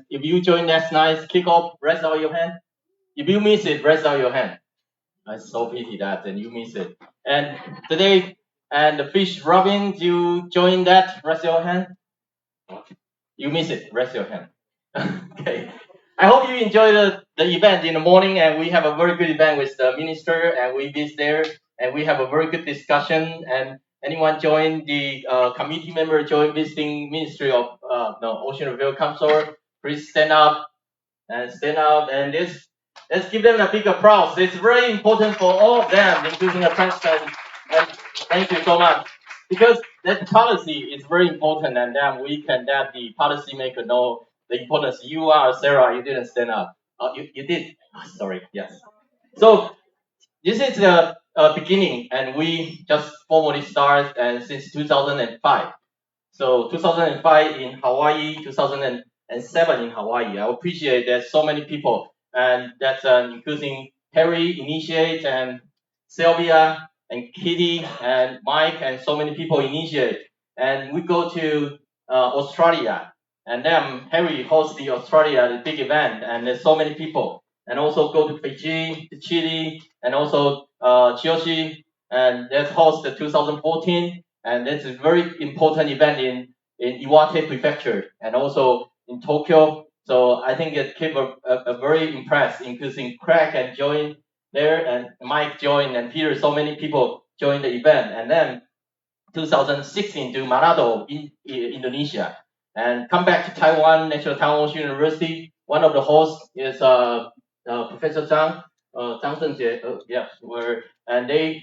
if you joined last night's kickoff, raise out your hand. If you miss it, raise out your hand. I so pity that, and you miss it. And today, and the fish Robin, you joined that, raise your hand. You miss it, raise your hand. Okay. I hope you enjoy the event in the morning, and we have a very good event with the minister, and we visit there, and we have a very good discussion. And anyone join the committee member join visiting Ministry of Ocean Review Council, please stand up and let's give them a big applause. It's very important for all of them, including the president. And thank you so much, because that policy is very important, and then we can let the policymaker know the importance. You are Sarah. You didn't stand up. You did. Oh, sorry. Yes. So this is the beginning, and we just formally started and since 2005. So 2005 in Hawaii, 2007 in Hawaii. I appreciate that so many people, and that's including Harry initiate, and Sylvia and Kitty and Mike, and so many people initiate. And we go to Australia, and then Harry hosts the Australia the big event, and there's so many people. And also go to Fiji, to Chile, and also Chioshi, and that's host the 2014. And that's a very important event in Iwate Prefecture, and also in Tokyo. So I think it kept a very impressed, including Craig and joined there, and Mike joined, and Peter, so many people joined the event. And then 2016 to Manado in Indonesia, and come back to Taiwan, National Taiwan Ocean University. One of the hosts is Professor Zhang Zhengjie, and they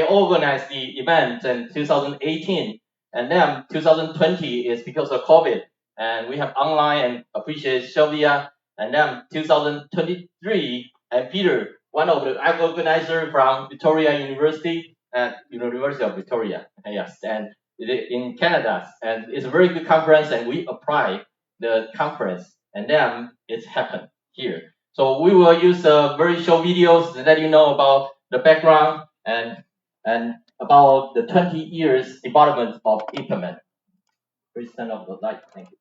organized the event in 2018, and then 2020 is because of COVID, and we have online, and appreciate Sylvia, and then 2023 and Peter, one of the organizer from Victoria University and University of Victoria, yes, and in Canada, and it's a very good conference, and we apply the conference, and then it's happened here. So we will use very short videos to let you know about the background and about the 20 years development of Ipmen. Please turn off the light. Thank you.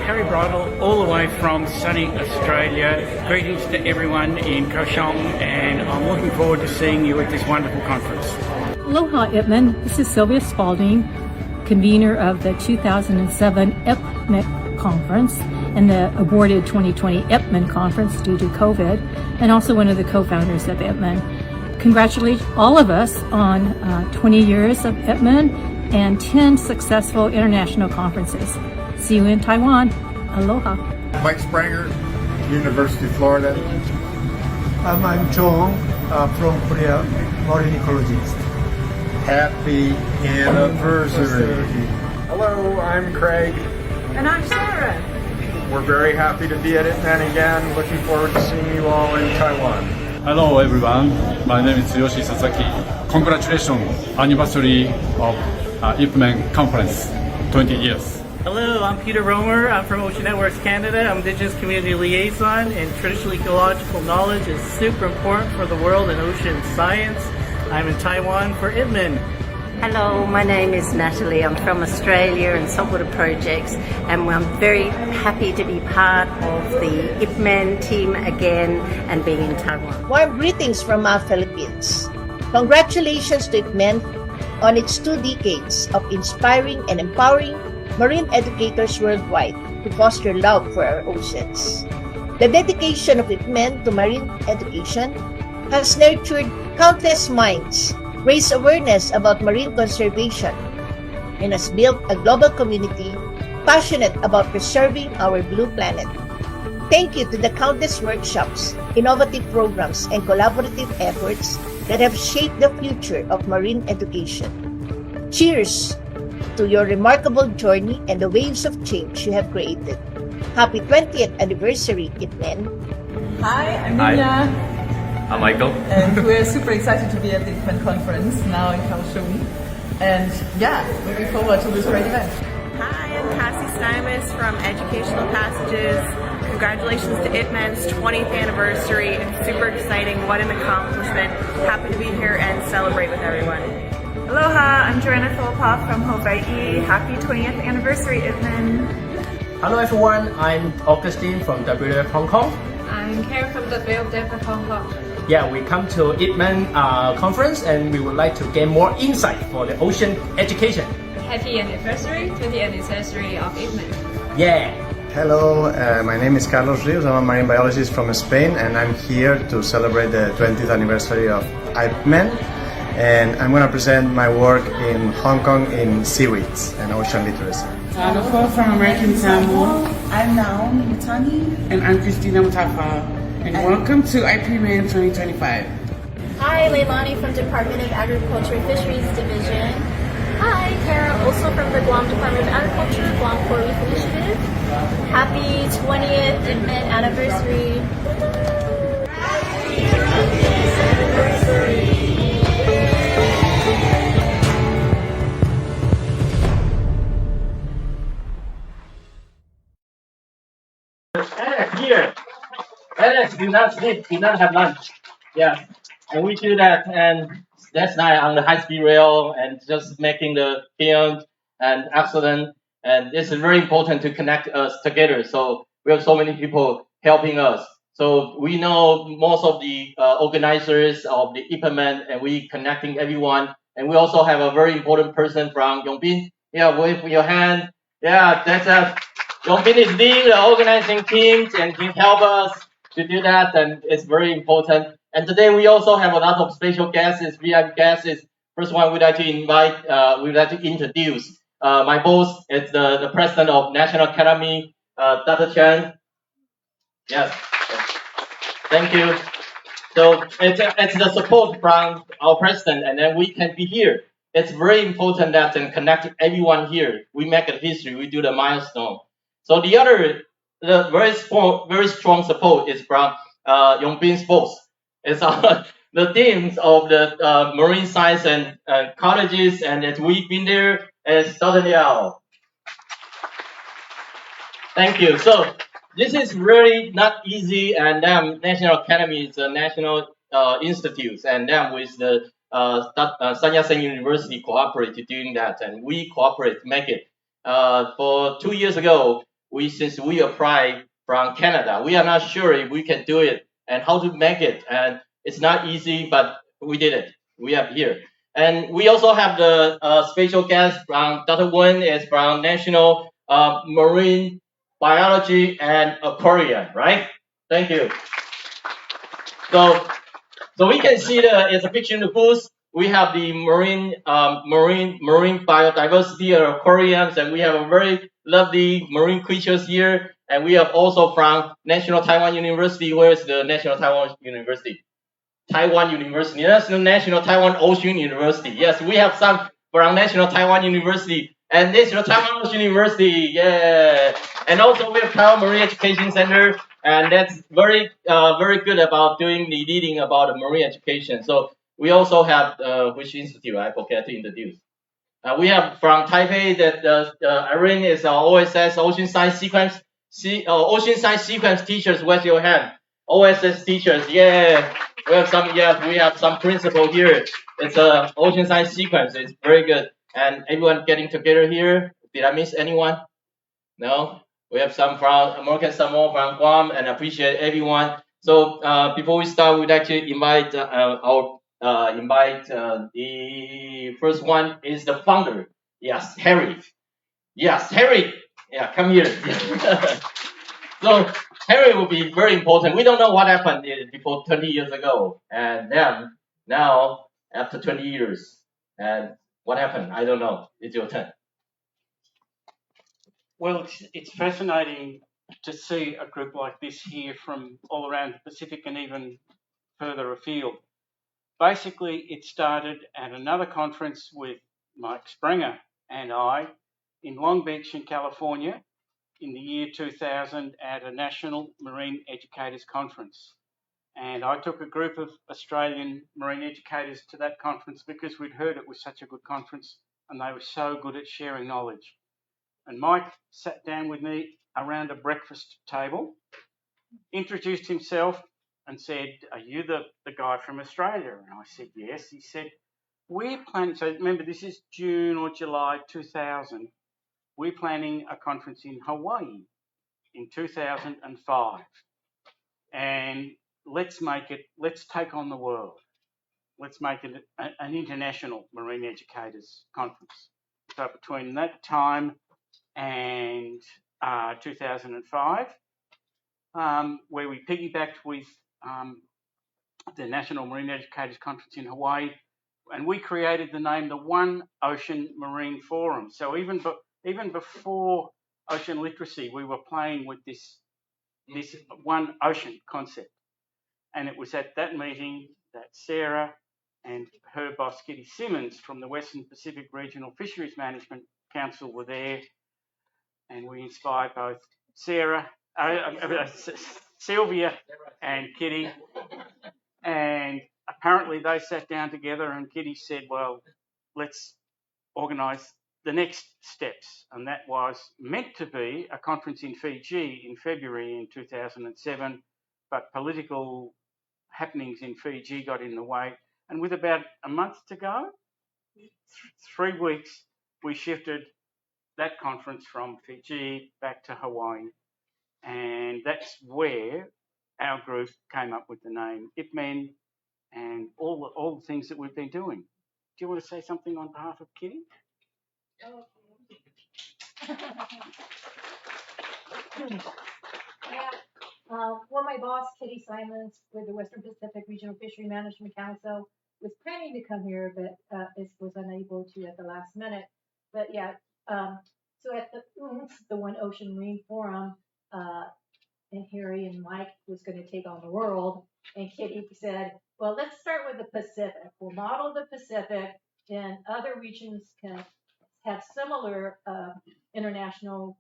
Harry Bridle, all the way from sunny Australia. Greetings to everyone in Kaohsiung, and I'm looking forward to seeing you at this wonderful conference. Aloha, Ipmen. This is Sylvia Spalding, convener of the 2007 Ipmen Conference and the aborted 2020 Ipmen Conference due to COVID, and also one of the co-founders of Ipmen. Congratulate all of us on 20 years of Ipmen and 10 successful international conferences. See you in Taiwan. Aloha. Mike Spranger, University of Florida. I'm Jong from Korea, marine ecologist. Happy anniversary. Hello, I'm Craig. And I'm Sarah. We're very happy to be at Ipmen again. Looking forward to seeing you all in Taiwan. Hello everyone, my name is Yoshi Sasaki. Congratulations, anniversary of Ipmen Conference, 20 years. Hello, I'm Peter Romer. I'm from Ocean Networks Canada. I'm Indigenous Community Liaison, and traditional ecological knowledge is super important for the world in ocean science. I'm in Taiwan for Ipmen. Hello, my name is Natalie. I'm from Australia and Saltwater Projects, and I'm very happy to be part of the Ipmen team again and being in Taiwan. Warm greetings from our Philippines. Congratulations to Ipmen on its 2 decades of inspiring and empowering marine educators worldwide to foster love for our oceans. The dedication of Ipmen to marine education has nurtured countless minds, raised awareness about marine conservation, and has built a global community passionate about preserving our blue planet. Thank you to the countless workshops, innovative programs, and collaborative efforts that have shaped the future of marine education. Cheers to your remarkable journey and the waves of change you have created. Happy 20th anniversary, Ipmen. Hi, I'm Nina. I'm Michael. And we're super excited to be at the Ipmen conference now in Kaohsiung. And yeah, looking forward to this great event. Hi, I'm Cassie Stymus from Educational Passages. Congratulations to Ipmen's 20th anniversary. It's super exciting. What an accomplishment. Happy to be here and celebrate with everyone. Aloha, I'm Joanna Philippoff from Hawaii. Happy 20th anniversary, Ipmen. Hello everyone, I'm Augustine from WWF Hong Kong. I'm Karen from WWF Hong Kong. Yeah, we come to Ipmen conference and we would like to gain more insight for the ocean education. Happy anniversary, 20th anniversary of Ipmen. Yeah. Hello, my name is Carlos Rios. I'm a marine biologist from Spain and I'm here to celebrate the 20th anniversary of Ipmen. And I'm going to present my work in Hong Kong in seaweeds and ocean literacy. Hello from American Samoa. I'm Naomi Mutani. And I'm Christina Mutafa. And welcome to Ipmen 2025. Hi, Leilani from Department of Agriculture and Fisheries Division. Hi, Kara, also from the Guam Department of Agriculture, Guam Coral Reef Initiative. Happy 20th Ipmen anniversary. Happy 20th anniversary. Here, Alex did not sleep, did not have lunch. Yeah, and we do that, and that's night on the high-speed rail and just making the film and excellent. And it's very important to connect us together. So we have so many people helping us. So we know most of the organizers of the Ipmen, and we connecting everyone. And we also have a very important person from Yongbin. Yeah, wave your hand. Yeah, that's a. Yongbin is leading the organizing team and he help us to do that, and it's very important. And today we also have a lot of special guests, VIP guests. First one we'd like to invite, we'd like to introduce my boss. It's the president of National Academy, Dr. Chen. Yes, thank you. So it's the support from our president, and then we can be here. It's very important that and connect everyone here. We make a history. We do the milestone. So the very strong support is from Yongbin's boss. It's the themes of the marine science and colleges, and as we've been there, is Dr. Liao. Thank you. So this is really not easy, and then National Academy is a national institute, and then with the Sun Yat-sen University cooperate to doing that, and we cooperate to make it. For 2 years ago, since we apply from Canada, we are not sure if we can do it and how to make it. And it's not easy, but we did it. We have here. And we also have the special guest from Dr. Wen is from National Marine Biology and Aquarium, right? Thank you. So we can see it's a picture in the booth. We have the marine biodiversity aquariums, and we have a very lovely marine creatures here. And we have also from National Taiwan University. Where is the National Taiwan University? Taiwan University, National Taiwan Ocean University. Yes, we have some from National Taiwan University and National Taiwan Ocean University. Yeah, and also we have Taiwan Marine Education Center, and that's very good about doing the leading about the marine education. So we also have which institute I forget to introduce. We have from Taipei that Irene is our OSS Ocean Science Sequence Ocean Science Sequence teachers. Where's your hand? OSS teachers, yeah. We have some principal here. It's a ocean science sequence. It's very good. And everyone getting together here. Did I miss anyone? No? We have some from American Samoa, from Guam, and appreciate everyone. So before we start, we'd like to invite the first one is the founder. Yes, Harry. Yes, Harry. Yeah, come here. So Harry will be very important. We don't know what happened before 20 years ago, and then now after 20 years, and what happened? I don't know. It's your turn. Well, it's fascinating to see a group like this here from all around the Pacific and even further afield. Basically, it started at another conference with Mike Springer and I in Long Beach in California in the year 2000 at a National Marine Educators Conference. And I took a group of Australian marine educators to that conference because we'd heard it was such a good conference and they were so good at sharing knowledge. And Mike sat down with me around a breakfast table, introduced himself and said, "Are you the guy from Australia?" And I said, "Yes." He said, "We're planning," so remember this is June or July 2000, "we're planning a conference in Hawaii in 2005. And let's take on the world. Let's make it an international marine educators conference." So between that time and 2005, where we piggybacked with the National Marine Educators Conference in Hawaii, and we created the name the One Ocean Marine Forum. So even before ocean literacy, we were playing with this one ocean concept. And it was at that meeting that Sarah and her boss, Kitty Simmons, from the Western Pacific Regional Fisheries Management Council were there. And we inspired both Sylvia and Kitty. And apparently they sat down together and Kitty said, "Well, let's organise the next steps." And that was meant to be a conference in Fiji in February in 2007, but political happenings in Fiji got in the way. And with about a month to go, 3 weeks, we shifted that conference from Fiji back to Hawaii. And that's where our group came up with the name Ipmen and all the things that we've been doing. Do you want to say something on behalf of Kitty? Well, my boss, Kitty Simons, with the Western Pacific Regional Fishery Management Council, was planning to come here, but was unable to at the last minute. But yeah, so at the One Ocean Marine Forum, and Harry and Mike was going to take on the world, and Kitty said, "Well, let's start with the Pacific. We'll model the Pacific, and other regions can have similar international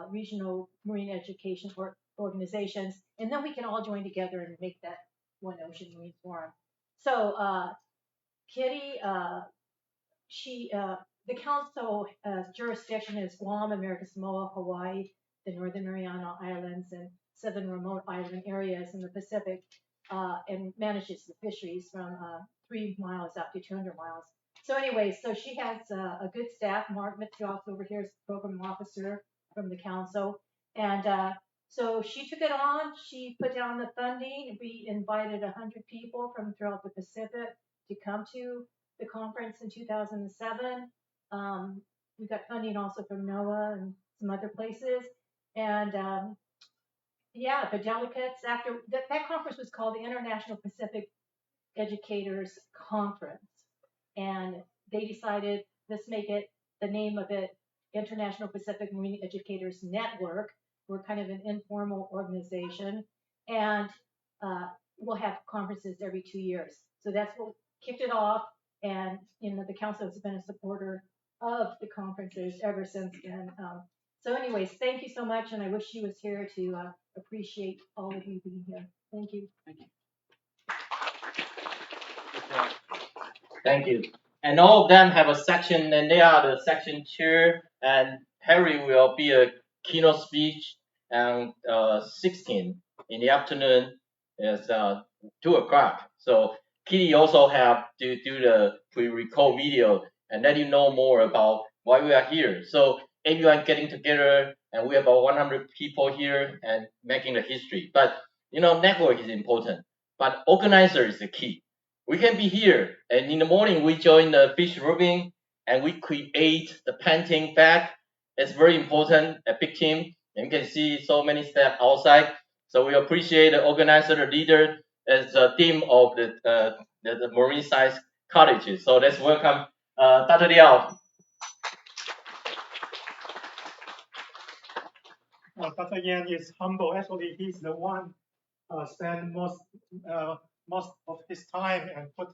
regional marine education organizations, and then we can all join together and make that One Ocean Marine Forum." So Kitty, the council jurisdiction is Guam, American Samoa, Hawaii, the Northern Mariana Islands, and 7 remote island areas in the Pacific, and manages the fisheries from 3 miles out to 200 miles. So anyway, so she has a good staff. Mark Mitchell over here is the program officer from the council. And so she took it on. She put down the funding. We invited 100 people from throughout the Pacific to come to the conference in 2007. We got funding also from NOAA and some other places. And yeah, the delegates after that conference was called the International Pacific Educators Conference. And they decided, let's make it, the name of it, International Pacific Marine Educators Network. We're kind of an informal organization. And we'll have conferences every 2 years. So that's what kicked it off. And, the council has been a supporter of the conferences ever since then. So anyways, thank you so much, and I wish she was here to appreciate all of you being here. Thank you. Thank you. Thank you. And all of them have a section, and they are the section chair, and Harry will be a keynote speech and 16 in the afternoon is 2 o'clock. So Kitty also have to do the pre-record video and let you know more about why we are here. So everyone getting together, and we have about 100 people here and making the history. But network is important, but organizer is the key. We can be here, and in the morning we join the fish ribbing, and we create the painting bag. It's very important, a big team, and you can see so many staff outside. So we appreciate the organizer, the leader, as the theme of the Marine Science Colleges. So let's welcome Dr. Liao. Dr. Yan is humble. Actually, he's the one spend most of his time and put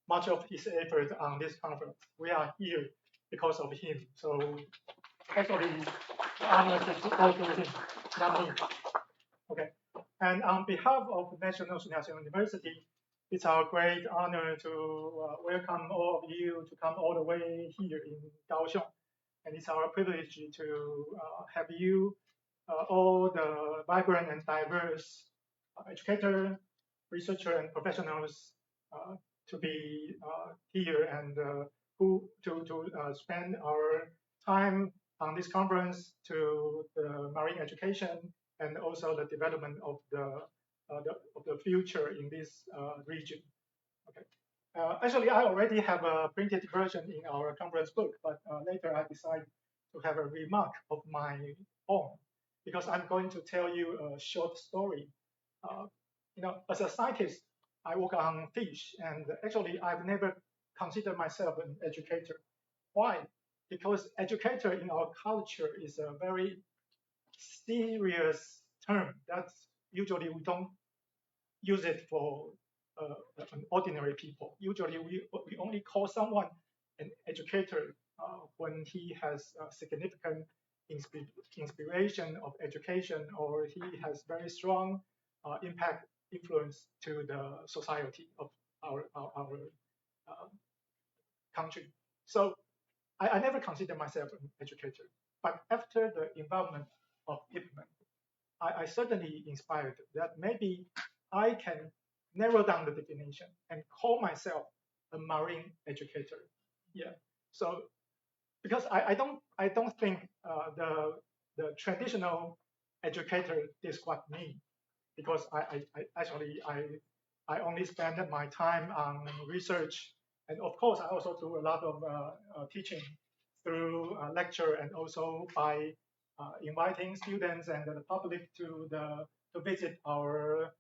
much of his effort on this conference. We are here because of him. So actually, the honor is to go to him, not me. Okay. And on behalf of National University, it's our great honor to welcome all of you to come all the way here in Kaohsiung. And it's our privilege to have you, all the vibrant and diverse educators, researchers, and professionals to be here and to spend our time on this conference to the marine education and also the development of the future in this region. Okay. Actually, I already have a printed version in our conference book, but later I decided to have a remark of my own because I'm going to tell you a short story. As a scientist, I work on fish, and actually I've never considered myself an educator. Why? Because educator in our culture is a very serious term that usually we don't use it for an ordinary people. Usually we only call someone an educator when he has significant inspiration of education, or he has very strong influence to the society of our country. So I never considered myself an educator, but after the involvement of Ipmen, I certainly inspired that maybe I can narrow down the definition and call myself a marine educator. Yeah. So because I don't think the traditional educator describe me, because I only spend my time on research, and of course I also do a lot of teaching through lecture and also by inviting students and the public to visit our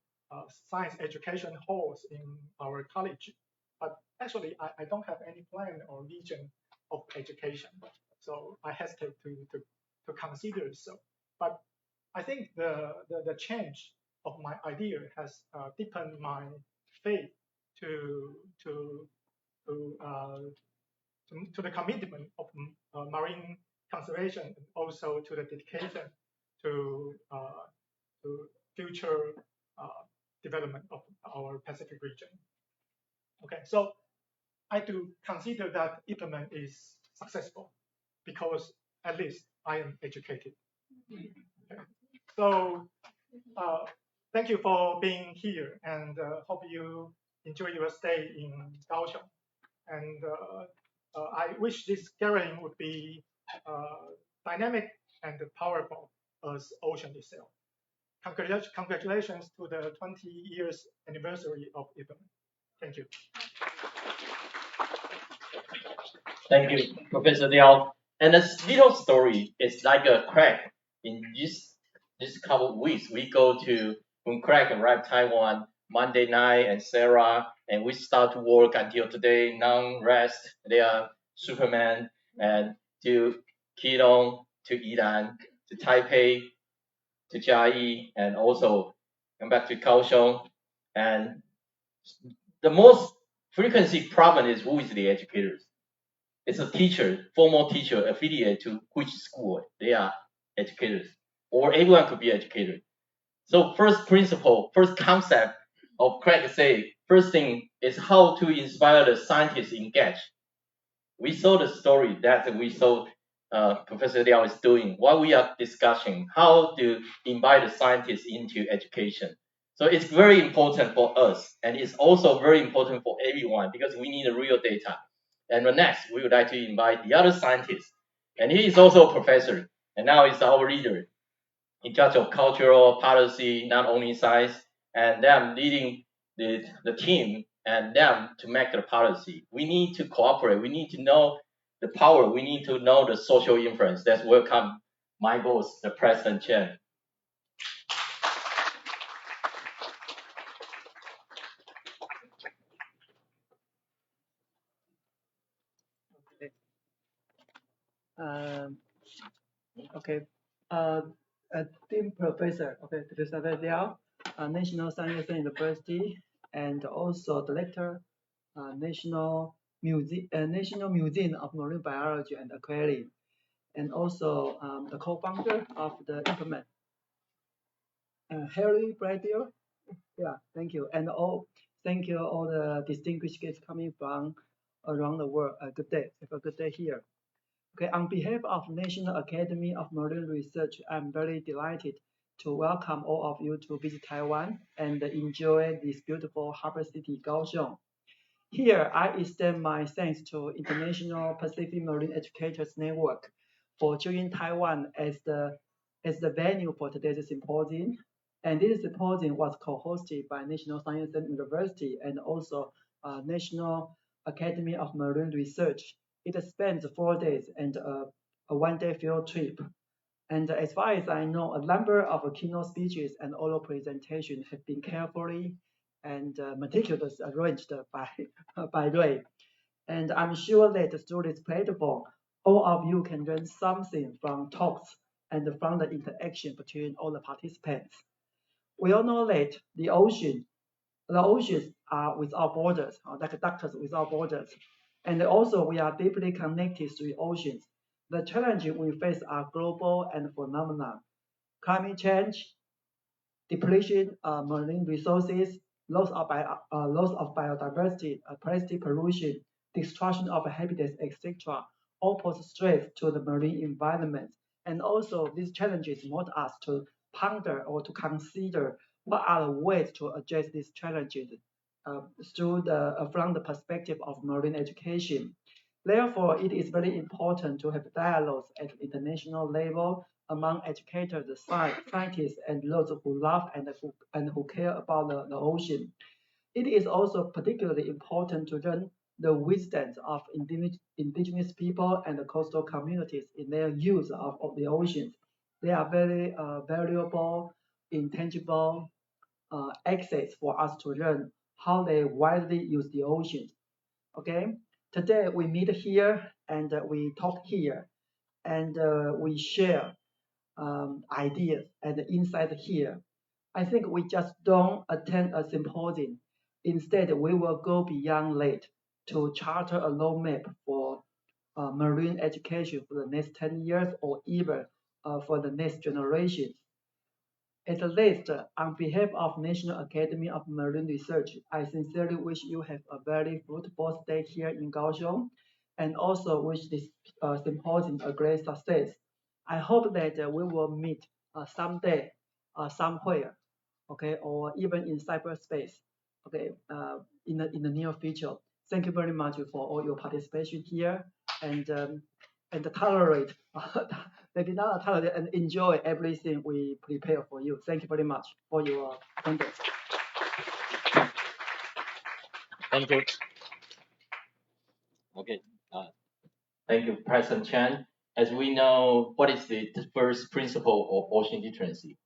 science education halls in our college. But actually, I don't have any plan or vision of education, so I hesitate to consider so. But I think the change of my idea has deepened my faith to the commitment of marine conservation, and also to the dedication to future development of our Pacific region. Okay, so I do consider that Ipmen is successful because at least I am educated. Okay. So thank you for being here, and hope you enjoy your stay in Kaohsiung. And I wish this gathering would be dynamic and powerful, as ocean itself. Congratulations to the 20 years anniversary of Ipmen. Thank you. Thank you, Professor Liao. And this little story is like a crack. In this couple of weeks, when Craig arrived Taiwan Monday night, and Sarah, and we start to work until today, non-rest. They are Superman, and to Keelung, to Yilan, to Taipei, to Jiayi, and also come back to Kaohsiung. And the most frequency problem is who is the educators. It's a teacher, formal teacher affiliated to which school they are educators, or everyone could be educated. So first principle, first concept of Craig say, first thing is how to inspire the scientists engage. We saw the story that we saw Professor Liao is doing, what we are discussing, how to invite the scientists into education. So it's very important for us, and it's also very important for everyone because we need the real data. And next, we would like to invite the other scientist, and he is also a professor, and now he's our leader in charge of cultural policy, not only science, and them leading the team and them to make the policy. We need to cooperate. We need to know the power. We need to know the social influence. That's welcome my boss, the President Chen. Team professor, Professor Liao, National Science University, and also director, National Museum of Marine Biology and Aquarium, and also the co-founder of the Ipmen. Harry Bradfield, yeah, thank you, and thank you all the distinguished guests coming from around the world. Good day, have a good day here. Okay, on behalf of National Academy of Marine Research, I'm very delighted to welcome all of you to visit Taiwan and enjoy this beautiful harbor city, Kaohsiung. Here, I extend my thanks to International Pacific Marine Educators Network for choosing Taiwan as the venue for today's symposium. And this symposium was co-hosted by National Science University and also National Academy of Marine Research. It spans 4 days and a one-day field trip. And as far as I know, a number of keynote speeches and oral presentations have been carefully and meticulously arranged by Ray. And I'm sure that through this platform, all of you can learn something from talks and from the interaction between all the participants. We all know that the oceans are without borders, like doctors without borders. And also, we are deeply connected to the oceans. The challenges we face are global and phenomenal. Climate change, depletion of marine resources, loss of biodiversity, plastic pollution, destruction of habitats, etc., all pose stress to the marine environment. And also, these challenges want us to ponder or to consider what are the ways to address these challenges from the perspective of marine education. Therefore, it is very important to have dialogues at international level among educators, scientists, and those who love and who care about the ocean. It is also particularly important to learn the wisdom of indigenous people and the coastal communities in their use of the oceans. They are very valuable, intangible access for us to learn how they widely use the oceans. Okay, today we meet here and we talk here and we share ideas and insight here. I think we just don't attend a symposium. Instead, we will go beyond that to charter a roadmap for marine education for the next 10 years or even for the next generation. At least, on behalf of National Academy of Marine Research, I sincerely wish you have a very fruitful stay here in Kaohsiung, and also wish this symposium a great success. I hope that we will meet someday, somewhere, okay, or even in cyberspace, okay, in the near future. Thank you very much for all your participation here, and tolerate maybe not tolerate and enjoy everything we prepare for you. Thank you very much for your attendance. Thank you. Okay. Thank you, President Chan. As we know, what is the first principle of ocean literacy?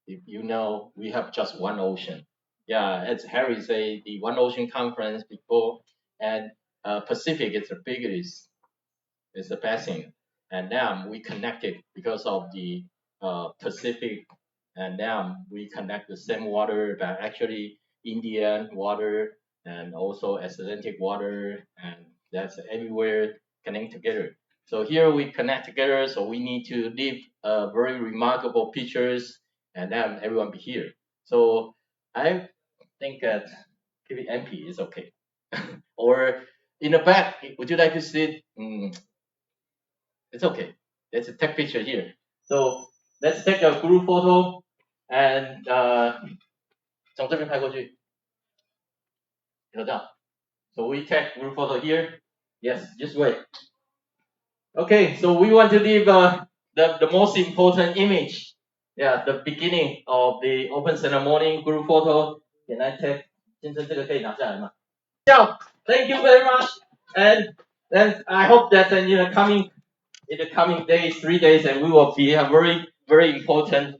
If you know, we have just one ocean. Yeah, as Harry said, the One Ocean Conference before, and Pacific is the biggest, is the best thing. And now we connected because of the Pacific, and now we connect the same water, but actually Indian water and also Atlantic water, and that's everywhere connecting together. So here we connect together, so we need to leave very remarkable pictures, and then everyone be here. So I think that keep it empty is okay. Or in the back, would you like to sit? It's okay. Let's take picture here. So let's take a group photo, and 从这边拍过去，有这样。So we take group photo here. Yes, just wait. Okay, so we want to leave the most important image. Yeah, the beginning of the open ceremony group photo. Can I take? 先生这个可以拿下来吗？ So thank you very much, and then I hope that in the coming days, 3 days, and we will be a very important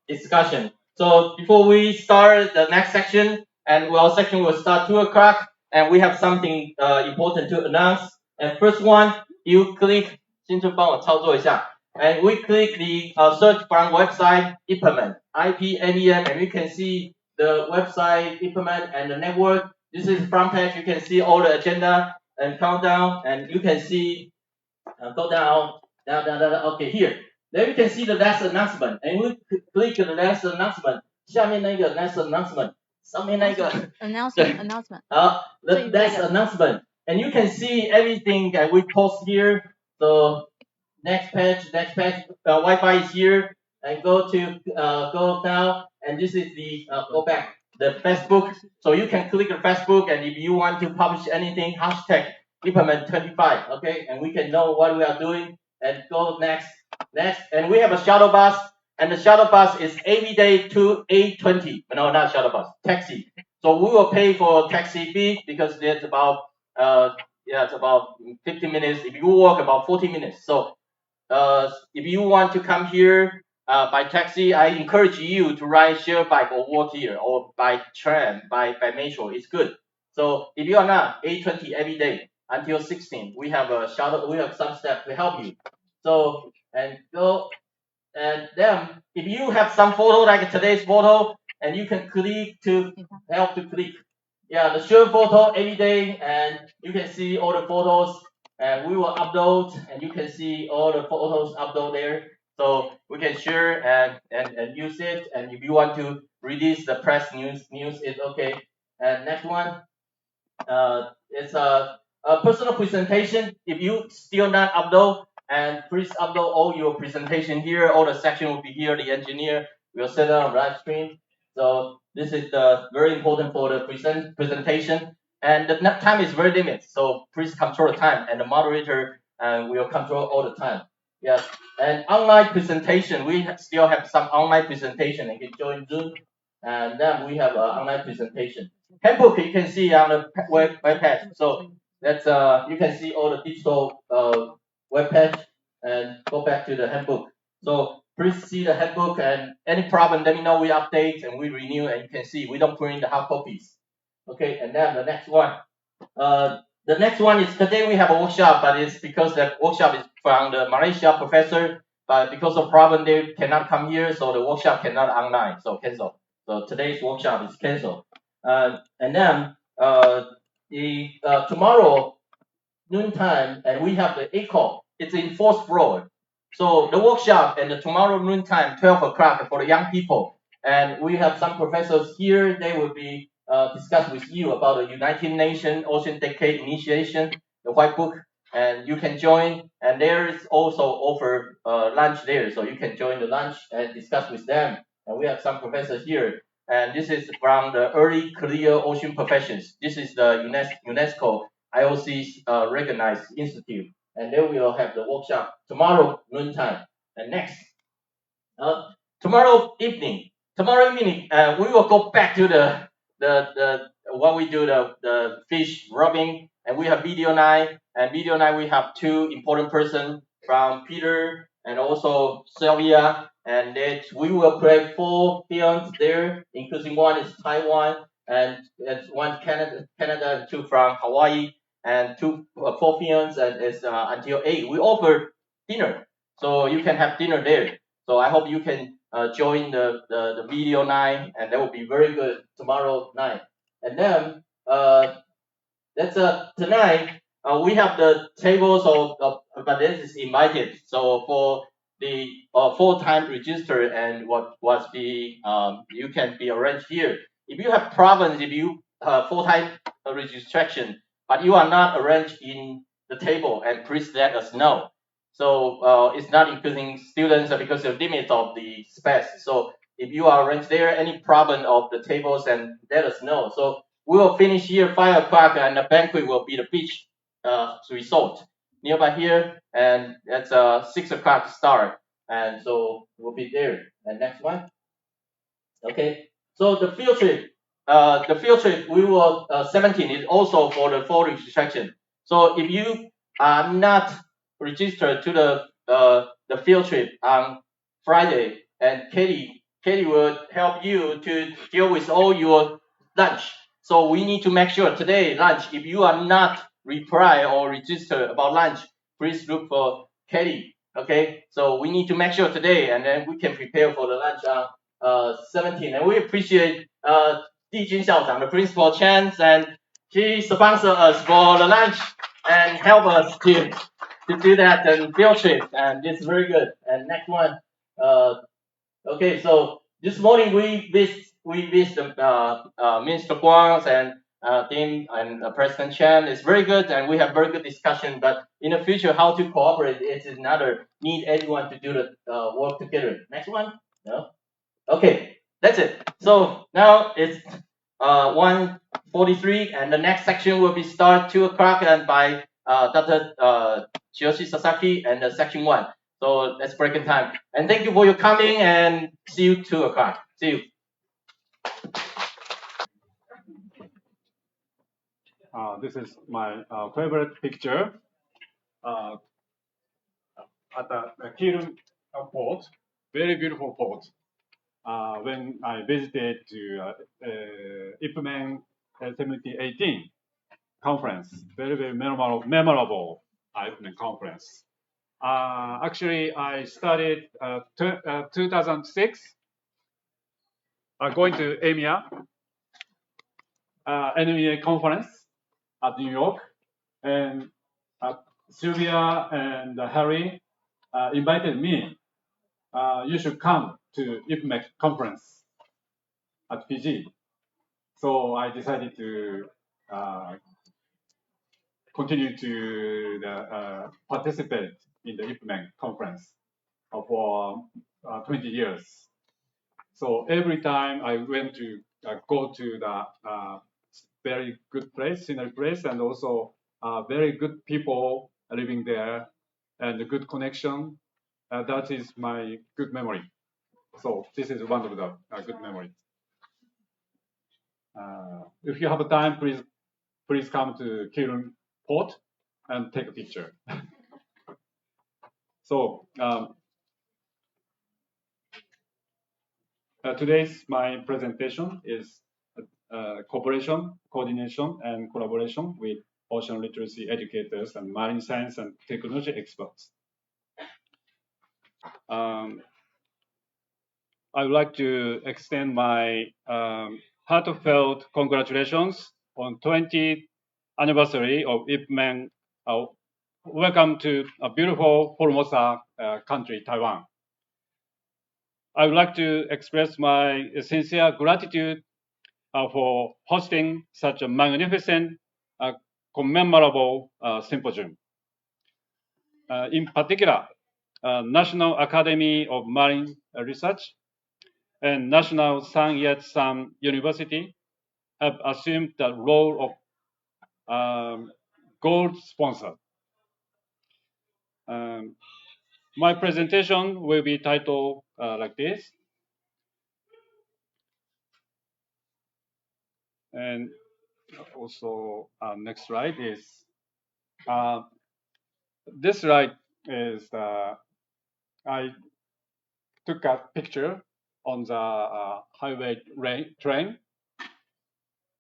discussion. So before we start the next section, and our section will start 2 o'clock, and we have something important to announce. And first one, you click, 先生帮我操作一下, and we click the search from website Ipmen, IPMEN, and we can see the website Ipmen and the network. This is front page. You can see all the agenda and countdown, and you can see go down. Okay, here. Then you can see the last announcement, and we click the last announcement. 下面那个 last announcement. 上面那个 announcement. The last announcement, and you can see everything that we post here. So next page. Wi-Fi is here, and go down, and this is the go back. The Facebook, so you can click the Facebook, and if you want to publish anything, hashtag Ipmen25, okay, and we can know what we are doing, and go next, and we have a shuttle bus, and the shuttle bus is every day to 8:20. No, not shuttle bus, taxi. So we will pay for taxi fee because it's about it's about 15 minutes. If you walk, about 40 minutes. So if you want to come here by taxi, I encourage you to ride share bike or walk here, or by tram, by metro. It's good. So if you are not 8:20 every day until 16, we have a shuttle. We have some steps to help you. So and go, and then if you have some photo like today's photo, and you can click to help to click. Yeah, the share photo every day, and you can see all the photos, and we will upload, and you can see all the photos upload there. So we can share and use it, and if you want to release the press news is okay. And next one, it's a personal presentation. If you still not upload, and please upload all your presentation here. All the section will be here. The engineer will set up a live stream. So this is very important for the presentation. And the time is very limited, so please control the time, and the moderator will control all the time. Yes, and online presentation, we still have some online presentation. You can join Zoom, and then we have an online presentation. Handbook you can see on the web page. So that's you can see all the digital web page, and go back to the handbook. So please see the handbook, and any problem, let me know. We update and we renew, and you can see we don't print the hard copies. Okay, and then the next one. The next one is today we have a workshop, but it's because the workshop is from the Malaysia professor, but because of problem they cannot come here, so the workshop cannot online, so cancel. So today's workshop is canceled. And then tomorrow noontime, and we have the echo. It's in 4th floor. So the workshop and the tomorrow noontime 12 o'clock for the young people, and we have some professors here. They will be discuss with you about the United Nations Ocean Decade Initiation, the white book, and you can join. And there is also offer lunch there, so you can join the lunch and discuss with them. And we have some professors here, and this is from the Early Career Ocean Professions. This is the UNESCO IOC's recognized institute, and then we will have the workshop tomorrow noontime. And next, tomorrow evening, we will go back to the what we do, the fish rubbing, and we have video night. And video night we have two important persons from Peter and also Sylvia, and then we will play 4 films there, including one is Taiwan and one Canada and 2 from Hawaii, and 4 films, and it's until 8. We offer dinner, so you can have dinner there. So I hope you can join the video night, and that will be very good tomorrow night. And then that's tonight. We have the tables but this is invited. So for the full-time register and what was the you can be arranged here. If you have problems, if you full-time registration, but you are not arranged in the table, and please let us know. So it's not including students because of the limit of the space. So if you are arranged there, any problem of the tables, and let us know. So we will finish here 5 o'clock, and the banquet will be the beach resort nearby here, and that's 6 o'clock start, and so we'll be there. And next one. Okay, so the field trip we will 17 is also for the full registration. So if you are not registered to the field trip on Friday, and Katie will help you to deal with all your lunch. So we need to make sure today lunch, if you are not reply or register about lunch, please look for Katie. Okay, so we need to make sure today, and then we can prepare for the lunch on 17. And we appreciate Di Jun Xiaozang, the principal Chance, and she sponsored us for the lunch and help us to do that and field trip, and it's very good. And next one, okay, so this morning we visit Minister Guang's and team and President Chen. It's very good, and we have very good discussion. But in the future, how to cooperate is another need everyone to do the work together. Next one, no, okay, that's it. So now it's 1:43, and the next section will be start 2 o'clock, and by Dr. Chiyoshi Sasaki and section 1. So let's break in time. And thank you for your coming, and see you 2 o'clock. See you. This is my favorite picture at the Kirun port. Very beautiful port. When I visited to Ipmen 2018 conference, very memorable Ipmen conference. Actually, I started 2006 going to EMEA NMEA conference at New York, and Sylvia and Harry invited me. You should come to Ipmen conference at Fiji. So I decided to continue to participate in the Ipmen conference for 20 years. So every time I went to go to the very good place, scenery place, and also very good people living there, and a good connection. That is my good memory. So this is one of the good memories. If you have time, please come to Kirun Port and take a picture. So today's my presentation is cooperation, coordination, and collaboration with ocean literacy educators and marine science and technology experts. I would like to extend my heartfelt congratulations on 20th anniversary of Ipmen. Welcome to a beautiful Formosa country, Taiwan. I would like to express my sincere gratitude for hosting such a magnificent, commemorable symposium. In particular, National Academy of Marine Research and National San Yat-sen University have assumed the role of gold sponsor. My presentation will be titled like this. And also, next slide is, this slide is, I took a picture on the highway train.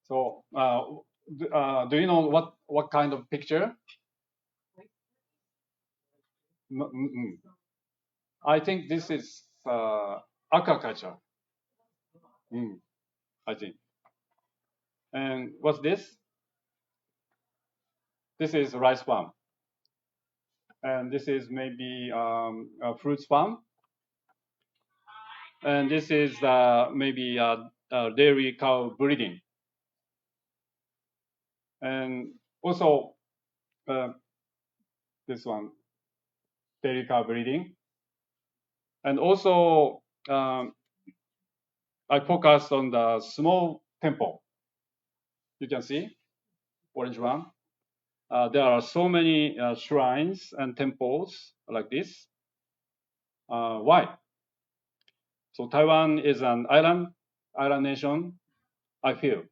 So, do you know what kind of picture? I think this is aquaculture. I think. And what's this? This is rice farm. And this is maybe a fruits farm. And this is maybe dairy cow breeding. And also this one, dairy cow breeding. And also I focused on the small temple. You can see, orange one. There are so many shrines and temples like this. Why? So Taiwan is an island nation, I feel,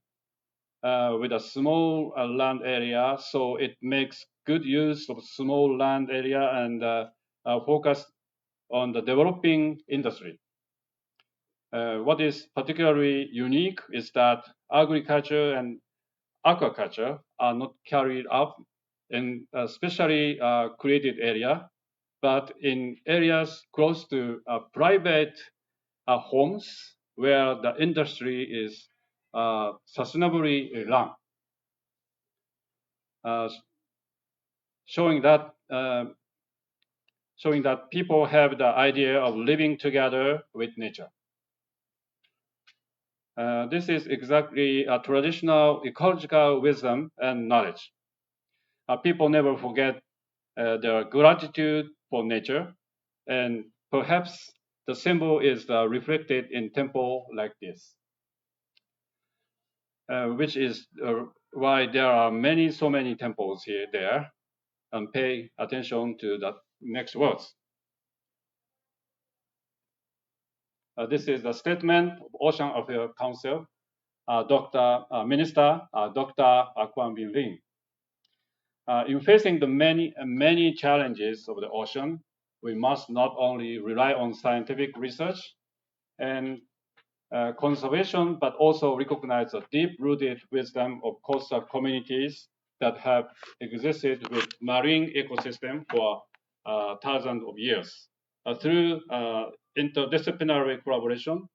with a small land area. So it makes good use of small land area and focus on the developing industry. What is particularly unique is that agriculture and aquaculture are not carried out in a specially created area, but in areas close to private homes where the industry is sustainably run, showing that people have the idea of living together with nature. This is exactly a traditional ecological wisdom and knowledge. People never forget their gratitude for nature, and perhaps the symbol is reflected in temple like this, which is why there are so many temples there, and pay attention to the next words. This is a statement of Ocean Affairs Council, Minister Dr. Kwon Bin Lin. In facing the many challenges of the ocean, we must not only rely on scientific research and conservation, but also recognize the deep-rooted wisdom of coastal communities that have existed with marine ecosystem for thousands of years. Through interdisciplinary collaboration,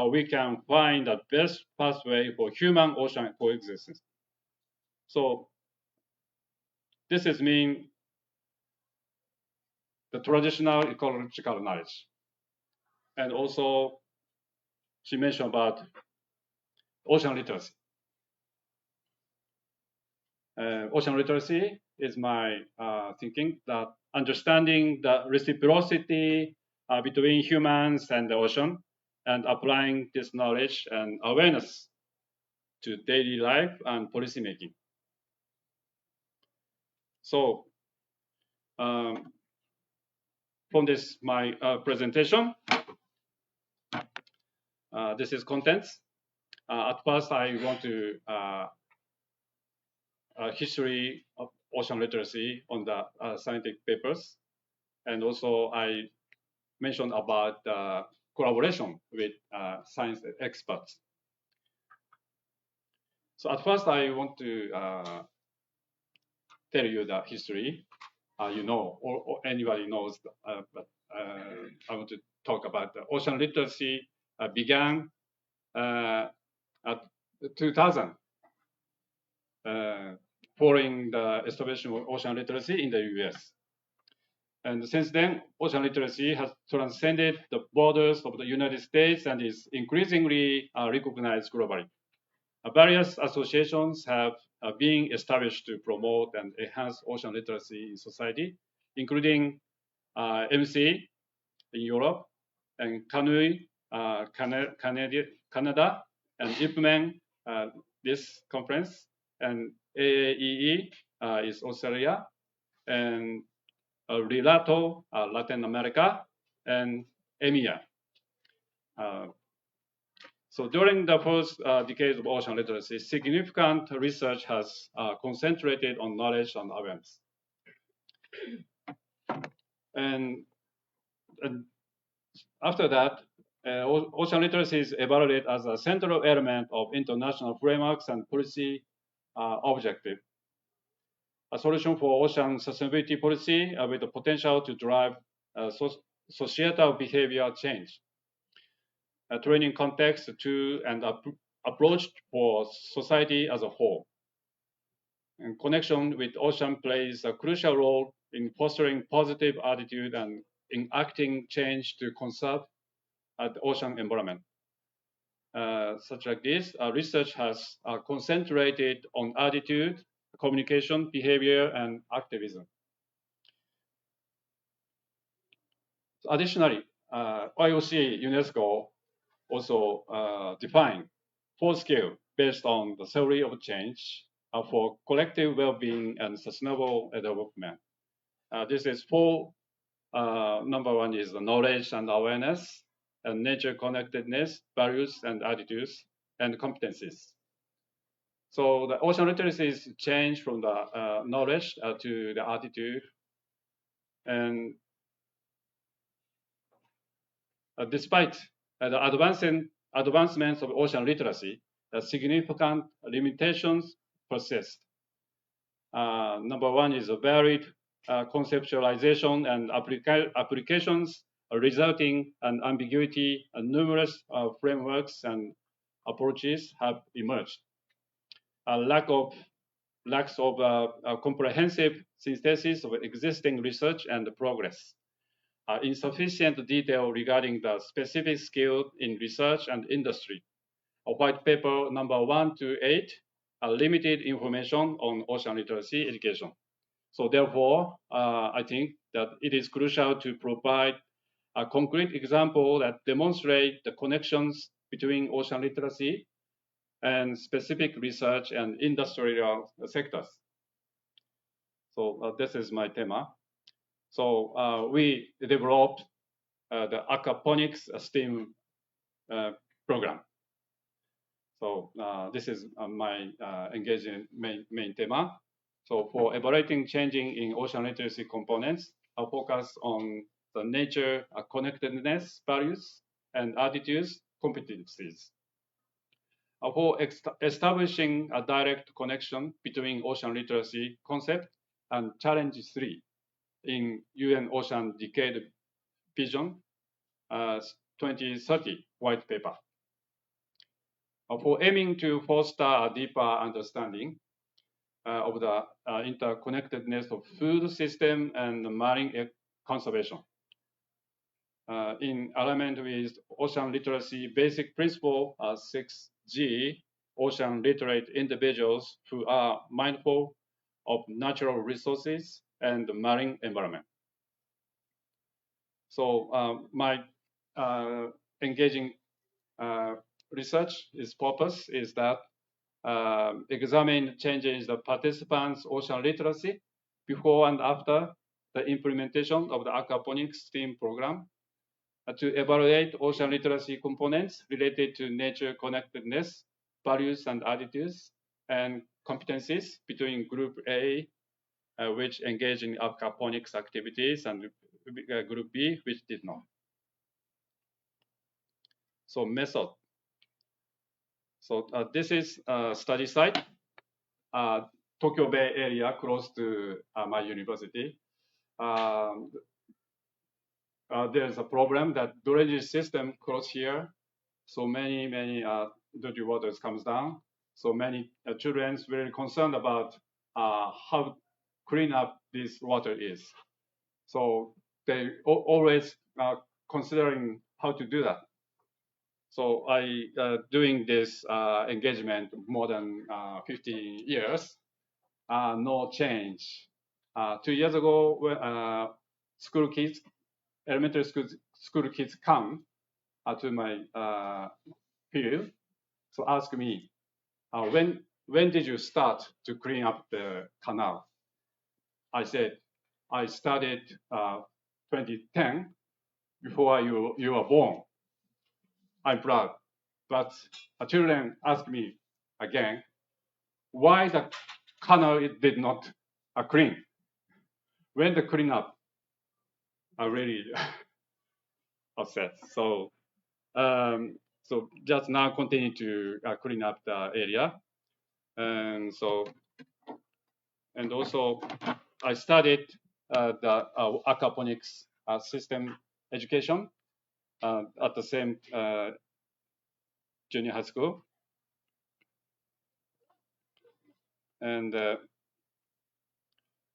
we can find the best pathway for human-ocean coexistence. So this is mean the traditional ecological knowledge. And also, she mentioned about ocean literacy. Ocean literacy is my thinking that understanding the reciprocity between humans and the ocean and applying this knowledge and awareness to daily life and policy making. So from this, my presentation, this is contents. At first, I want to history of ocean literacy on the scientific papers. And also I mentioned about collaboration with science experts. So at first I want to tell you the history. You know, or anybody knows, but I want to talk about the ocean literacy began at 2000. Following the establishment of ocean literacy in the US. And since then, ocean literacy has transcended the borders of the United States and is increasingly recognized globally. Various associations have been established to promote and enhance ocean literacy in society, including MC in Europe, and Canui, Canada, and Ipmen, this conference, and AAEE is Australia, and Relato, Latin America, and EMEA. So during the first decades of ocean literacy, significant research has concentrated on knowledge and awareness. And after that, ocean literacy is evaluated as a central element of international frameworks and policy objective. A solution for ocean sustainability policy with the potential to drive societal behavior change. A training context to and approach for society as a whole. And connection with ocean plays a crucial role in fostering positive attitude and in acting change to conserve the ocean environment. Such like this, research has concentrated on attitude, communication, behavior, and activism. Additionally, IOC UNESCO also defined 4 skills based on the theory of change for collective well-being and sustainable development. This is 4. Number 1 is the knowledge and awareness, and nature connectedness, values and attitudes, and competencies. So the ocean literacy is changed from the knowledge to the attitude. And despite the advancements of ocean literacy, significant limitations persist. Number 1 is a varied conceptualization and applications resulting in ambiguity, and numerous frameworks and approaches have emerged. Lacks of comprehensive synthesis of existing research and progress. Insufficient detail regarding the specific skills in research and industry. White paper number 1 to 8, limited information on ocean literacy education. So therefore, I think that it is crucial to provide a concrete example that demonstrate the connections between ocean literacy and specific research and industrial sectors. So this is my thema. So we developed the aquaponics STEAM program. So this is my engaging main thema. So for evaluating changing in ocean literacy components, I'll focus on the nature, connectedness, values, and attitudes, competencies. For establishing a direct connection between ocean literacy concept and challenge 3 in UN Ocean Decade Vision 2030 white paper. For aiming to foster a deeper understanding of the interconnectedness of food system and marine conservation. In alignment with ocean literacy basic principle 6G, ocean literate individuals who are mindful of natural resources and the marine environment. So my engaging research purpose is that examine changes the participants' ocean literacy before and after the implementation of the aquaponics STEAM program, to evaluate ocean literacy components related to nature connectedness, values and attitudes, and competencies between Group A, which engage in aquaponics activities, and Group B, which did not. So method. So this is a study site, Tokyo Bay area close to my university. There's a problem that drainage system close here. So many dirty waters comes down. So many children very concerned about how clean up this water is. So they always considering how to do that. So I doing this engagement more than 15 years, no change. 2 years ago, when school kids, elementary school kids come to my field, so ask me, when did you start to clean up the canal? I said, I started 2010 before you were born. I'm proud. But children ask me again, why the canal did not clean? When the clean up, I really upset. So just now continue to clean up the area. And also I studied the aquaponics system education at the same junior high school. And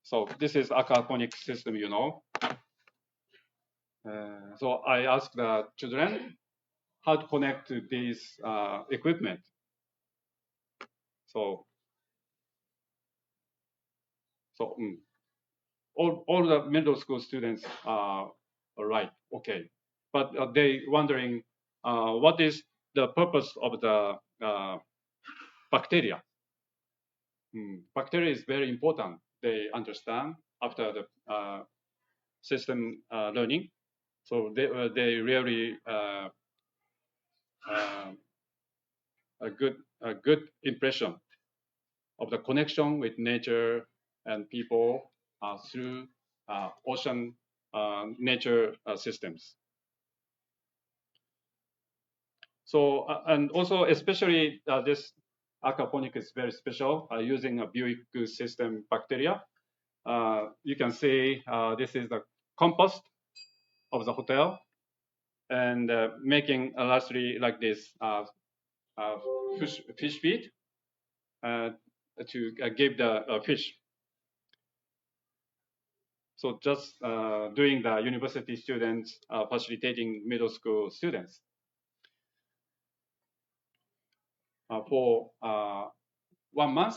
so this is aquaponics system, you know. So I asked the children how to connect to this equipment. So all the middle school students are right, okay. But they wondering what is the purpose of the bacteria. Bacteria is very important. They understand after the system learning. So they really a good impression of the connection with nature and people through ocean nature systems. So and also especially this aquaponics is very special using a Buick system bacteria. You can see this is the compost of the hotel, and making largely like this fish feed to give the fish. So just doing the university students facilitating middle school students. For 1 month,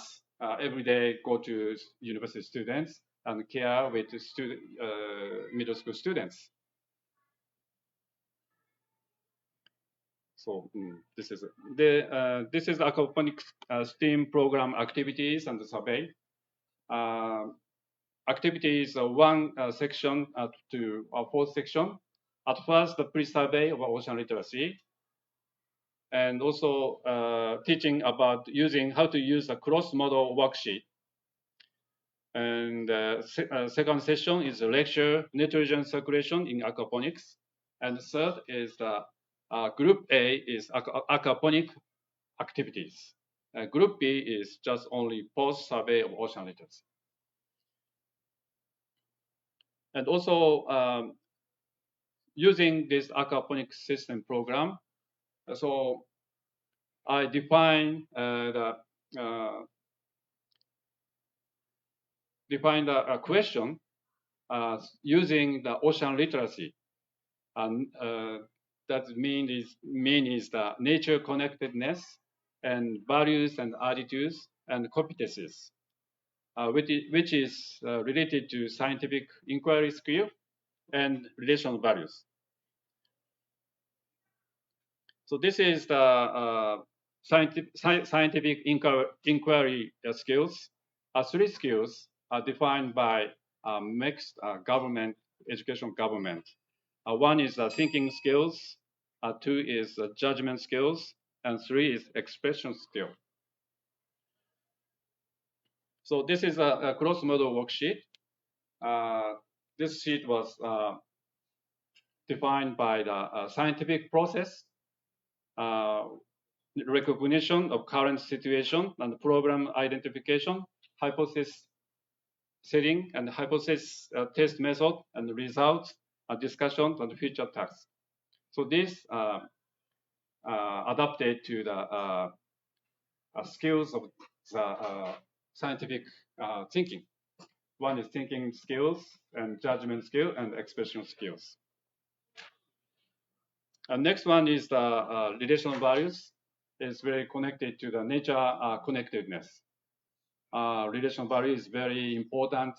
every day go to university students and care with middle school students. So this is aquaponics STEAM program activities and the survey. Activities one section to a fourth section. At first, the pre-survey of ocean literacy, and also teaching about how to use a cross-model worksheet. And second session is a lecture, nitrogen circulation in aquaponics. And third is Group A is aquaponic activities. Group B is just only post-survey of ocean literacy. And also using this aquaponics system program, so I define the question using the ocean literacy, and that mean is the nature connectedness and values and attitudes and competencies, which is related to scientific inquiry skill and relational values. So this is the scientific inquiry skills. Three skills are defined by mixed government, education government. One is thinking skills, two is judgment skills, and three is expression skill. So this is a cross-model worksheet. This sheet was defined by the scientific process, recognition of current situation and problem identification, hypothesis setting and hypothesis test method and results, discussion and future tasks. So this adapted to the skills of the scientific thinking. One is thinking skills and judgment skill and expression skills. And next one is the relational values. It's very connected to the nature connectedness. Relational value is very important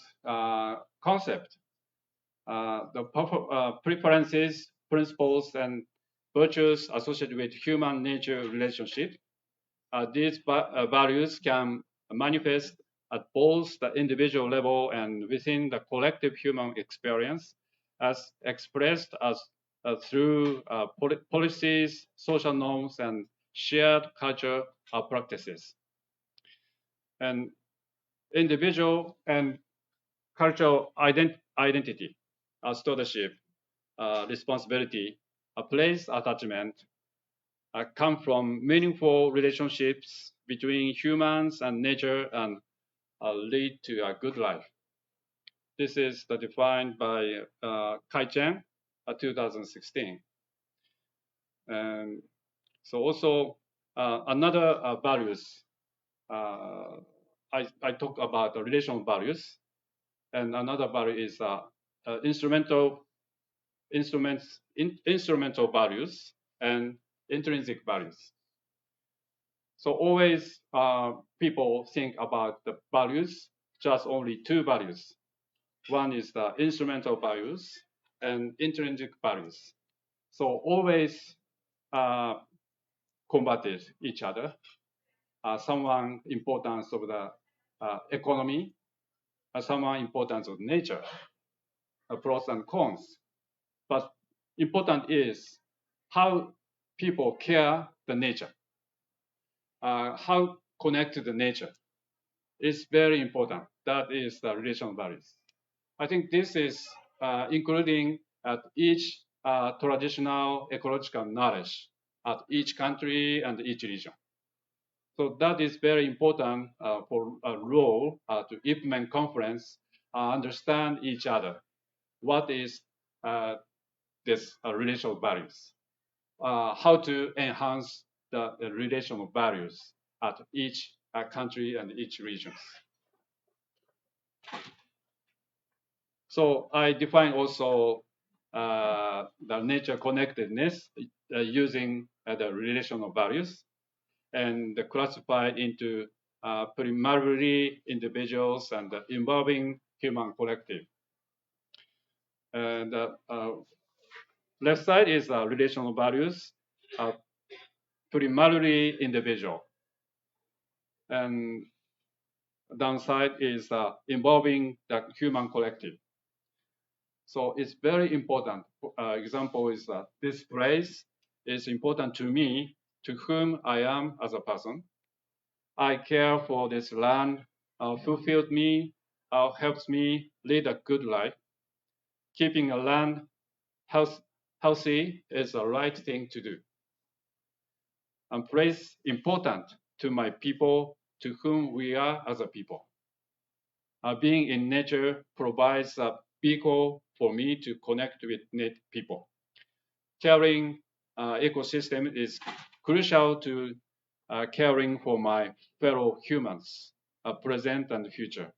concept. The preferences, principles, and virtues associated with human-nature relationship. These values can manifest at both the individual level and within the collective human experience, as expressed as through policies, social norms, and shared culture practices. And individual and cultural identity, stewardship, responsibility, place attachment, come from meaningful relationships between humans and nature and lead to a good life. This is defined by Kai Chen, 2016. And so also another values, I talk about the relational values, and another value is instrumental values and intrinsic values. So always people think about the values, just only two values. One is the instrumental values and intrinsic values. So always combated each other. Someone importance of the economy, someone importance of nature, pros and cons. But important is how people care the nature, how connected the nature is very important. That is the relational values. I think this is including at each traditional ecological knowledge at each country and each region. So that is very important for a role to Ipmen conference understand each other. What is this relational values? How to enhance the relational values at each country and each regions. So I define also the nature connectedness using the relational values, and classified into primarily individuals and involving human collective. And left side is relational values, primarily individual. And downside is involving the human collective. So it's very important. Example is this place is important to me, to whom I am as a person. I care for this land, fulfilled me, helps me lead a good life. Keeping a land healthy is the right thing to do. And place important to my people, to whom we are as a people. Being in nature provides a vehicle for me to connect with people. Caring ecosystem is crucial to caring for my fellow humans, present and future.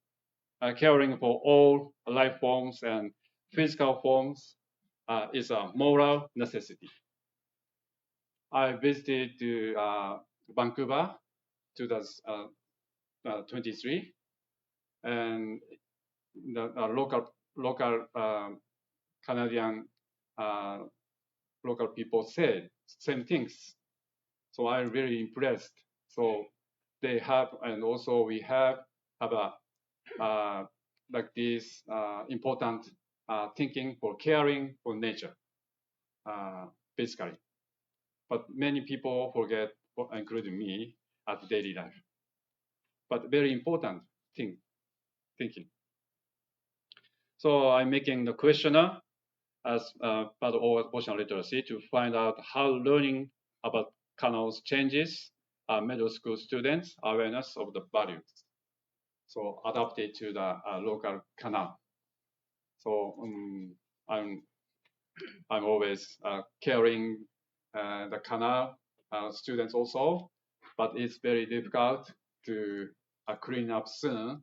Caring for all life forms and physical forms is a moral necessity. I visited Vancouver 2023, and the local Canadian local people said same things. So I'm really impressed. So they have, and also we have a like this important thinking for caring for nature, basically. But many people forget, including me, at daily life. But very important thinking. So I'm making the questionnaire as part of ocean literacy to find out how learning about canals changes middle school students' awareness of the values. So adapted to the local canal. So I'm always caring the canal students also, but it's very difficult to clean up soon.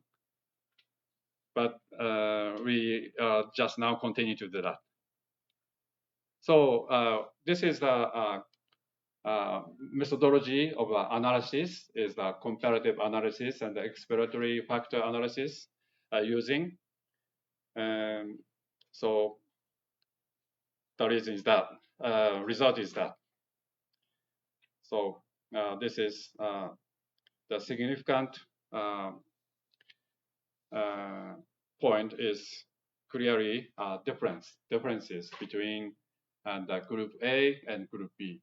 But we just now continue to do that. So this is the methodology of analysis, is the comparative analysis and the exploratory factor analysis using. So the reason is that, result is that. So this is the significant point is clearly differences between the Group A and Group B.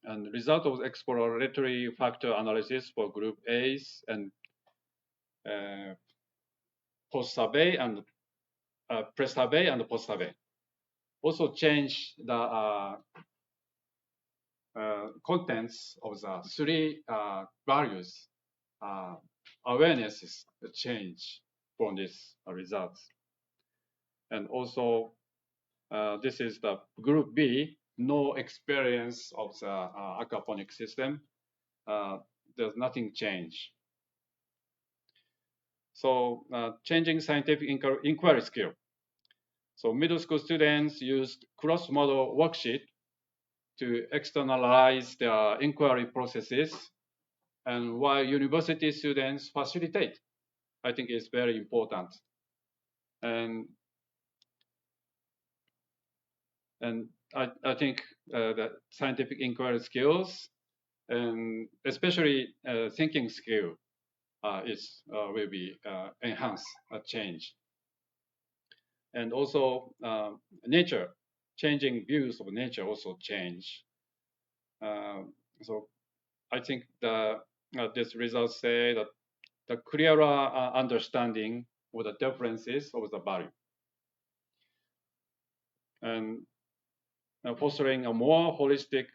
And the result of exploratory factor analysis for Group A's and post-survey and pre-survey and post-survey also change the contents of the three values. Awarenesses change from these results. And also, this is the Group B, no experience of the aquaponic system. There's nothing change. So changing scientific inquiry skill. So middle school students used cross-model worksheet to externalize their inquiry processes, and while university students facilitate. I think it's very important. And I think that scientific inquiry skills, and especially thinking skill, will be enhanced, change. And also nature, changing views of nature also change. So I think these results say that the clearer understanding of the differences of the value, and fostering a more holistic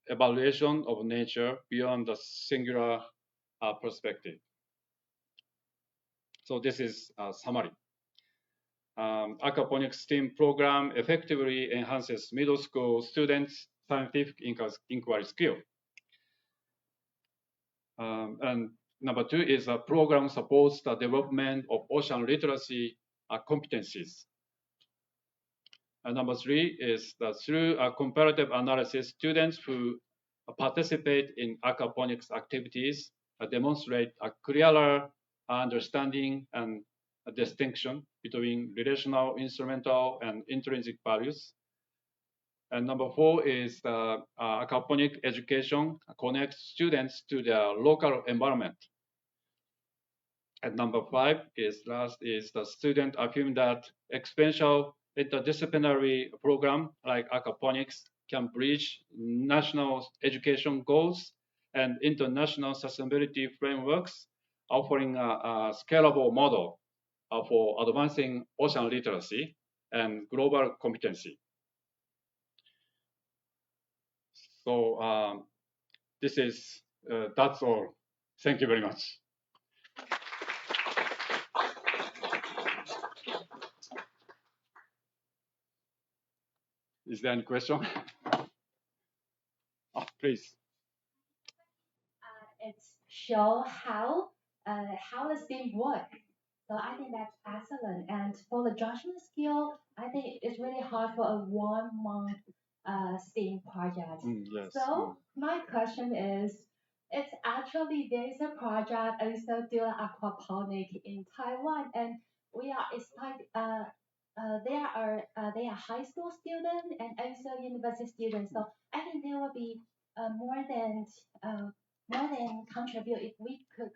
evaluation of nature beyond the singular perspective. So this is a summary. Aquaponics STEAM program effectively enhances middle school students' scientific inquiry skill. And number two is a program supports the development of ocean literacy competencies. And number three is that through comparative analysis, students who participate in aquaponics activities demonstrate a clearer understanding and a distinction between relational, instrumental, and intrinsic values. And number four is aquaponic education connects students to their local environment. And number five is the student affirm that experiential interdisciplinary program like aquaponics can bridge national education goals and international sustainability frameworks, offering a scalable model for advancing ocean literacy and global competency. So that's all. Thank you very much. Is there any question? Please. It's show how the STEAM work. So I think that's excellent. And for the judgment skill, I think it's really hard for a 1 month STEAM project. Yes. So my question is, it's actually there is a project also doing aquaponic in Taiwan, and we are expect they are high school students and also university students. So I think there will be more than contribute if we could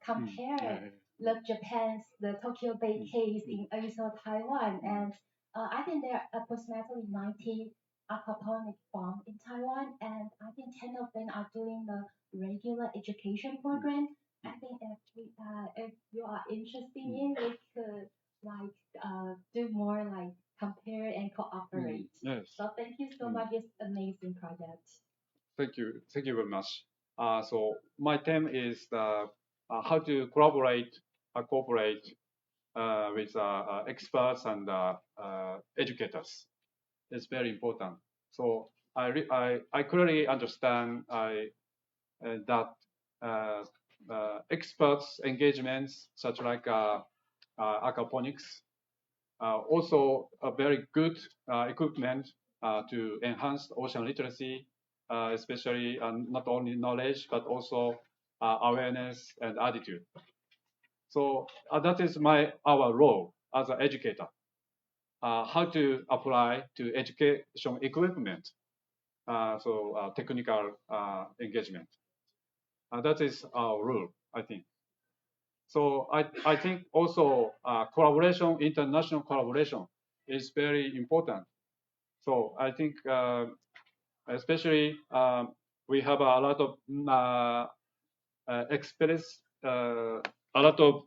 compare the Tokyo Bay case in also Taiwan, and I think there are approximately 90 aquaponic farms in Taiwan, and I think 10 of them are doing the regular education program. I think if you are interested in, we could do more compare and cooperate. Yes. So thank you so much. It's amazing project. Thank you very much. So my theme is how to cooperate with experts and educators. It's very important. So I clearly understand that experts engagements such like aquaponics also a very good equipment to enhance ocean literacy, especially not only knowledge but also awareness and attitude. So that is our role as an educator. How to apply to education equipment, technical engagement. That is our rule, I think. So I think also collaboration, international collaboration is very important. So I think especially we have a lot of experience, a lot of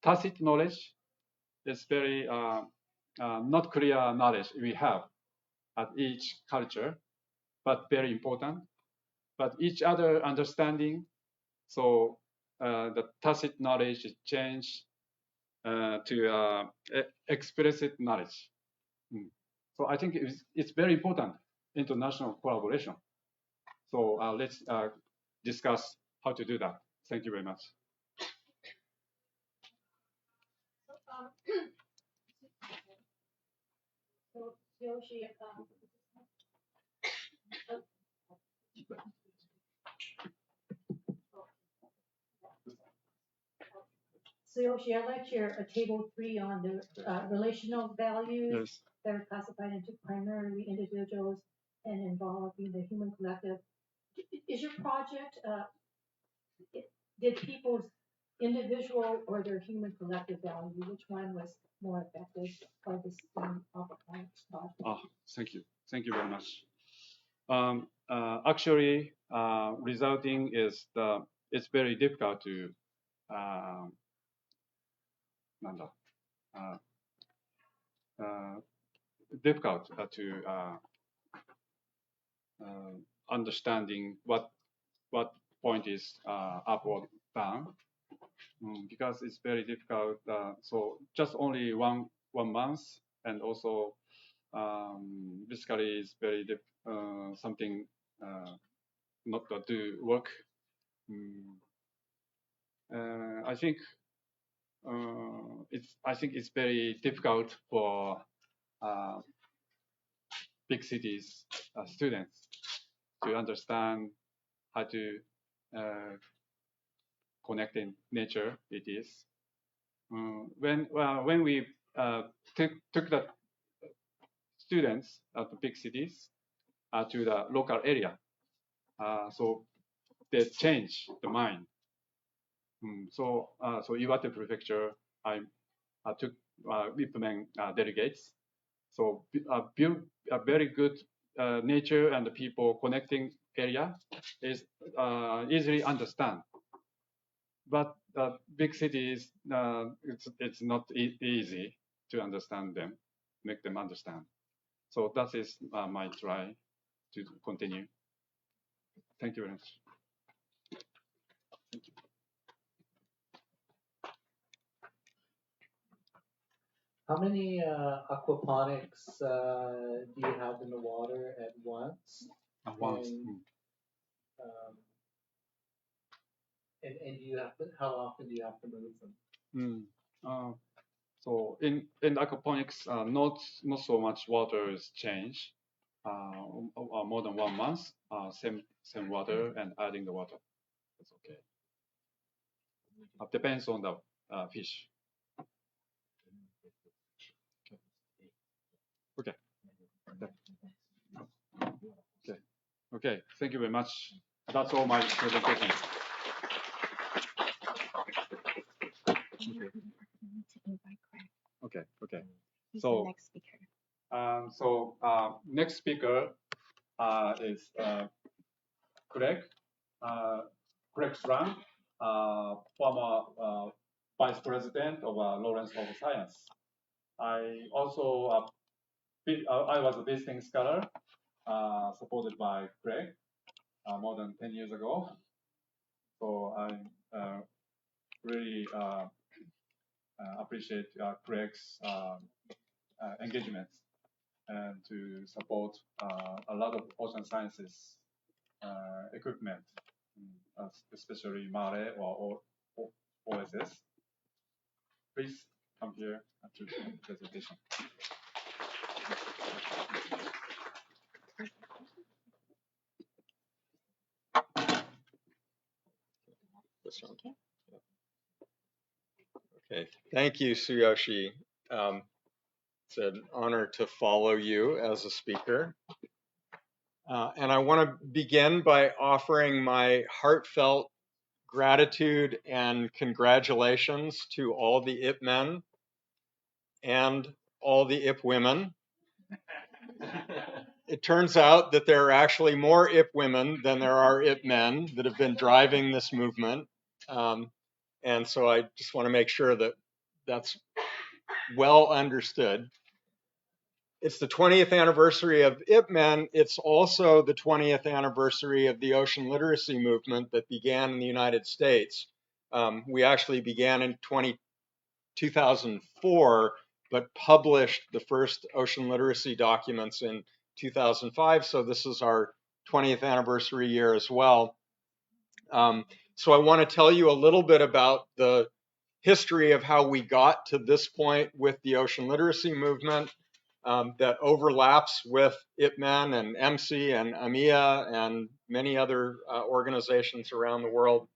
tacit knowledge. It's very not clear knowledge we have at each culture, but very important. But each other understanding, so the tacit knowledge is changed to explicit knowledge. So I think it's very important, international collaboration. So let's discuss how to do that. Thank you very much. So Yoshi, I liked your table 3 on the relational values that are classified into primarily individuals and involving the human collective. Is your project, did people's individual or their human collective value, which one was more effective for this aquaponics project? Thank you. Thank you very much. Actually, resulting is it's very difficult to understanding what point is up or down, because it's very difficult. So just only one month, and also basically it's very something not to work. I think it's very difficult for big cities students to understand how to connect in nature. It is when we took the students at the big cities to the local area, so they change the mind. So Iwate Prefecture, I took Ipmen delegates. So build a very good nature and the people connecting area is easily understand. But big cities, it's not easy to understand them, make them understand. So that is my try to continue. Thank you very much. Thank you. How many aquaponics do you have in the water at once? Once. And do you have to, how often do you have to move them? So in aquaponics, not so much water is changed. More than 1 month, same water and adding the water. That's okay. It depends on the fish. Okay. Okay. Thank you very much. That's all my presentation. Okay. He's so the next speaker. Next speaker is Craig Strang, former Vice President of Lawrence School of Science. I also I was a visiting scholar supported by Craig more than 10 years ago. So I really appreciate Craig's engagement and to support a lot of ocean sciences equipment, especially MARE or OSS. Please come here to the presentation. This one. Okay, thank you, Tsuyoshi. It's an honor to follow you as a speaker. And I want to begin by offering my heartfelt gratitude and congratulations to all the Ipmen and all the Ip women. It turns out that there are actually more Ip women than there are Ip men that have been driving this movement. And so I just want to make sure that that's well understood. It's the 20th anniversary of Ipmen. It's also the 20th anniversary of the ocean literacy movement that began in the United States. We actually began in 2004, but published the first ocean literacy documents in 2005. So this is our 20th anniversary year as well. So I want to tell you a little bit about the history of how we got to this point with the ocean literacy movement that overlaps with Ipmen and EMSI and AMIA and many other organizations around the world.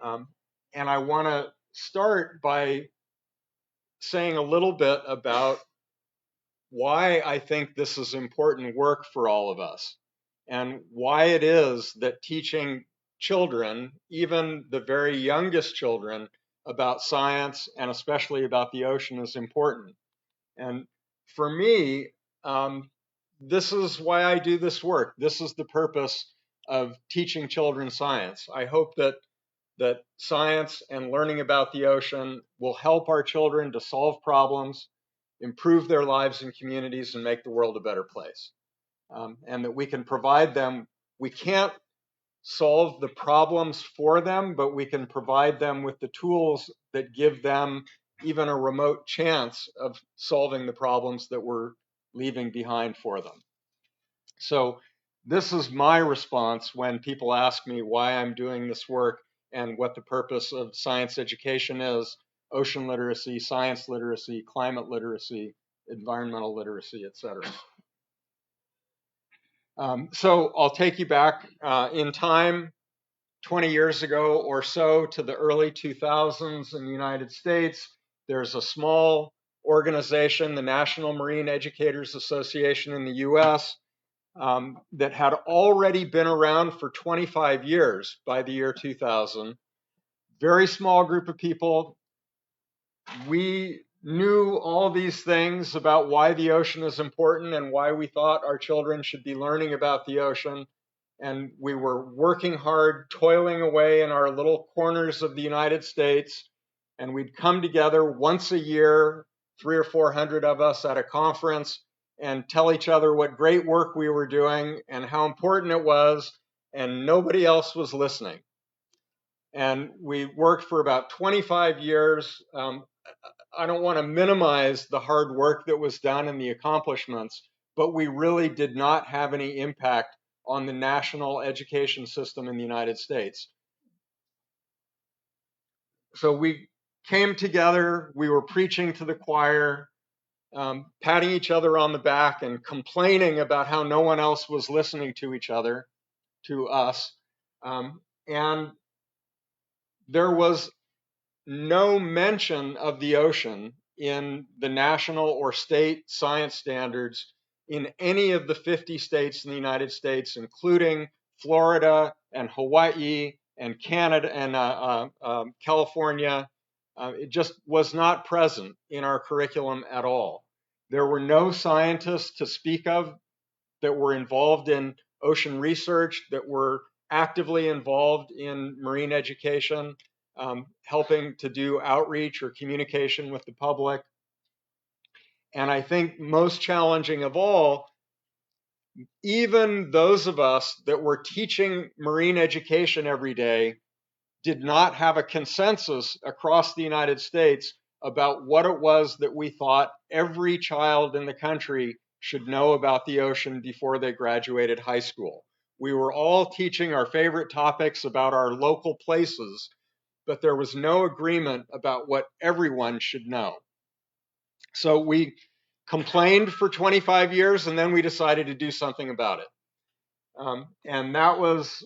And I want to start by saying a little bit about why I think this is important work for all of us and why it is that teaching children, even the very youngest children, about science and especially about the ocean is important. And for me, this is why I do this work. This is the purpose of teaching children science. I hope that science and learning about the ocean will help our children to solve problems, improve their lives and communities, and make the world a better place. And that we can provide them, we can't solve the problems for them, but we can provide them with the tools that give them even a remote chance of solving the problems that we're leaving behind for them. So this is my response when people ask me why I'm doing this work and what the purpose of science education is: ocean literacy, science literacy, climate literacy, environmental literacy, etc. So I'll take you back in time 20 years ago or so to the early 2000s in the United States. There's a small organization, the National Marine Educators Association in the US, that had already been around for 25 years by the year 2000. Very small group of people. We knew all these things about why the ocean is important and why we thought our children should be learning about the ocean. And we were working hard, toiling away in our little corners of the United States. And we'd come together once a year, 300 or 400 of us at a conference, and tell each other what great work we were doing and how important it was, and nobody else was listening. And we worked for about 25 years. I don't want to minimize the hard work that was done and the accomplishments, but we really did not have any impact on the national education system in the United States. So we came together, we were preaching to the choir, patting each other on the back and complaining about how no one else was listening to each other, to us. And there was no mention of the ocean in the national or state science standards in any of the 50 states in the United States, including Florida and Hawaii and Canada and California. It just was not present in our curriculum at all. There were no scientists to speak of that were involved in ocean research, that were actively involved in marine education, helping to do outreach or communication with the public. And I think most challenging of all, even those of us that were teaching marine education every day did not have a consensus across the United States about what it was that we thought every child in the country should know about the ocean before they graduated high school. We were all teaching our favorite topics about our local places, but there was no agreement about what everyone should know. So we complained for 25 years, and then we decided to do something about it. And that was,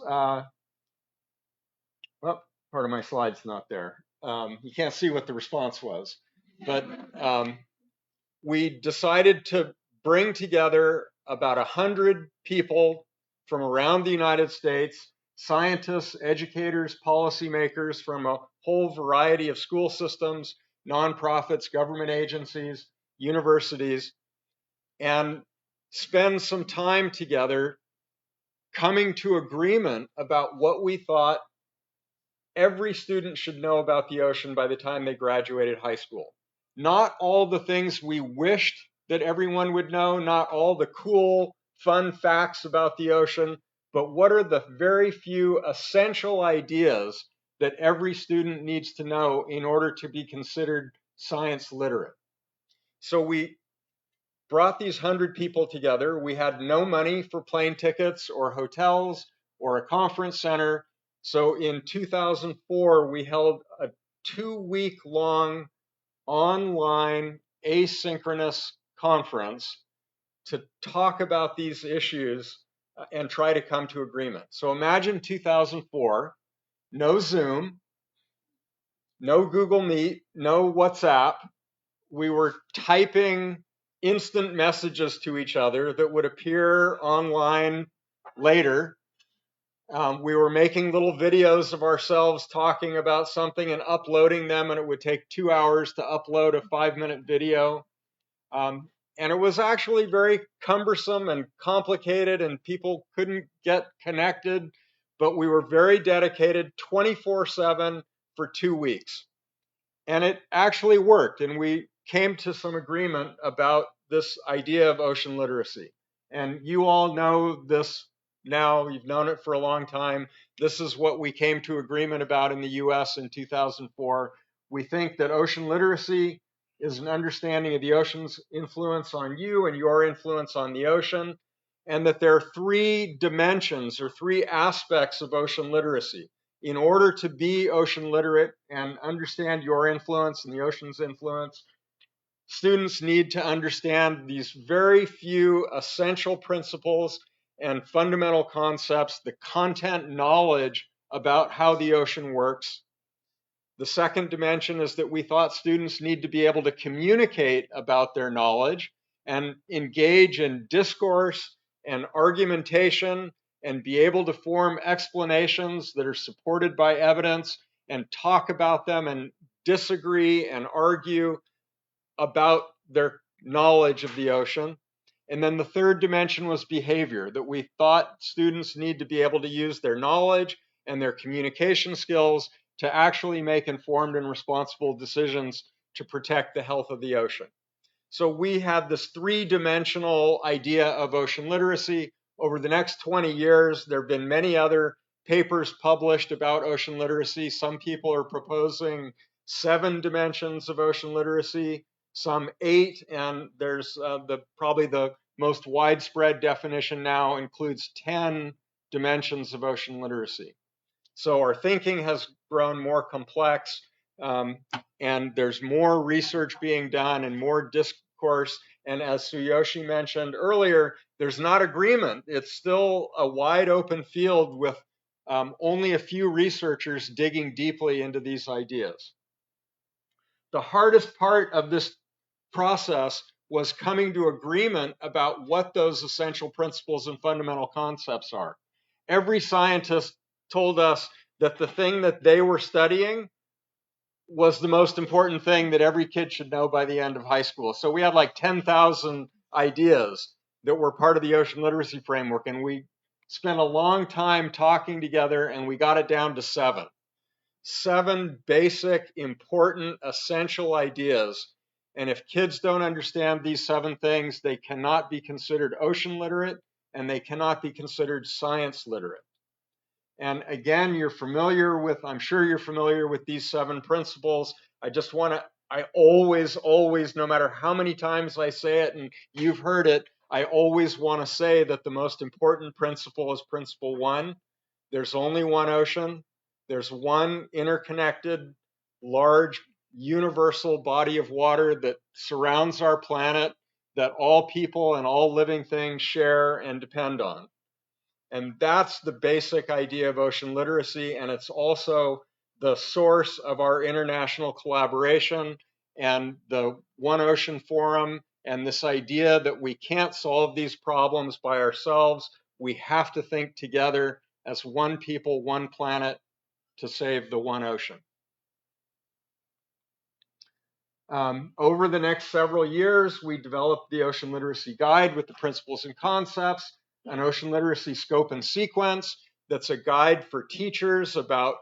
well, part of my slide's not there. You can't see what the response was. But we decided to bring together about 100 people from around the United States, scientists, educators, policymakers from a whole variety of school systems, nonprofits, government agencies, universities, and spend some time together coming to agreement about what we thought every student should know about the ocean by the time they graduated high school. Not all the things we wished that everyone would know, not all the cool, fun facts about the ocean, but what are the very few essential ideas that every student needs to know in order to be considered science literate. So we brought these 100 people together. We had no money for plane tickets or hotels or a conference center. So in 2004, we held a 2-week-long online asynchronous conference to talk about these issues and try to come to agreement. So imagine 2004, no Zoom, no Google Meet, no WhatsApp. We were typing instant messages to each other that would appear online later. We were making little videos of ourselves talking about something and uploading them, and it would take 2 hours to upload a 5-minute video. And it was actually very cumbersome and complicated, and people couldn't get connected, but we were very dedicated 24/7 for 2 weeks. And it actually worked, and we came to some agreement about this idea of ocean literacy. And you all know this now, you've known it for a long time. This is what we came to agreement about in the US in 2004. We think that ocean literacy is an understanding of the ocean's influence on you and your influence on the ocean, and that there are 3 dimensions or 3 aspects of ocean literacy. In order to be ocean literate and understand your influence and the ocean's influence, students need to understand these very few essential principles and fundamental concepts, the content knowledge about how the ocean works. The second dimension is that we thought students need to be able to communicate about their knowledge and engage in discourse and argumentation and be able to form explanations that are supported by evidence and talk about them and disagree and argue about their knowledge of the ocean. And then the third dimension was behavior, that we thought students need to be able to use their knowledge and their communication skills to actually make informed and responsible decisions to protect the health of the ocean. So we had this 3-dimensional idea of ocean literacy. Over the next 20 years, there have been many other papers published about ocean literacy. Some people are proposing 7 dimensions of ocean literacy, some 8, and there's probably the most widespread definition now includes 10 dimensions of ocean literacy. So our thinking has grown more complex, and there's more research being done and more discourse. And as Tsuyoshi mentioned earlier, there's not agreement. It's still a wide open field with only a few researchers digging deeply into these ideas. The hardest part of this process was coming to agreement about what those essential principles and fundamental concepts are. Every scientist told us that the thing that they were studying was the most important thing that every kid should know by the end of high school. So we had like 10,000 ideas that were part of the ocean literacy framework, and we spent a long time talking together, and we got it down to 7. 7 basic, important, essential ideas. And if kids don't understand these 7 things, they cannot be considered ocean literate, and they cannot be considered science literate. And again, I'm sure you're familiar with these 7 principles. I always, no matter how many times I say it, and you've heard it, I always want to say that the most important principle is principle 1. There's only one ocean. There's one interconnected, large, universal body of water that surrounds our planet, that all people and all living things share and depend on. And that's the basic idea of ocean literacy, and it's also the source of our international collaboration and the One Ocean Forum, and this idea that we can't solve these problems by ourselves. We have to think together as one people, one planet to save the one ocean. Over the next several years, we developed the Ocean Literacy Guide with the principles and concepts, an ocean literacy scope and sequence that's a guide for teachers about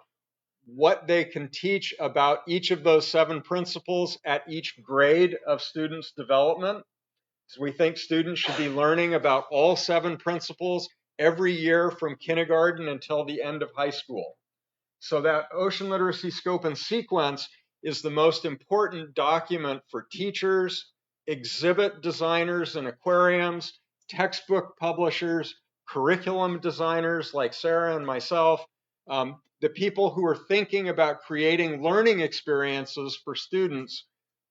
what they can teach about each of those 7 principles at each grade of students' development. So we think students should be learning about all 7 principles every year from kindergarten until the end of high school. So that ocean literacy scope and sequence is the most important document for teachers, exhibit designers and aquariums, textbook publishers, curriculum designers like Sarah and myself, the people who are thinking about creating learning experiences for students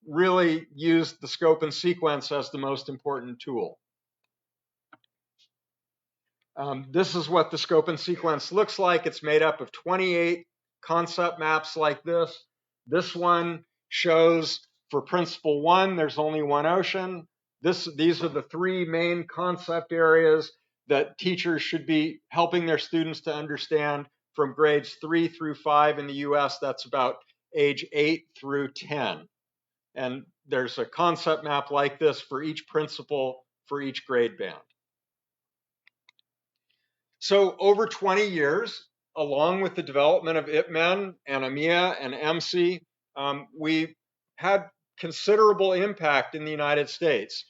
really use the scope and sequence as the most important tool. This is what the scope and sequence looks like. It's made up of 28 concept maps like this. This one shows for principle 1, there's only one ocean. These are the 3 main concept areas that teachers should be helping their students to understand from grades 3 through 5 in the US. That's about age 8 through 10. And there's a concept map like this for each principle for each grade band. So over 20 years, along with the development of Ipmen and AMIA and MC, we had considerable impact in the United States.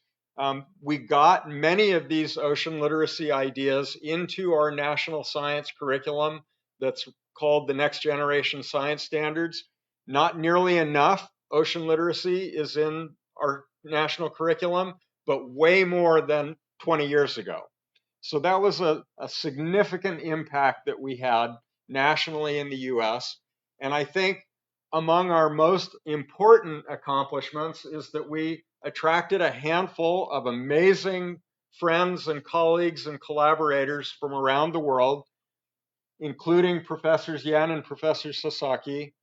We got many of these ocean literacy ideas into our national science curriculum that's called the Next Generation Science Standards. Not nearly enough ocean literacy is in our national curriculum, but way more than 20 years ago. So that was a significant impact that we had nationally in the US. And I think among our most important accomplishments is that we attracted a handful of amazing friends and colleagues and collaborators from around the world, including Professors Yen and Professor Sasaki,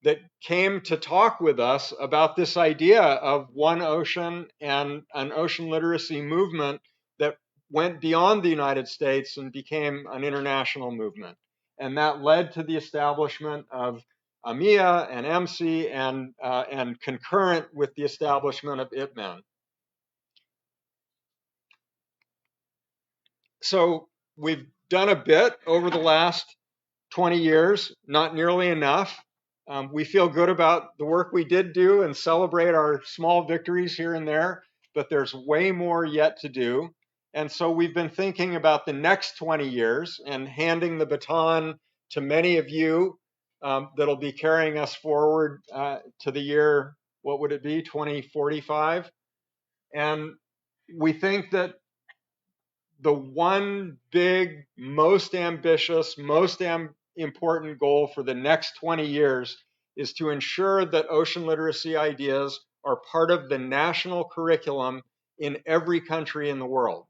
that came to talk with us about this idea of one ocean and an ocean literacy movement that went beyond the United States and became an international movement. And that led to the establishment of AMIA and MC and concurrent with the establishment of Ipmen. So we've done a bit over the last 20 years, not nearly enough. We feel good about the work we did do and celebrate our small victories here and there, but there's way more yet to do. And so we've been thinking about the next 20 years and handing the baton to many of you that'll be carrying us forward to the year, what would it be, 2045? And we think that the one big, most ambitious, most important goal for the next 20 years is to ensure that ocean literacy ideas are part of the national curriculum in every country in the world.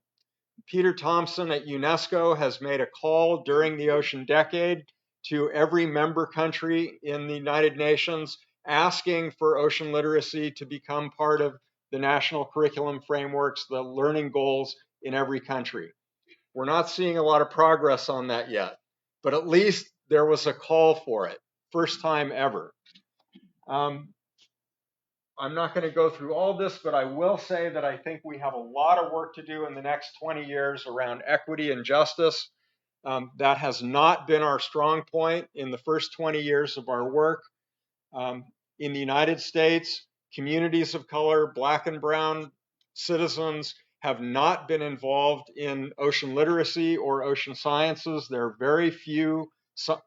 Peter Thompson at UNESCO has made a call during the Ocean Decade to every member country in the United Nations asking for ocean literacy to become part of the national curriculum frameworks, the learning goals in every country. We're not seeing a lot of progress on that yet, but at least there was a call for it, first time ever. I'm not going to go through all this, but I will say that I think we have a lot of work to do in the next 20 years around equity and justice. That has not been our strong point in the first 20 years of our work. In the United States, communities of color, Black and brown citizens have not been involved in ocean literacy or ocean sciences. There are very few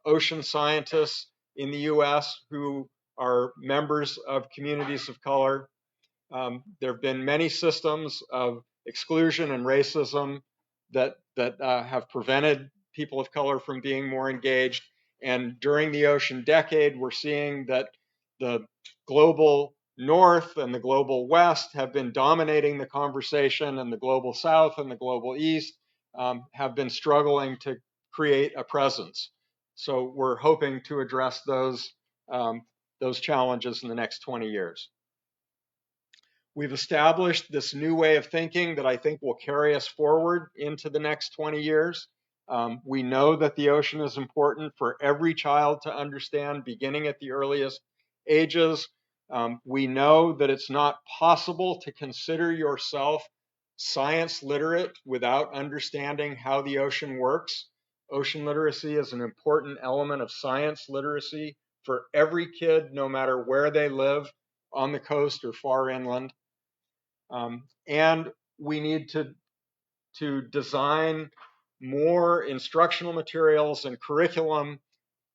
ocean scientists in the US who are members of communities of color. There have been many systems of exclusion and racism that have prevented people of color from being more engaged. And during the Ocean Decade, we're seeing that the global North and the global West have been dominating the conversation, and the global South and the global East have been struggling to create a presence. So we're hoping to address those challenges in the next 20 years. We've established this new way of thinking that I think will carry us forward into the next 20 years. We know that the ocean is important for every child to understand, beginning at the earliest ages. We know that it's not possible to consider yourself science literate without understanding how the ocean works. Ocean literacy is an important element of science literacy for every kid, no matter where they live, on the coast or far inland. And we need to design more instructional materials and curriculum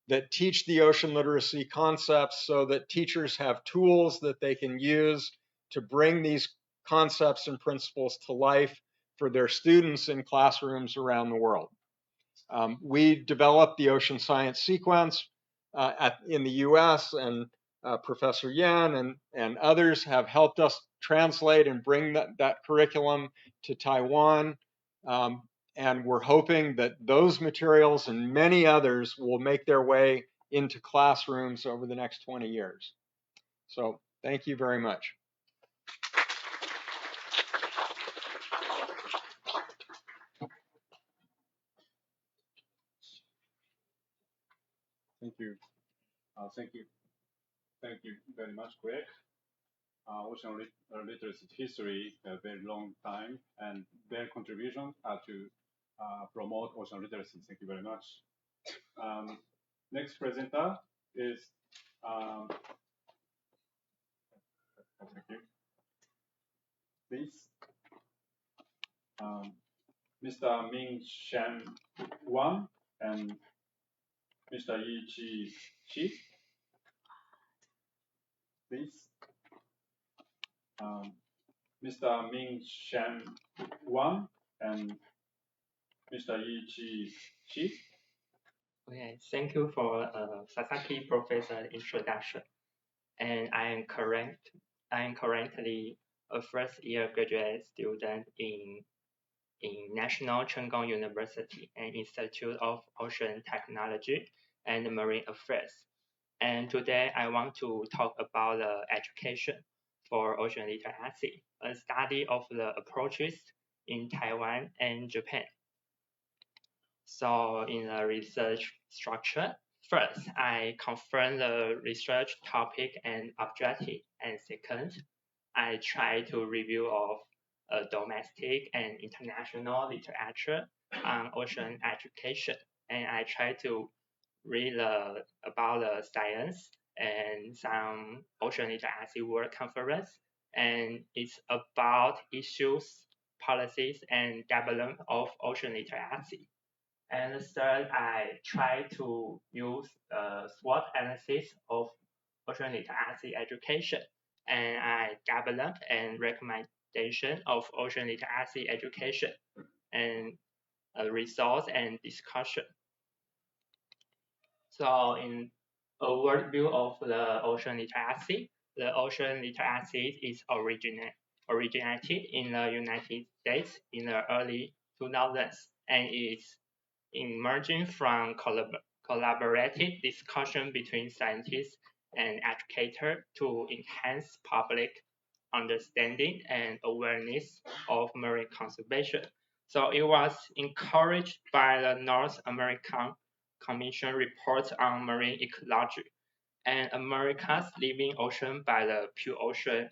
that teach the ocean literacy concepts so that teachers have tools that they can use to bring these concepts and principles to life for their students in classrooms around the world. We developed the ocean science sequence in the US, and Professor Yan and others have helped us translate and bring that curriculum to Taiwan. And we're hoping that those materials and many others will make their way into classrooms over the next 20 years. So thank you very much. Thank you. Thank you very much, Greg. Ocean literacy history, a very long time, and their contribution to promote ocean literacy. Thank you very much. Next presenter is thank you. Please, Mr. Ming Shan Wang and Mr. Yi Chi Shi. Please. Mr. Ming Shan Wang and Mr. Yi Chi Shi. Okay, thank you for Sasaki Professor introduction. And I am currently a first-year graduate student in National Cheng Kung University and Institute of Ocean Technology and Marine Affairs. And today I want to talk about the education for ocean literacy, a study of the approaches in Taiwan and Japan. So in the research structure, first, I confirm the research topic and objective, and second, I try to review of domestic and international literature on ocean education, and I try to read about the science and some ocean literacy world conference, and it's about issues, policies, and development of ocean literacy. And third, I try to use SWOT analysis of ocean literacy education, and I develop and recommendation of ocean literacy education and resource and discussion. So in a overview of the ocean literacy, the ocean literacy is originated in the United States in the early 2000s and is emerging from collaborative discussion between scientists and educators to enhance public understanding and awareness of marine conservation. So it was encouraged by the North American Commission report on marine ecology and America's Living Ocean by the Pew Ocean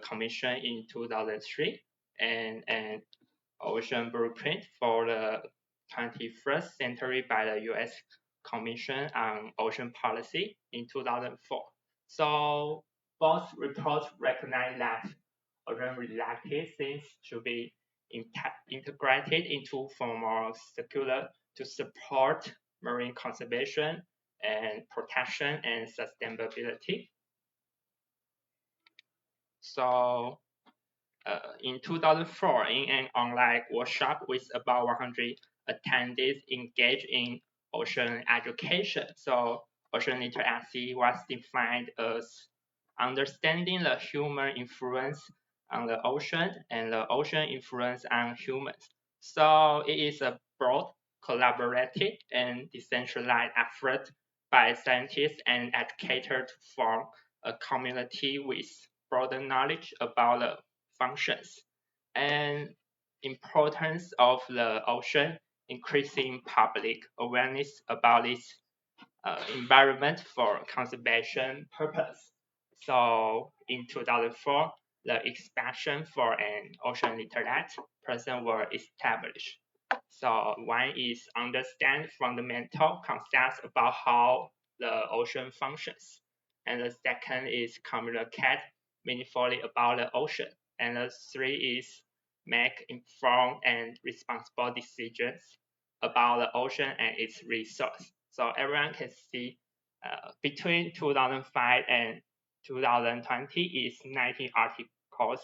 Commission in 2003 and an ocean blueprint for the 21st century by the U.S. Commission on Ocean Policy in 2004. So both reports recognize that ocean-related things should be integrated into formal circular to support marine conservation and protection and sustainability. So in 2004, in an online workshop with about 100 attendees engaged in ocean education. So ocean literacy was defined as understanding the human influence on the ocean and the ocean influence on humans. So it is a broad, collaborative, and decentralized effort by scientists and educators to form a community with broader knowledge about the functions and importance of the ocean, increasing public awareness about its environment for conservation purpose. So in 2004, the expansion for an ocean literate person were established. So one is understand fundamental concepts about how the ocean functions. And the second is communicate meaningfully about the ocean. And the three is make informed and responsible decisions about the ocean and its resource. So everyone can see between 2005 and 2020 is 19 articles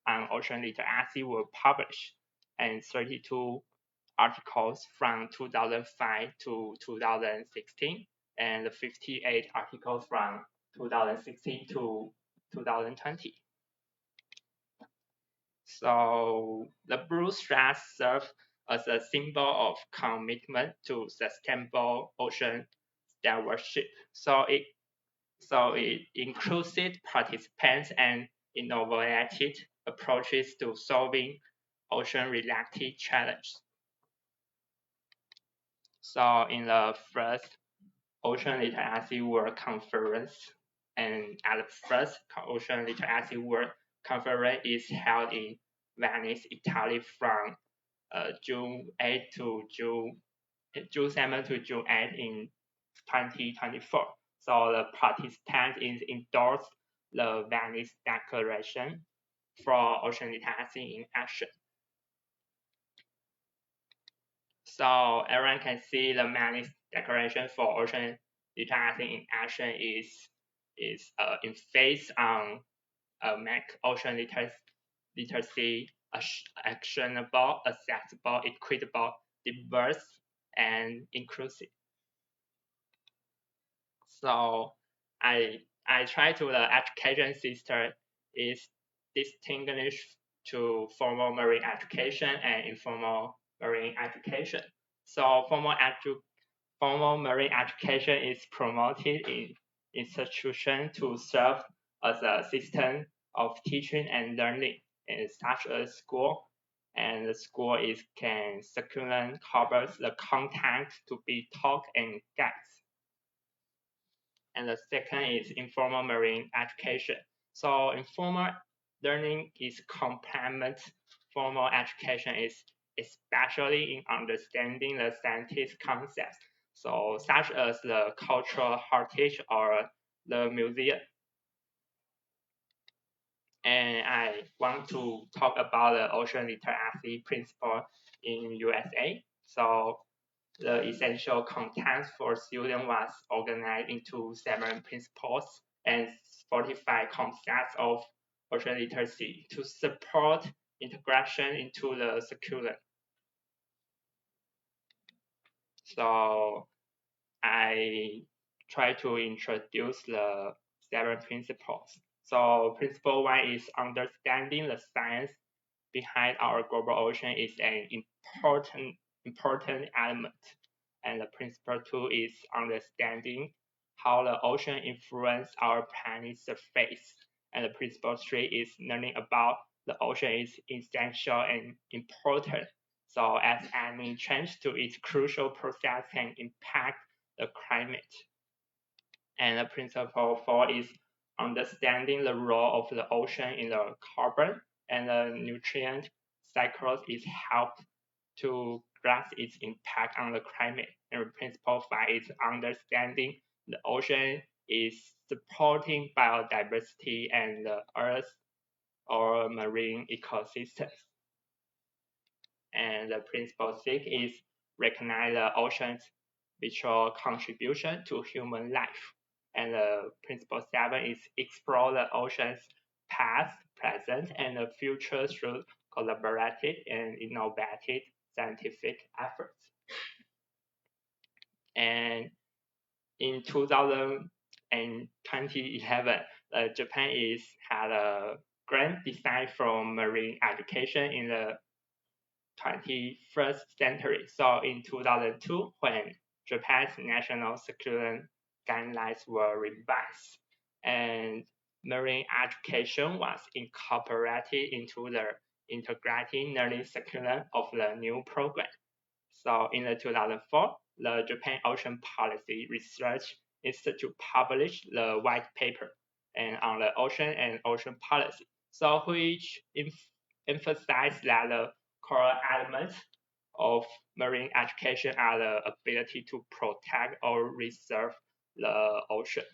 on ocean literacy were published and 32 articles from 2005 to 2016 and 58 articles from 2016 to 2020. So the blue straps serve as a symbol of commitment to sustainable ocean stewardship. So it included participants and innovative approaches to solving ocean-related challenges. So in the first Ocean Literacy World Conference, and at the first Ocean Literacy World Conference is held in Venice, Italy from June 7 to June 8 in 2024. So the participants endorsed the Venice Declaration for Ocean Literacy in Action. So everyone can see the Venice Declaration for Ocean Literacy in Action is in phase on make ocean literacy actionable, accessible, equitable, diverse, and inclusive. So I try to the education system is distinguished to formal marine education and informal marine education. So formal marine education is promoted in institutions to serve as a system of teaching and learning, such as school. And the school can circular covers the content to be taught and guides. And the second is informal marine education. So informal learning is complement formal education, is especially in understanding the scientific concepts, so such as the cultural heritage or the museum. And I want to talk about the ocean literacy principle in USA. So the essential content for students was organized into 7 principles and 45 concepts of ocean literacy to support integration into the curriculum. So I try to introduce the 7 principles. So principle 1 is understanding the science behind our global ocean is an important element. And the principle 2 is understanding how the ocean influences our planet's surface. And the principle 3 is learning about the ocean is essential and important. So as any change to its crucial process can impact the climate. And the principle 4 is understanding the role of the ocean in the carbon and the nutrient cycles is helped to grasp its impact on the climate. And principle 5 is understanding the ocean is supporting biodiversity and the earth or marine ecosystems. And the principle 6 is recognize the ocean's vital contribution to human life. And the principle 7 is explore the ocean's past, present, and the future through collaborative and innovative scientific efforts. And in 2011, Japan had a grant design for marine education in the 21st century. So in 2002, when Japan's national curriculum guidelines were revised, and marine education was incorporated into the integrated learning curriculum of the new program. So in the 2004, the Japan Ocean Policy Research Institute published the white paper and on the ocean and ocean policy, so which emphasized that the core elements of marine education are the ability to protect or reserve the ocean.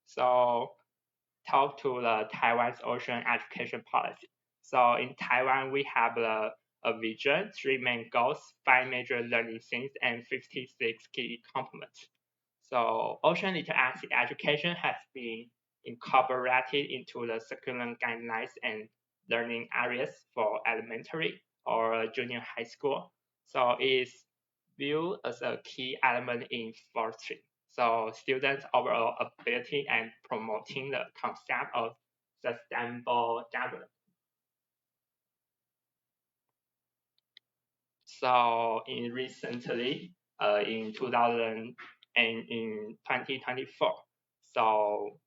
So talk to the Taiwan's ocean education policy. So in Taiwan, we have a vision, 3 main goals, 5 major learning themes, and 56 key components. So ocean literacy education has been incorporated into the curriculum guidelines and learning areas for elementary or junior high school. So it is viewed as a key element in fostering so students' overall ability and promoting the concept of sustainable development. So in 2024, so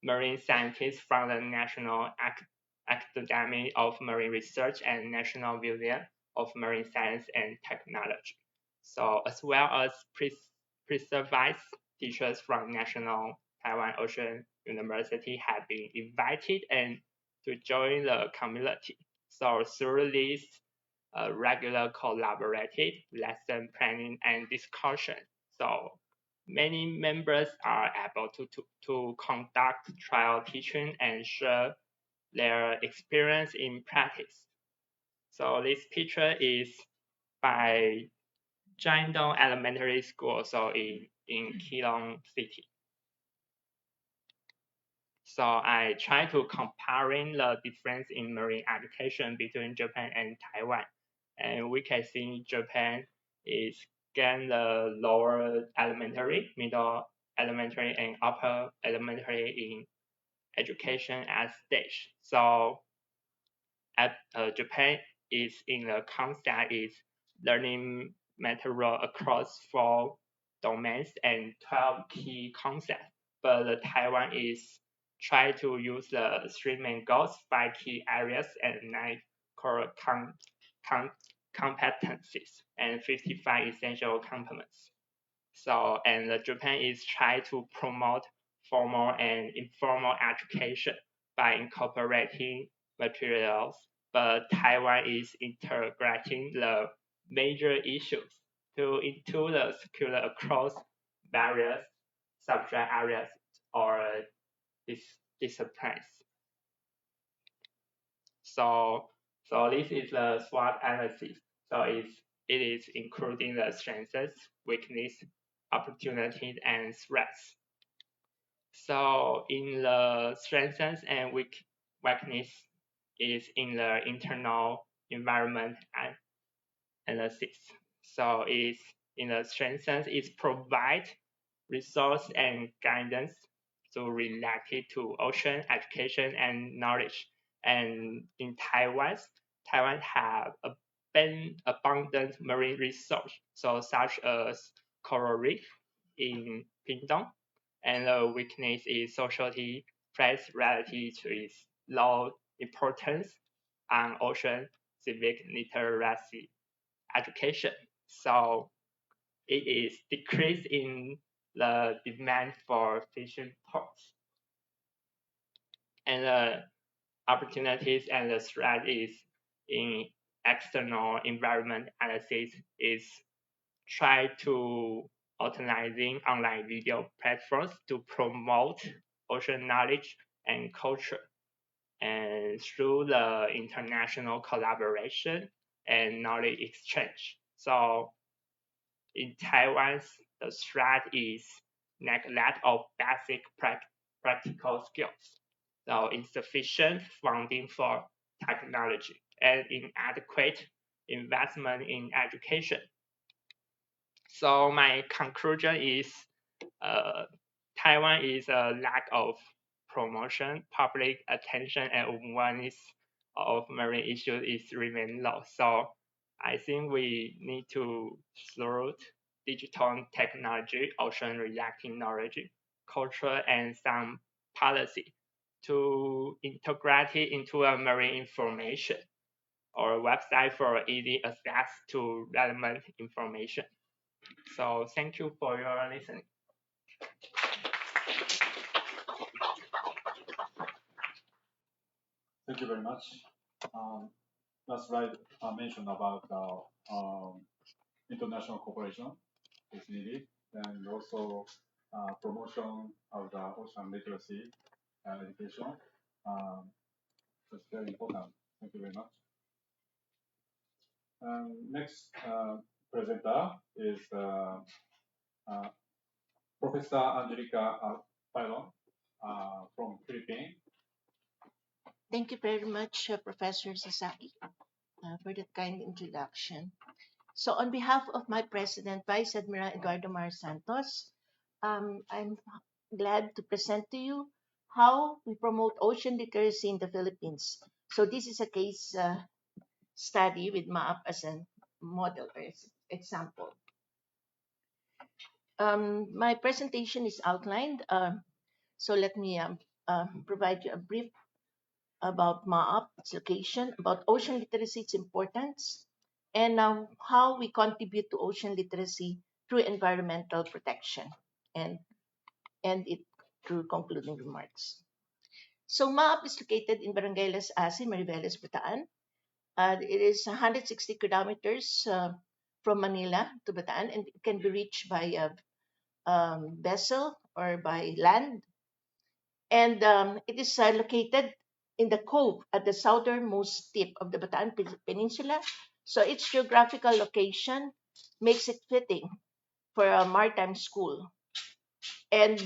marine scientists from the National Academy of Marine Research and National Museum of Marine Science and Technology, so as well as pre-service teachers from National Taiwan Ocean University have been invited and to join the community. So through this regular collaborative lesson planning and discussion, so many members are able to conduct trial teaching and share their experience in practice. So this picture is by Jiandong Elementary School, so in Keelung City. So I try to comparing the difference in marine education between Japan and Taiwan, and we can see Japan is gain the lower elementary, middle elementary, and upper elementary in education as stage. So at Japan is in the concept is learning material across 4 domains and 12 key concepts, but the Taiwan is try to use the 3 main goals, 5 key areas, and 9 core competencies, and 55 essential components. So, and the Japan is try to promote formal and informal education by incorporating materials, but Taiwan is integrating the major issues into the curriculum across various subject areas or disciplines. So this is the SWOT analysis. So it is including the strengths, weakness, opportunities, and threats. So in the strengths and weakness is in the internal environment analysis. So is in the strengths is provide resource and guidance so related to ocean education and knowledge. And in Taiwan have abundant marine resource, so such as coral reef in Pingdong, and the weakness is society place relative to its low importance on ocean civic literacy education. So it is decreased in the demand for fishing ports. And the opportunities and the threat is in external environment analysis is try to organizing online video platforms to promote ocean knowledge and culture, and through the international collaboration and knowledge exchange. So in Taiwan, the threat is neglect of basic practical skills. So insufficient funding for technology and inadequate investment in education. So my conclusion is Taiwan is a lack of promotion, public attention, and awareness of marine issues is remain low. So I think we need to through digital technology, ocean related knowledge, culture, and some policy to integrate it into a marine information or a website for easy access to relevant information. So thank you for your listening. Thank you very much. That's right. Mentioned about international cooperation is needed, and also promotion of the ocean literacy education. That's very important. Thank you very much. Next presenter is Professor Angelica Pylon from Philippines. Thank you very much, Professor Sasaki, for that kind introduction. So on behalf of my president, Vice Admiral Eduardo Mar Santos, I'm glad to present to you how we promote ocean literacy in the Philippines. So this is a case study with MAAP as a model or example. My presentation is outlined, so let me provide you a brief about MAAP, its location, about ocean literacy, its importance, and how we contribute to ocean literacy through environmental protection, and it through concluding remarks. So MAAP is located in Barangay Las Asi, Mariveles, Bataan. It is 160 kilometers from Manila to Bataan, and it can be reached by a vessel or by land. And it is located in the cove at the southernmost tip of the Bataan Peninsula. So its geographical location makes it fitting for a maritime school. And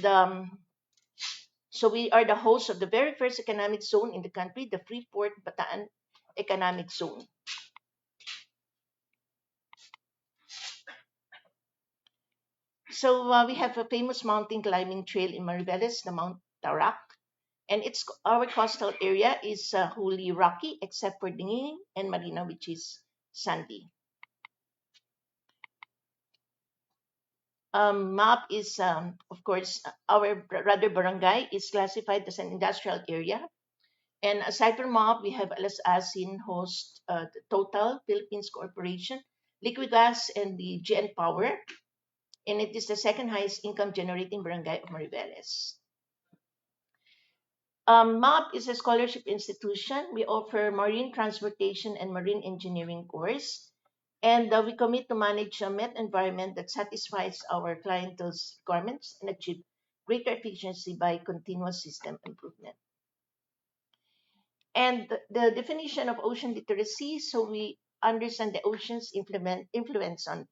so we are the host of the very first economic zone in the country, the Freeport Bataan Economic Zone. So we have a famous mountain climbing trail in Mariveles, the Mount Tarak. And our coastal area is wholly rocky except for Dinging and Marina, which is sandy. MAAP is, of course, our barangay is classified as an industrial area. And aside from MAAP, we have Alas Asin host the Total Philippines Corporation, Liquigas, and the GN Power. And it is the second highest income generating barangay of Mariveles. MAAP is a scholarship institution. We offer marine transportation and marine engineering course. And we commit to manage a met environment that satisfies our clientele's requirements and achieve greater efficiency by continuous system improvement. And the definition of ocean literacy, so we understand the ocean's influence on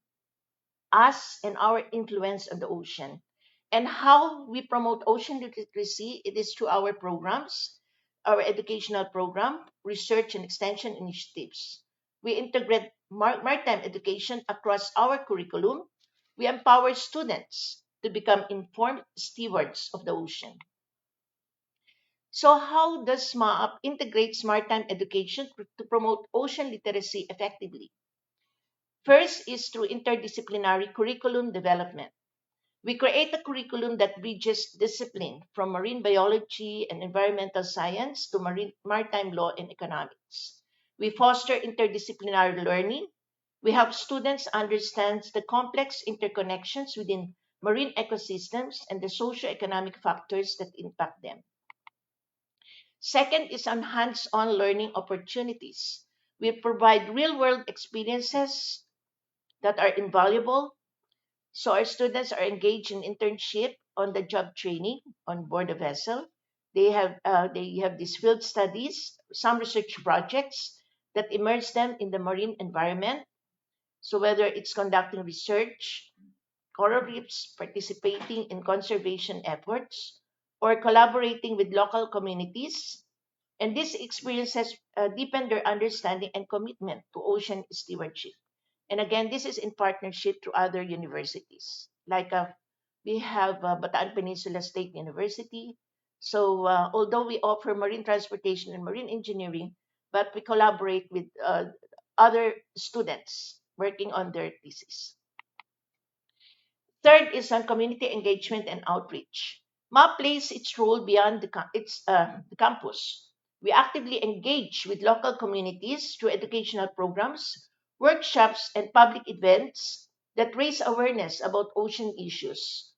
us and our influence on the ocean. And how we promote ocean literacy, it is through our programs, our educational program, research and extension initiatives. We integrate maritime education across our curriculum. We empower students to become informed stewards of the ocean. So how does MAAP integrate maritime education to promote ocean literacy effectively? First is through interdisciplinary curriculum development. We create a curriculum that bridges discipline from marine biology and environmental science to maritime law and economics. We foster interdisciplinary learning. We help students understand the complex interconnections within marine ecosystems and the socio-economic factors that impact them. Second is on hands-on learning opportunities. We provide real-world experiences that are invaluable. So our students are engaged in internship, on-the-job training on board a vessel. They have these field studies, some research projects that immerse them in the marine environment. So whether it's conducting research, coral reefs, participating in conservation efforts, or collaborating with local communities, and these experiences deepen their understanding and commitment to ocean stewardship. And again, this is in partnership to other universities. Like we have Bataan Peninsula State University. So although we offer marine transportation and marine engineering, but we collaborate with other students working on their thesis. Third is on community engagement and outreach. MAP plays its role beyond the campus. We actively engage with local communities through educational programs, workshops, and public events that raise awareness about ocean issues.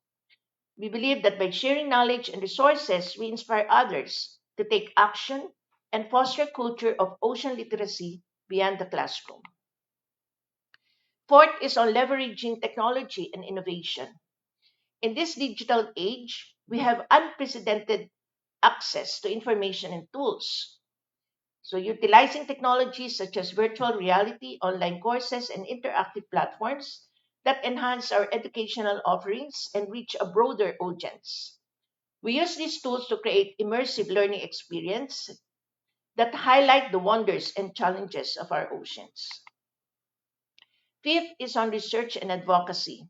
We believe that by sharing knowledge and resources, we inspire others to take action and foster a culture of ocean literacy beyond the classroom. Fourth is on leveraging technology and innovation. In this digital age, we have unprecedented access to information and tools. So, utilizing technologies such as virtual reality, online courses, and interactive platforms that enhance our educational offerings and reach a broader audience. We use these tools to create immersive learning experiences that highlight the wonders and challenges of our oceans. Fifth is on research and advocacy.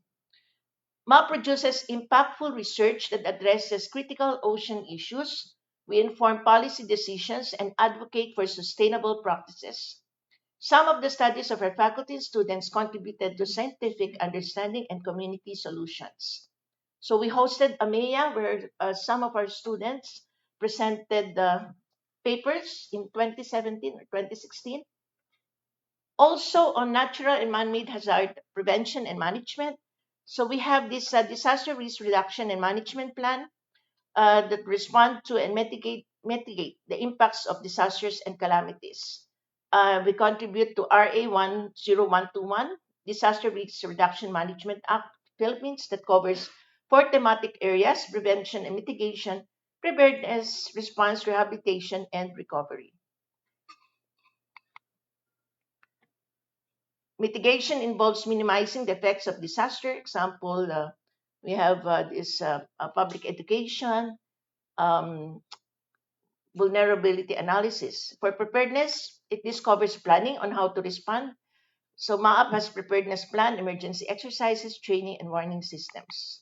MAP produces impactful research that addresses critical ocean issues. We inform policy decisions and advocate for sustainable practices. Some of the studies of our faculty and students contributed to scientific understanding and community solutions. So we hosted AMEA where some of our students presented papers in 2017 or 2016. Also on natural and man-made hazard prevention and management. So we have this disaster risk reduction and management plan that respond to and mitigate the impacts of disasters and calamities. We contribute to RA 10121, Disaster Risk Reduction Management Act, Philippines, that covers 4 thematic areas: prevention and mitigation, preparedness, response, rehabilitation, and recovery. Mitigation involves minimizing the effects of disaster. Example, we have this public education, vulnerability analysis. For preparedness, this covers planning on how to respond. So MAAP has preparedness plan, emergency exercises, training, and warning systems.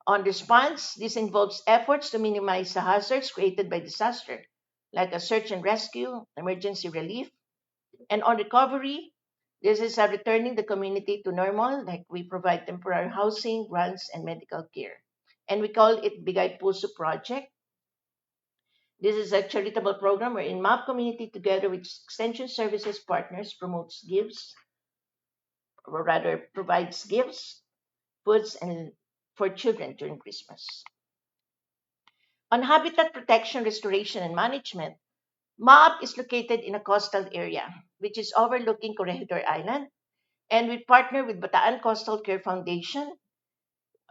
On response, this involves efforts to minimize the hazards created by disaster, like a search and rescue, emergency relief. And on recovery, this is returning the community to normal, like we provide temporary housing, grants, and medical care. And we call it Bigay Puso Project. This is a charitable program wherein MAP community, together with extension services partners, provides gifts, foods, and for children during Christmas. On habitat protection, restoration, and management, MAP is located in a coastal area, which is overlooking Corregidor Island, and we partner with Bataan Coastal Care Foundation.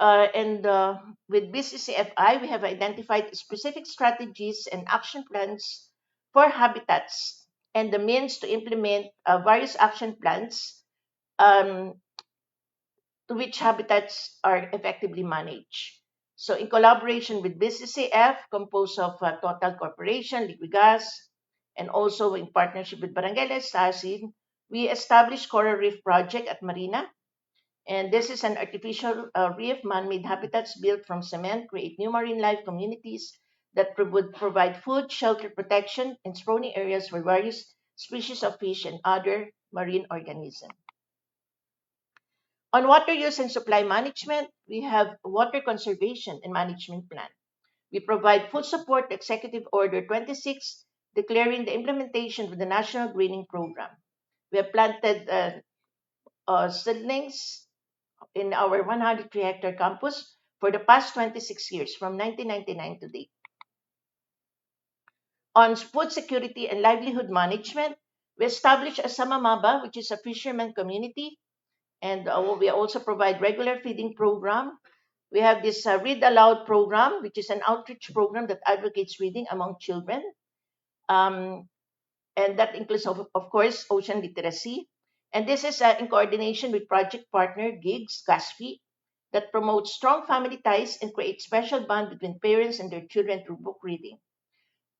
With BCCFI, we have identified specific strategies and action plans for habitats and the means to implement various action plans to which habitats are effectively managed. So in collaboration with BCCF, composed of Total Corporation, Liquigas, and also in partnership with Barangay Estasin, we established Coral Reef Project at Marina. And this is an artificial reef, man-made habitats built from cement, create new marine life communities that would provide food, shelter, protection, and spawning areas for various species of fish and other marine organisms. On water use and supply management, we have water conservation and management plan. We provide full support to Executive Order 26, declaring the implementation of the National Greening Program. We have planted seedlings in our 103-hectare campus for the past 26 years, from 1999 to date. On food security and livelihood management, we established a Samamaba, which is a fisherman community, and we also provide regular feeding program. We have this Read Aloud program, which is an outreach program that advocates reading among children. And that includes, of course, ocean literacy. And this is in coordination with project partner GIGS, GASFI, that promotes strong family ties and creates special bond between parents and their children through book reading.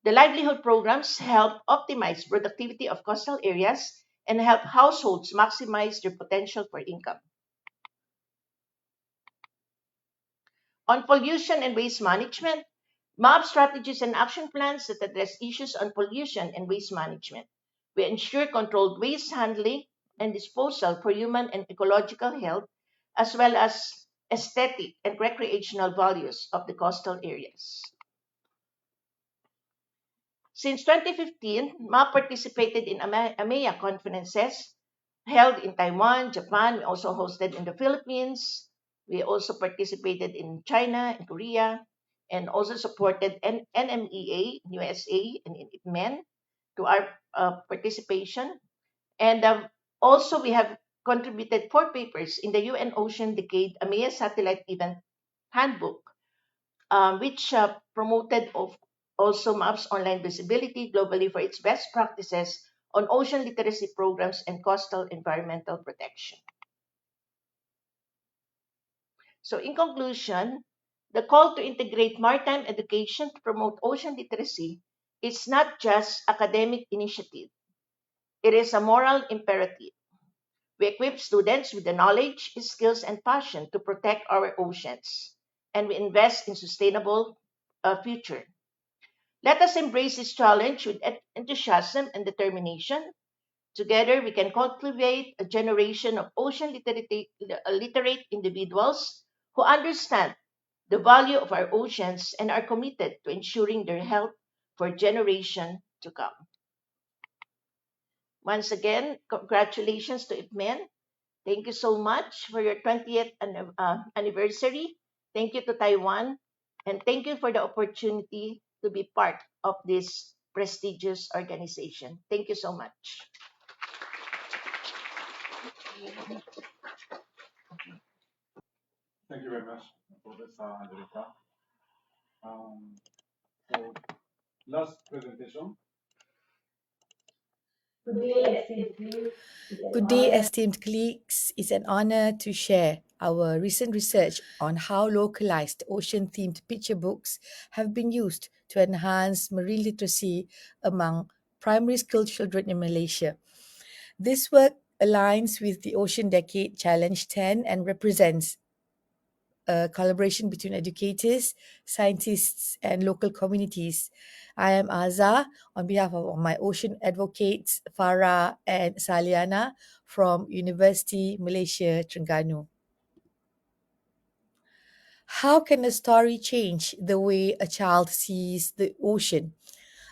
The livelihood programs help optimize productivity of coastal areas and help households maximize their potential for income. On pollution and waste management, MAP strategies and action plans that address issues on pollution and waste management. We ensure controlled waste handling and disposal for human and ecological health, as well as aesthetic, and recreational values of the coastal areas. Since 2015, MAP participated in AMEA conferences held in Taiwan, Japan. We also hosted in the Philippines. We also participated in China and Korea, and also supported NMEA in USA and in Ipmen to our participation. And also we have contributed 4 papers in the UN Ocean Decade AMEA Satellite Event Handbook, which promoted also MAP's online visibility globally for its best practices on ocean literacy programs and coastal environmental protection. So in conclusion, the call to integrate maritime education to promote ocean literacy is not just academic initiative. It is a moral imperative. We equip students with the knowledge, skills, and passion to protect our oceans, and we invest in sustainable future. Let us embrace this challenge with enthusiasm and determination. Together, we can cultivate a generation of ocean literate individuals who understand the value of our oceans and are committed to ensuring their health for generations to come. Once again, congratulations to Ipmen. Thank you so much for your 20th anniversary. Thank you to Taiwan, and thank you for the opportunity to be part of this prestigious organization. Thank you so much. Thank you very much, Professor Angelica. So last presentation. Good day, esteemed colleagues. It's an honor to share our recent research on how localized ocean-themed picture books have been used to enhance marine literacy among primary school children in Malaysia. This work aligns with the Ocean Decade Challenge 10 and represents a collaboration between educators, scientists, and local communities. I am Azza on behalf of my ocean advocates, Farah and Saliana from University Malaysia, Terengganu. How can a story change the way a child sees the ocean?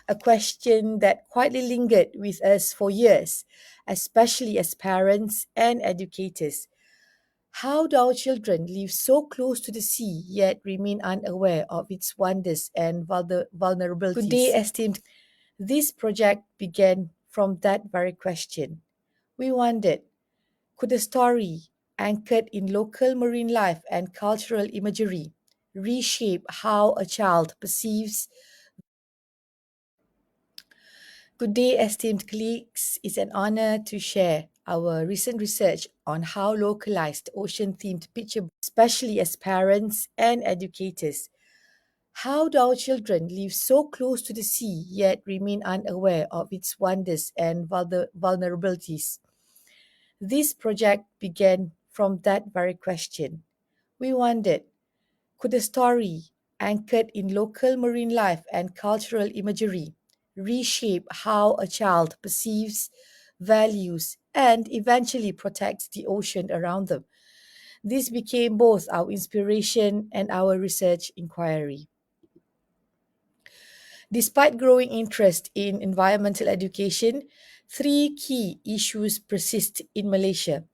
A question that quietly lingered with us for years, especially as parents and educators. How do our children live so close to the sea yet remain unaware of its wonders and vulnerabilities? Good day, esteemed. This project began from that very question. We wondered, could a story anchored in local marine life and cultural imagery reshape how a child perceives? Good day, esteemed colleagues. It's an honor to share our recent research on how localized ocean-themed picture books, especially as parents and educators. How do our children live so close to the sea yet remain unaware of its wonders and vulnerabilities? This project began from that very question. We wondered, could a story anchored in local marine life and cultural imagery reshape how a child perceives, values, and eventually protects the ocean around them? This became both our inspiration and our research inquiry. Despite growing interest in environmental education, 3 key issues persist in Malaysia.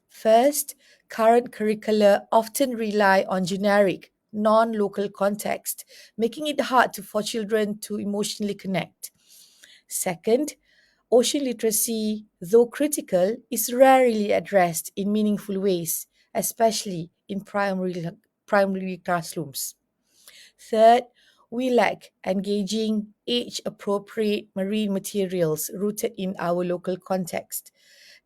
First, current curricula often rely on generic, non-local context, making it hard for children to emotionally connect. Second, ocean literacy, though critical, is rarely addressed in meaningful ways, especially in primary classrooms. Third, we lack engaging, age-appropriate marine materials rooted in our local context.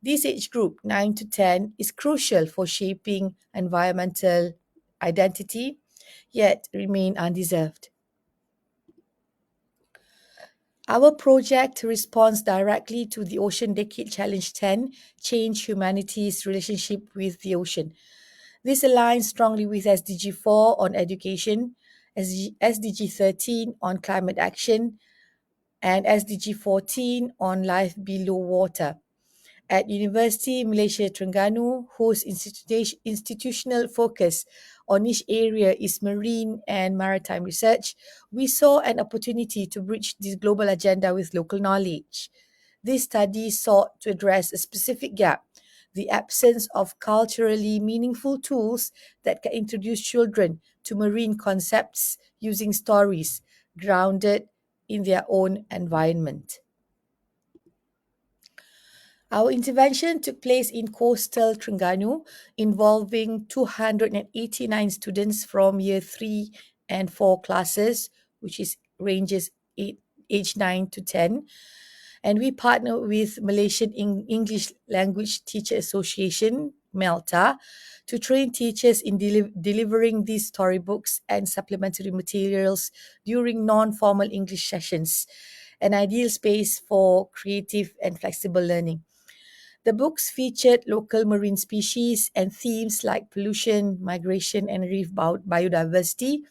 This age group, 9 to 10, is crucial for shaping environmental identity, yet remain undeserved. Our project responds directly to the Ocean Decade Challenge 10, Change Humanity's Relationship with the Ocean. This aligns strongly with SDG 4 on education, SDG 13 on climate action, and SDG 14 on life below water. At University Malaysia Terengganu, whose institutional focus on niche area is marine and maritime research, we saw an opportunity to bridge this global agenda with local knowledge. This study sought to address a specific gap, the absence of culturally meaningful tools that can introduce children to marine concepts using stories grounded in their own environment. Our intervention took place in coastal Terengganu, involving 289 students from year 3 and 4 classes, which is ranges age 9 to 10. And we partner with Malaysian English Language Teacher Association, MELTA, to train teachers in delivering these storybooks and supplementary materials during non-formal English sessions, an ideal space for creative and flexible learning. The books featured local marine species and themes like pollution, migration, and reef biodiversity.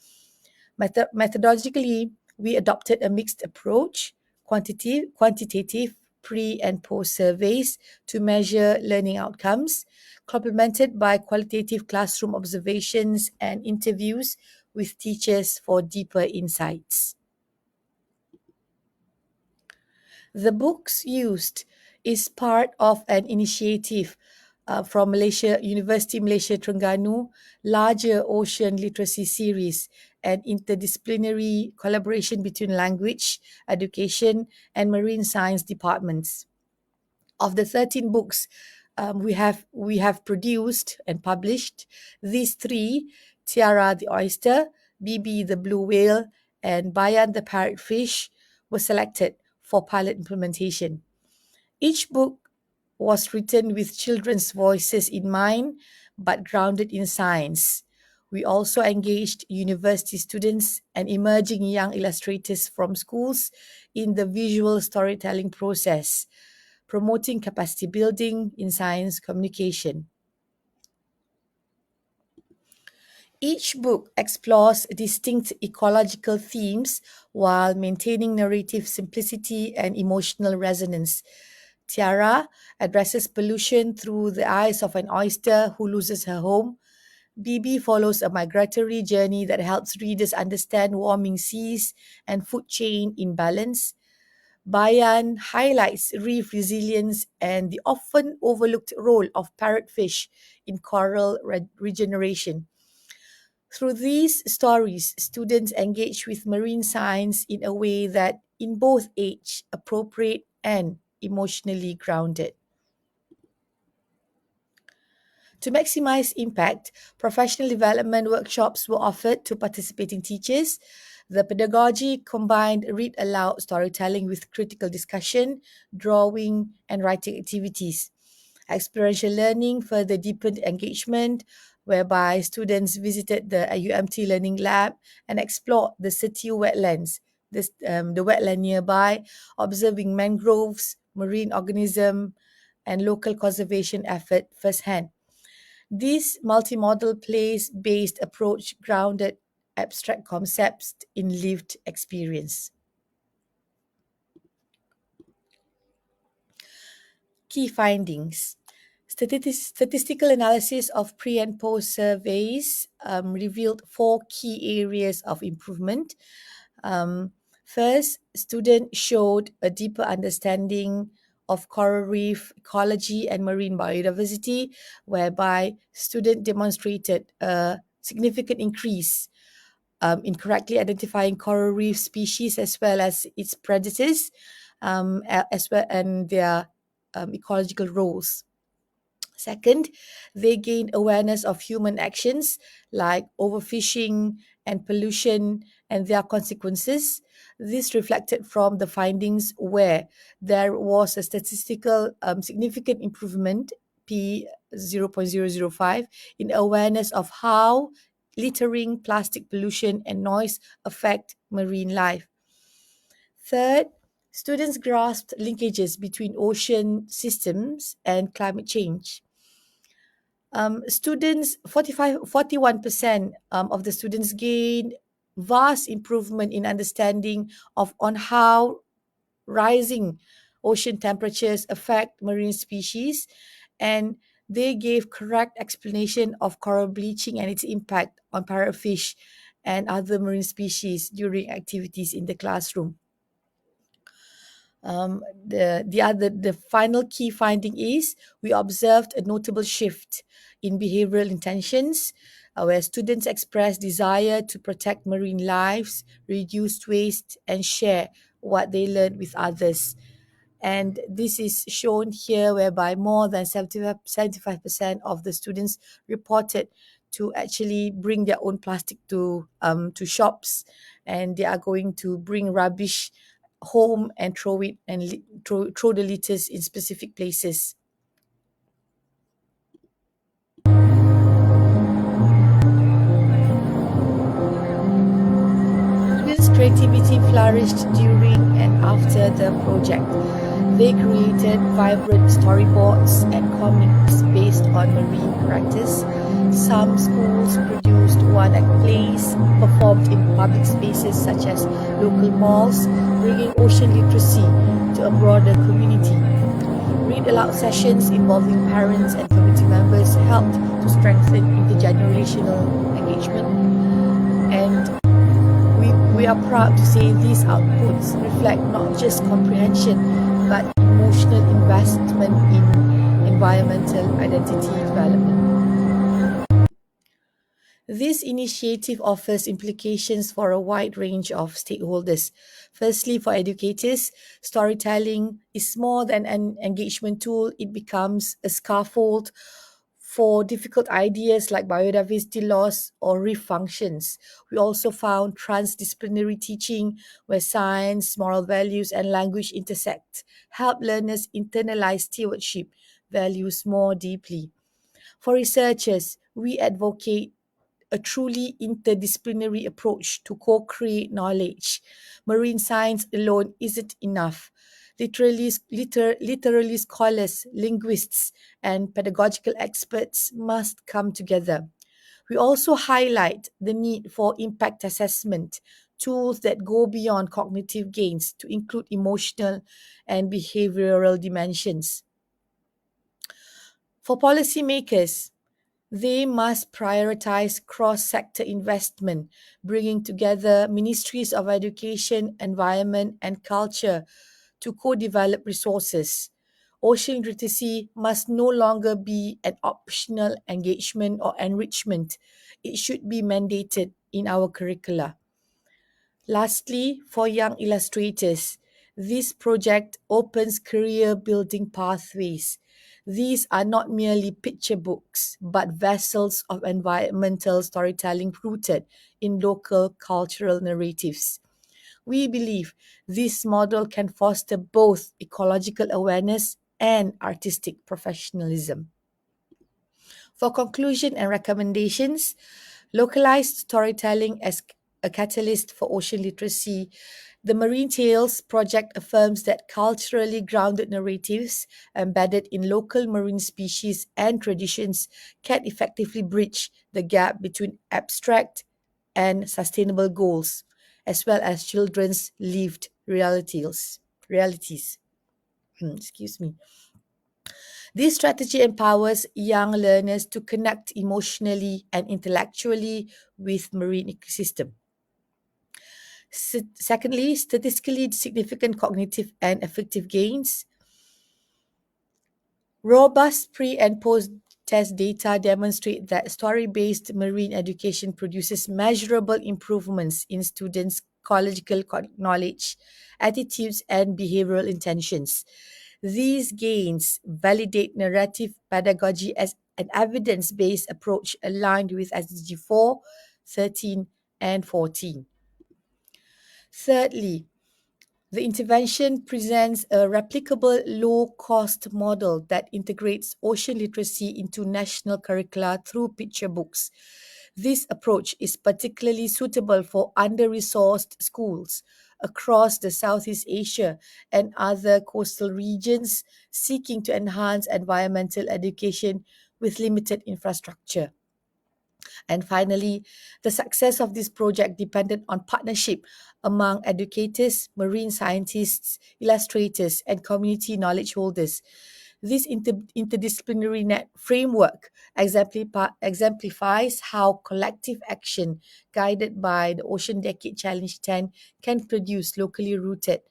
Methodologically, we adopted a mixed approach, quantitative pre- and post-surveys to measure learning outcomes, complemented by qualitative classroom observations and interviews with teachers for deeper insights. The books used is part of an initiative from University Malaysia Terengganu larger ocean literacy series, an interdisciplinary collaboration between language, education, and marine science departments. Of the 13 books we have produced and published, these 3, Tiara the oyster, Bibi the blue whale, and Bayan the parrotfish, were selected for pilot implementation. Each book was written with children's voices in mind, but grounded in science. We also engaged university students and emerging young illustrators from schools in the visual storytelling process, promoting capacity building in science communication. Each book explores distinct ecological themes while maintaining narrative simplicity and emotional resonance. Tiara addresses pollution through the eyes of an oyster who loses her home. Bibi follows a migratory journey that helps readers understand warming seas and food chain imbalance. Bayan highlights reef resilience and the often overlooked role of parrotfish in coral regeneration. Through these stories, students engage with marine science in a way that in both age appropriate and emotionally grounded. To maximize impact, professional development workshops were offered to participating teachers. The pedagogy combined read aloud storytelling with critical discussion, drawing, and writing activities. Experiential learning further deepened engagement, whereby students visited the UMT Learning Lab and explored the Setiu wetlands, the wetland nearby, observing mangroves, marine organisms, and local conservation effort firsthand. This multimodal place-based approach grounded abstract concepts in lived experience. Key findings. Statistical analysis of pre and post surveys revealed 4 key areas of improvement. First, students showed a deeper understanding of coral reef ecology and marine biodiversity, whereby students demonstrated a significant increase in correctly identifying coral reef species as well as its predators, as well and their ecological roles. Second, they gained awareness of human actions like overfishing and pollution and their consequences. This reflected from the findings where there was a statistical significant improvement, P 0.005, in awareness of how littering, plastic pollution, and noise affect marine life. Third, students grasped linkages between ocean systems and climate change. 41% of the students gained vast improvement in understanding on how rising ocean temperatures affect marine species, and they gave correct explanation of coral bleaching and its impact on parrotfish and other marine species during activities in the classroom. The final key finding is we observed a notable shift in behavioral intentions, where students express desire to protect marine lives, reduce waste, and share what they learned with others. And this is shown here, whereby more than 75% of the students reported to actually bring their own plastic to shops, and they are going to bring rubbish home and throw it and throw the litters in specific places. Students' creativity flourished during and after the project. They created vibrant storyboards and comics based on marine characters. Some schools produced one-act plays performed in public spaces such as local malls, bringing ocean literacy to a broader community. Read-aloud sessions involving parents and community members helped to strengthen intergenerational engagement. And we are proud to say these outputs reflect not just comprehension, but emotional investment in environmental identity development. This initiative offers implications for a wide range of stakeholders. Firstly, for educators, storytelling is more than an engagement tool. It becomes a scaffold for difficult ideas like biodiversity loss or reef functions. We also found transdisciplinary teaching, where science, moral values, and language intersect, help learners internalize stewardship values more deeply. For researchers, we advocate a truly interdisciplinary approach to co-create knowledge. Marine science alone isn't enough. Literally scholars, linguists, and pedagogical experts must come together. We also highlight the need for impact assessment, tools that go beyond cognitive gains to include emotional and behavioral dimensions. For policymakers, they must prioritize cross-sector investment, bringing together ministries of education, environment, and culture to co-develop resources. Ocean literacy must no longer be an optional engagement or enrichment. It should be mandated in our curricula. Lastly, for young illustrators, this project opens career-building pathways. These are not merely picture books, but vessels of environmental storytelling rooted in local cultural narratives. We believe this model can foster both ecological awareness and artistic professionalism. For conclusion and recommendations, localized storytelling as a catalyst for ocean literacy. The Marine Tales project affirms that culturally grounded narratives embedded in local marine species and traditions can effectively bridge the gap between abstract and sustainable goals, as well as children's lived realities. Excuse me. This strategy empowers young learners to connect emotionally and intellectually with marine ecosystem. Secondly, statistically significant cognitive and affective gains. Robust pre- and post-test data demonstrate that story-based marine education produces measurable improvements in students' ecological knowledge, attitudes, and behavioral intentions. These gains validate narrative pedagogy as an evidence-based approach aligned with SDG 4, 13, and 14. Thirdly, the intervention presents a replicable low-cost model that integrates ocean literacy into national curricula through picture books. This approach is particularly suitable for under-resourced schools across the Southeast Asia and other coastal regions seeking to enhance environmental education with limited infrastructure. And finally, the success of this project depended on partnership among educators, marine scientists, illustrators, and community knowledge holders. This interdisciplinary net framework exemplifies how collective action guided by the Ocean Decade Challenge 10 can produce locally rooted,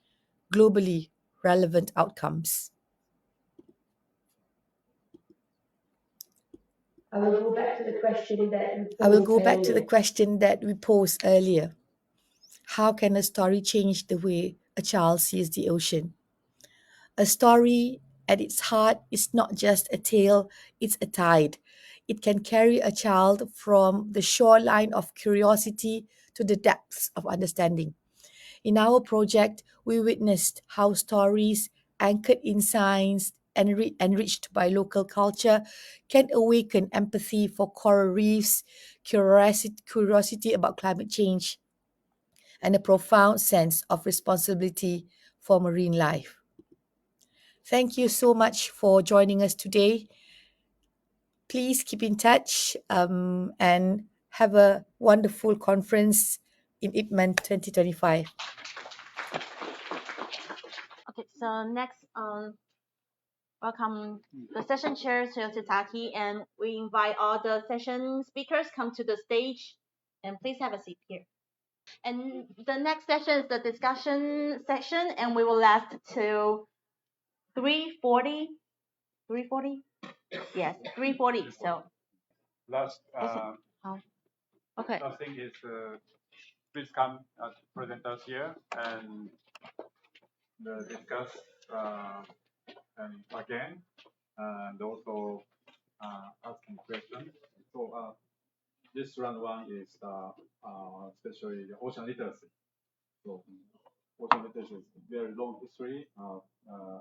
globally relevant outcomes. I will go back to the question that we posed earlier. How can a story change the way a child sees the ocean? A story at its heart is not just a tale, it's a tide. It can carry a child from the shoreline of curiosity to the depths of understanding. In our project, we witnessed how stories anchored in science and enriched by local culture can awaken empathy for coral reefs, curiosity about climate change, and a profound sense of responsibility for marine life. Thank you so much for joining us today. Please keep in touch and have a wonderful conference in Ipmen 2025. Okay, so next, welcome the session chair, Sotaki, and we invite all the session speakers come to the stage, and please have a seat here. And the next session is the discussion section, and we will last till 3:40. 3:40? Yes, 3:40. So Last okay. last thing is please come present us here and discuss and again and also asking questions. So this round one is especially the ocean literacy. So ocean literacy is very long history of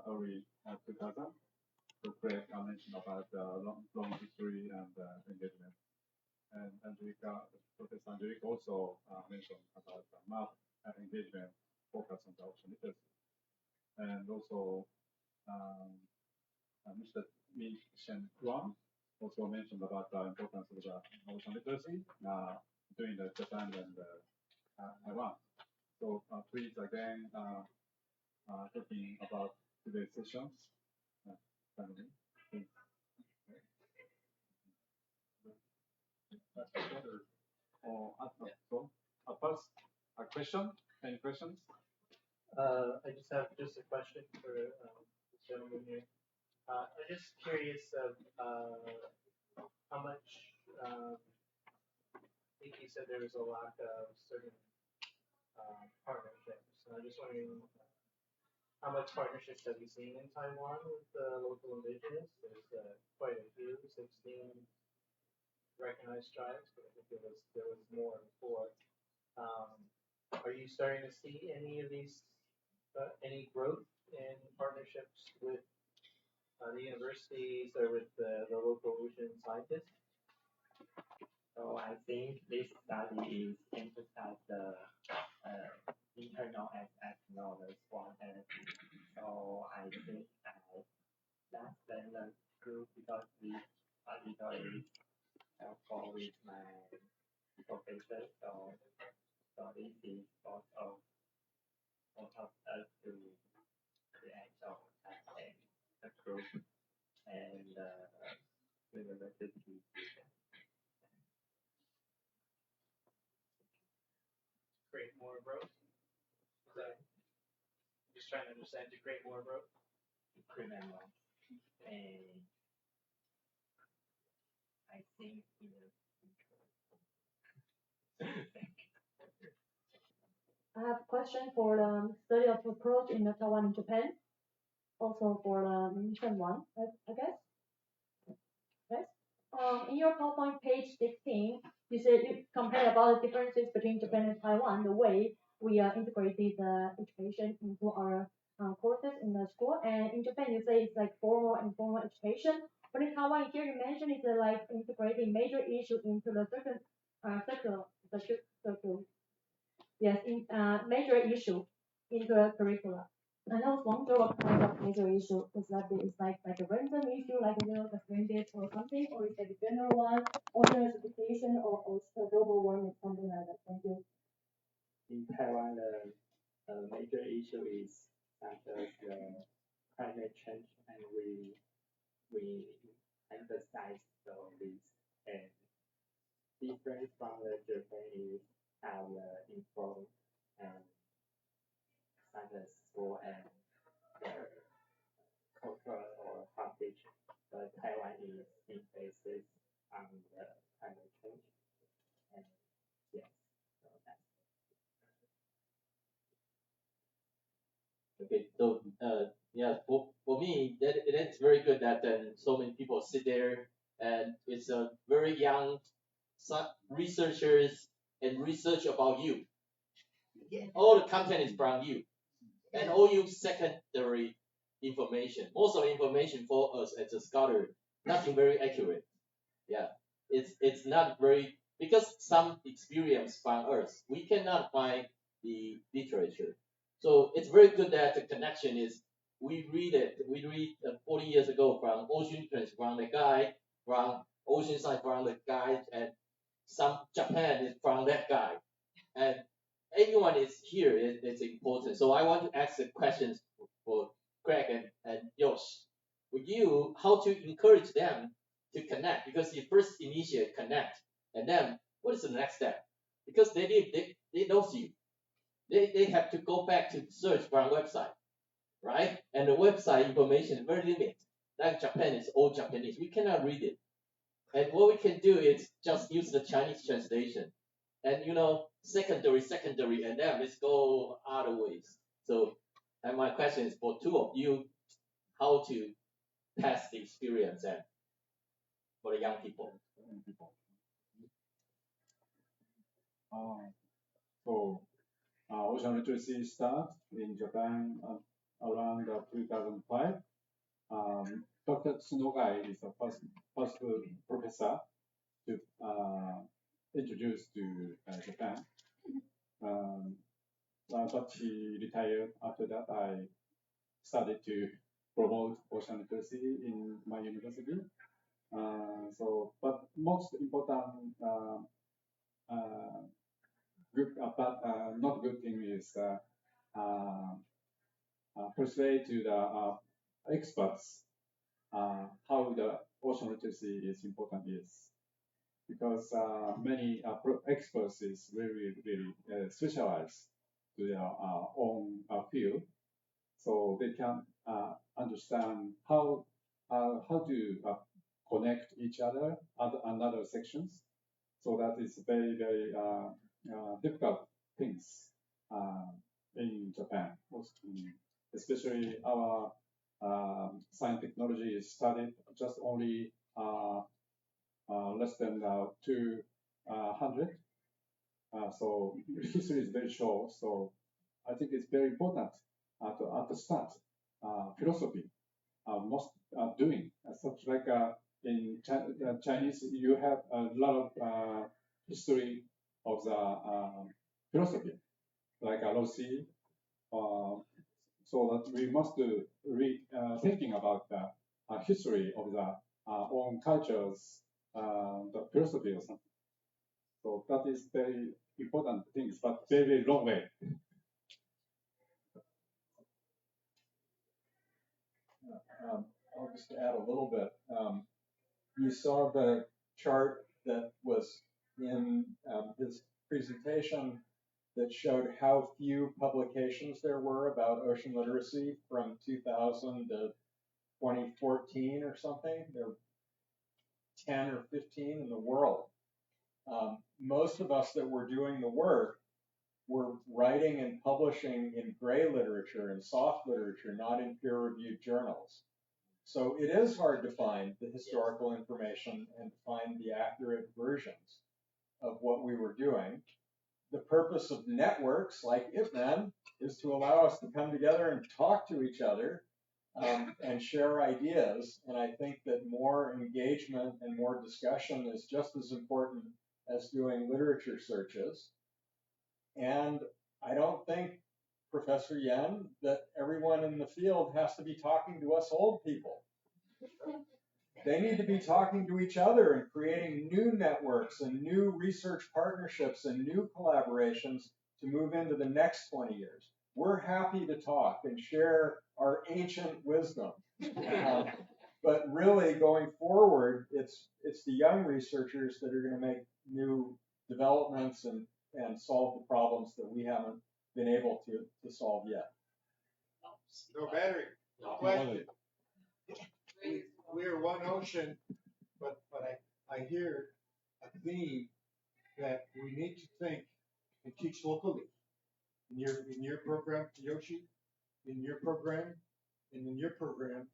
early 2000. So Craig mentioned about long history and engagement. And Professor Angelica also mentioned about the map engagement focus on the ocean literacy. And also Mr. Min Shen Guang also mentioned about the importance of the ocean literacy during the Japan and Taiwan. So please again talking about today's sessions. First, a question. Any questions? I just have a question for this gentleman here. I'm just curious of how much. I think you said there was a lack of certain partnerships. So I'm just wondering how much partnerships have you seen in Taiwan with the local indigenous? There's quite a few, 16 recognized tribes, but I think there was more before. Are you starting to see any of these, any growth in partnerships with the universities or with the local ocean scientists? So I think this study is emphasize the internal and external responsibility. So I think that's the group because we literally helpful with my professor. So this is sort of us to create a group and university. Create more growth? Just trying to understand, to create more growth? Create more. And I think in the I have a question for the study of approach in Taiwan and Japan. Also for the mission one, I guess. Yes. In your PowerPoint page 16, you said you compare about the differences between Japan and Taiwan, the way we integrated the education into our courses in the school. And in Japan, you say it's like formal and informal education. But in Taiwan, here you mentioned it's like integrating major issue into the curriculum. Yes, major issue into the curricula. And I was wondering what kind of major issue is that is like a random issue, like the friendship or something, or is it a general one, ocean acidification, or global warming, something like that. Thank you. In Taiwan, the major issue is that the climate change, and we emphasize this, and different from the Japanese have informed and science school and their cultural or heritage, but Taiwan is in basis on the climate change, and yes, so that's Okay, so yeah, for me, that's very good that so many people sit there, and it's a very young researchers and research about you. All the content is from you, and all you secondary information. Most of the information for us as a scholar, nothing very accurate. Yeah, it's not very, because some experience from us, we cannot find the literature. So it's very good that the connection is, we read 40 years ago from ocean currents, from the guy, from ocean side, from the guy, and some Japan is from that guy. And everyone is here, it's important. So I want to ask the questions for Greg and Yosh. With you, how to encourage them to connect, because you first initiate connect, and then what is the next step? Because they know you. They have to go back to search for our website, right? And the website information is very limited. Like Japan is all Japanese. We cannot read it. And what we can do is just use the Chinese translation. And secondary, and then let's go other ways. So, and my question is for two of you, how to pass the experience and for the young people. So, ocean literacy started in Japan around 2005. Dr. Tsunogai is the first professor to introduce to Japan. But he retired. After that, I started to promote ocean literacy in my university. But most important not good thing is persuade to the experts how the ocean literacy is important is, because many experts is really specialized to their own field, so they can understand how to connect each other and other sections. So that is very difficult things in Japan, especially our science technology is studied just only less than 200. So history is very short. So I think it's very important to understand philosophy. Most doing such like in Chinese, you have a lot of history of the philosophy, like Rossi. So that we must read thinking about the history of the own cultures, the philosophy or something. So that is very important things, but very long way. I'll just add a little bit. You saw the chart that was in his presentation that showed how few publications there were about ocean literacy from 2000 to 2014 or something. There were 10 or 15 in the world. Most of us that were doing the work were writing and publishing in gray literature and soft literature, not in peer-reviewed journals. So it is hard to find the historical information and find the accurate versions of what we were doing. The purpose of networks like Ipmen is to allow us to come together and talk to each other and share ideas. And I think that more engagement and more discussion is just as important as doing literature searches. And I don't think Professor Yen, that everyone in the field has to be talking to us old people. They need to be talking to each other and creating new networks and new research partnerships and new collaborations to move into the next 20 years. We're happy to talk and share our ancient wisdom. But really, going forward, it's the young researchers that are going to make new developments and solve the problems that we haven't been able to solve yet. No battery. No question. We are one ocean, but I hear a theme that we need to think and teach locally. In your program, Yoshi, in your program, and in your program,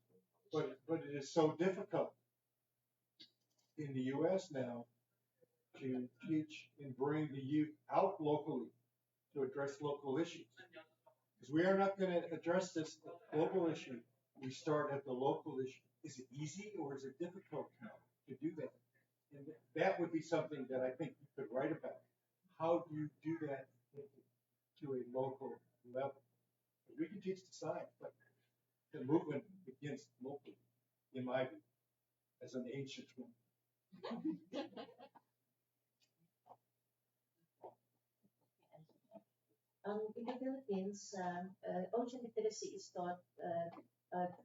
but it is so difficult in the U.S. now to teach and bring the youth out locally to address local issues. Because we are not going to address this global issue. We start at the local issue. Is it easy or is it difficult now to do that? And that would be something that I think you could write about. How do you do that to a local level? We can teach the science, but the movement begins locally, in my view, as an ancient one. In the Philippines, ocean literacy is taught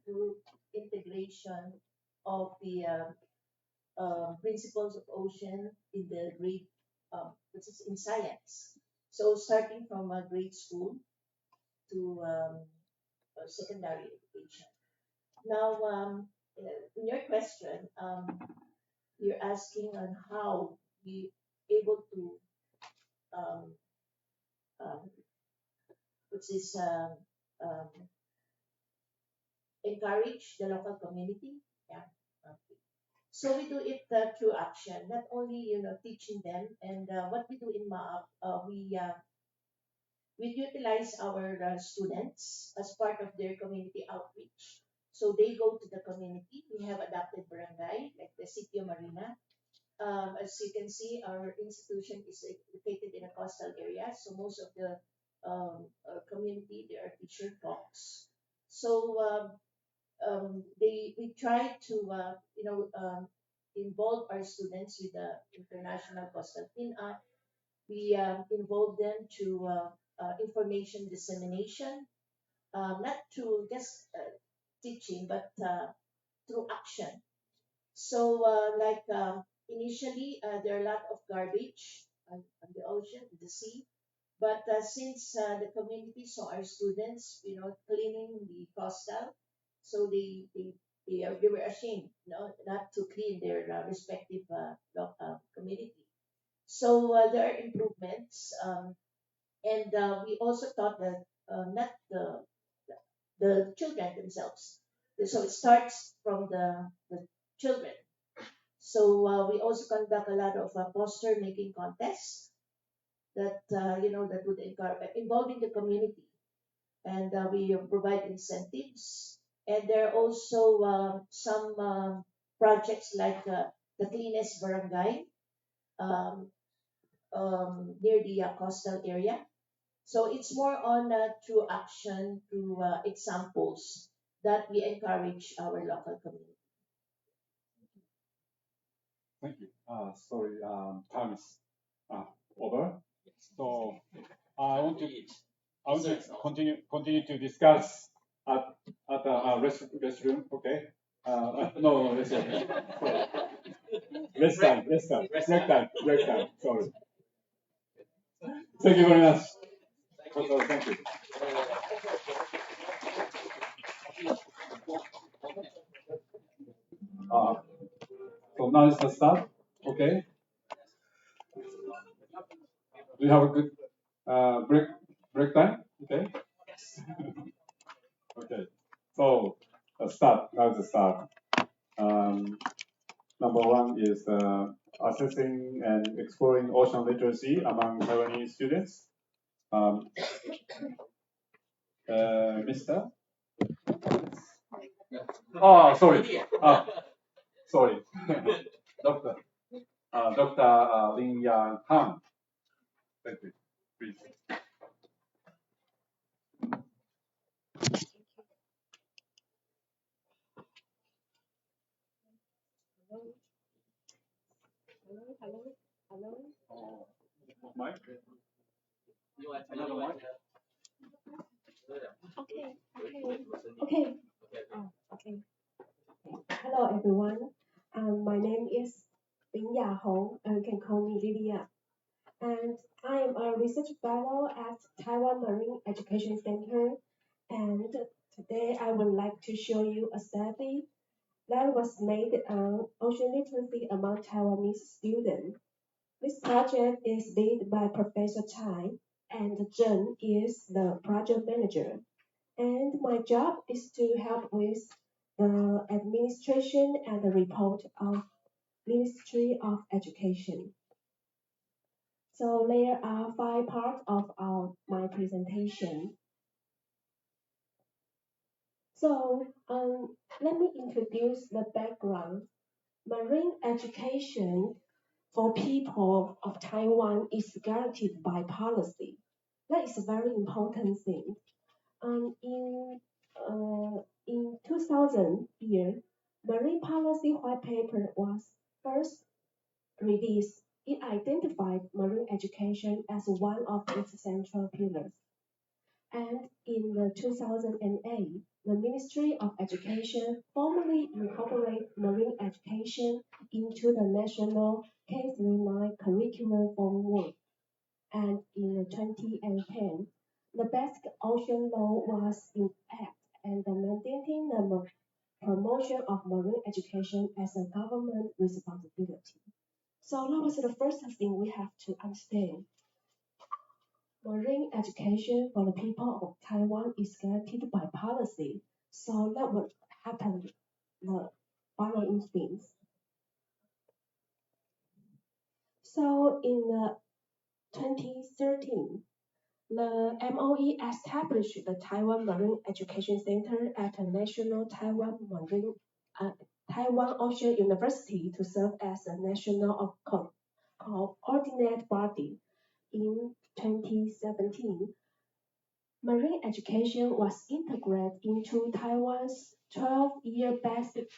through integration of the principles of ocean in the grade, which is in science. So starting from grade school to secondary education. Now, in your question, you're asking on how we able to encourage the local community. Yeah. Okay. So we do it through action, not only teaching them. And what we do in MAAP, we utilize our students as part of their community outreach. So they go to the community. We have adapted barangay like the City of Marina. As you can see, our institution is located in a coastal area, so most of the community, they are teacher talks. So we try to involve our students with the International Coastal Cleanup. We involve them to information dissemination, not through just teaching, but through action. So initially, there are a lot of garbage on the ocean, the sea. But since the community saw our students, cleaning the coastal, so they were ashamed, not to clean their respective community. So there are improvements, and we also taught that not the children themselves. So it starts from the children. So we also conduct a lot of poster making contests that that would encourage involving the community, and we provide incentives. And there are also some projects like the cleanest barangay near the coastal area. So it's more on through action, through examples that we encourage our local community. Thank you. Sorry, time is over. So I want to continue to discuss at the restroom. Okay. No, restroom. Rest time. Sorry. Thank you very much. Thank you. So now is the start. Okay. Do you have a good break time? Okay. Okay. So start. Now the start. Number one is assessing and exploring ocean literacy among Taiwanese students. Mr. Oh, sorry. Sorry. Dr. Lin Yang Han. Thank you. Please. Mike? Okay. Hello, everyone. My name is Lin Ya Hong, and you can call me Lydia. And I am a research fellow at Taiwan Marine Education Center. And today I would like to show you a study that was made on ocean literacy among Taiwanese students. This project is led by Professor Chai, and Zheng is the project manager. And my job is to help with the administration and the report of Ministry of Education. So there are 5 parts of my presentation. So let me introduce the background. Marine education for people of Taiwan is guaranteed by policy. That is a very important thing. In 2000 year, Marine Policy White Paper was first released. It identified marine education as one of its central pillars. And in 2008, the Ministry of Education formally incorporated marine education into the national K-9 curriculum framework. And in 2010, the Basic Ocean Law was enacted and mandating the promotion of marine education as a government responsibility. So that was the first thing we have to understand. Marine education for the people of Taiwan is guaranteed by policy. So that would happen the following things. So in 2013, the MOE established the Taiwan Marine Education Center at the National Taiwan Ocean University to serve as a national coordinate body. In 2017, marine education was integrated into Taiwan's 12-year basic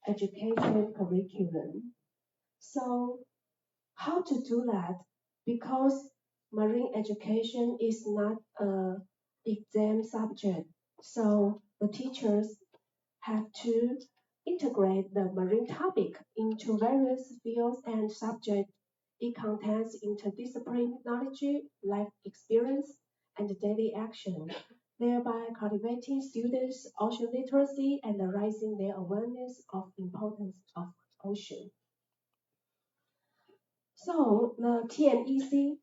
education curriculum. So how to do that? Because marine education is not an exam subject, so the teachers have to integrate the marine topic into various fields and subjects. It contains interdisciplinary knowledge, life experience, and daily action, thereby cultivating students' ocean literacy and raising their awareness of the importance of ocean. So the TNEC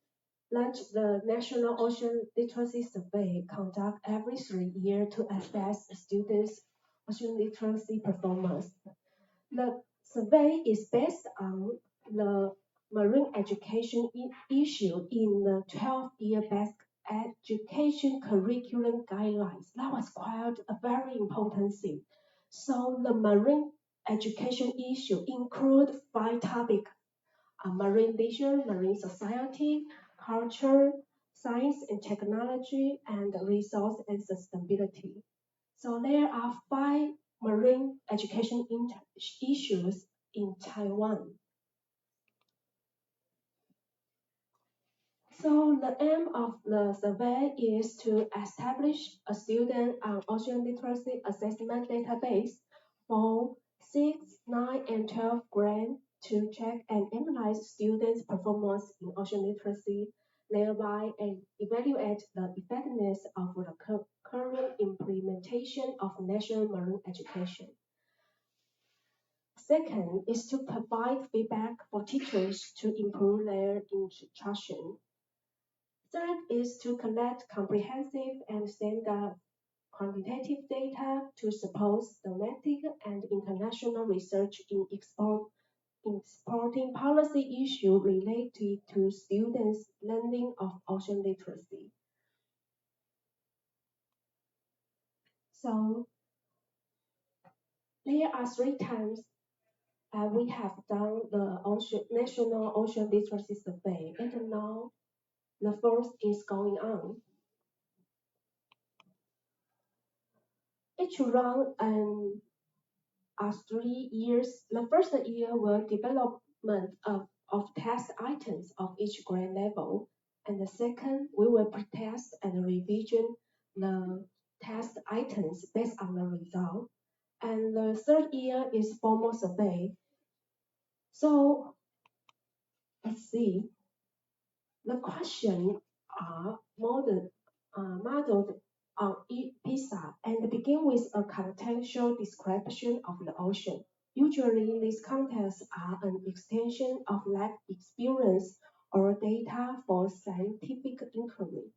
launched the National Ocean Literacy Survey, conducted every 3 years to assess students' ocean literacy performance. The survey is based on the marine education issue in the 12-year basic education curriculum guidelines. That was quite a very important thing. So the marine education issue include 5 topics: marine leisure, marine society, culture, science and technology, and resource and sustainability. So there are 5 marine education issues in Taiwan. So the aim of the survey is to establish a student ocean literacy assessment database for 6, 9, and 12 grade to check and analyze students' performance in ocean literacy, thereby evaluate the effectiveness of the current implementation of national marine education. Second is to provide feedback for teachers to improve their instruction. Third is to collect comprehensive and standard quantitative data to support domestic and international research in exporting policy issues related to students' learning of ocean literacy. So there are 3 times we have done the National Ocean Literacy Survey, and now the 4th is going on. Each round are 3 years. The first year will develop development of test items of each grade level. And the second, we will pretest and revision the test items based on the result. And the third year is formal survey. So let's see. The questions are modeled on PISA and begin with a contextual description of the ocean. Usually, these contests are an extension of lived experience or data for scientific inquiry.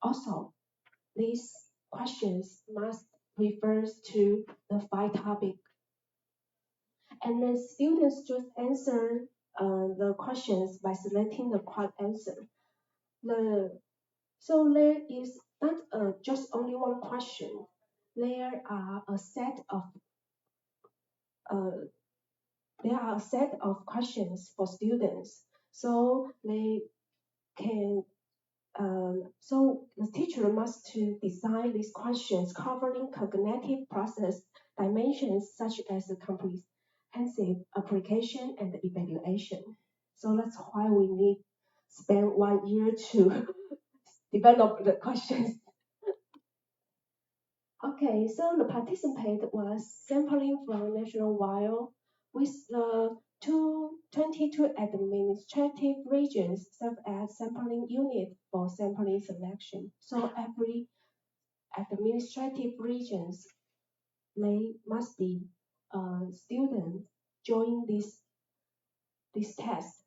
Also, these questions must refer to the 5 topics. And then students just answer the questions by selecting the correct answer. So there is not just only one question. There are a set of questions for students, so they can. So the teacher must to design these questions covering cognitive process dimensions such as the comprehensive application and evaluation. So that's why we need spend 1 year to develop the questions. Okay, so the participant was sampling from nationwide with the 22 administrative regions serve as sampling unit for sampling selection. So every administrative regions, they must be students join this test.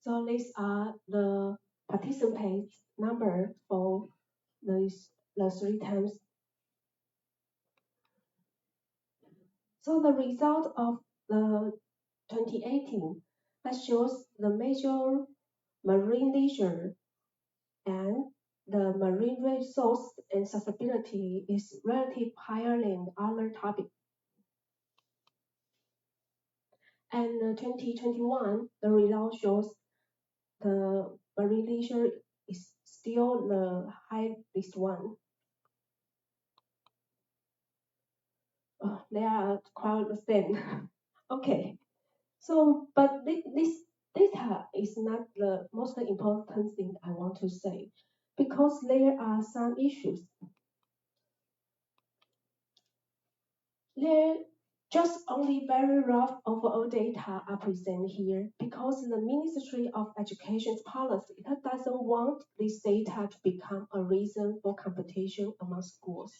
So these are the participants number for the 3 times. So the result of the 2018 that shows the major marine leisure and the marine resource and sustainability is relatively higher than other topics. And 2021, the result shows the marine leisure is still the highest one. They are quite the same. Okay, so but this data is not the most important thing I want to say, because there are some issues. There just only very rough overall data are presented here, because the Ministry of Education's policy that doesn't want this data to become a reason for competition among schools.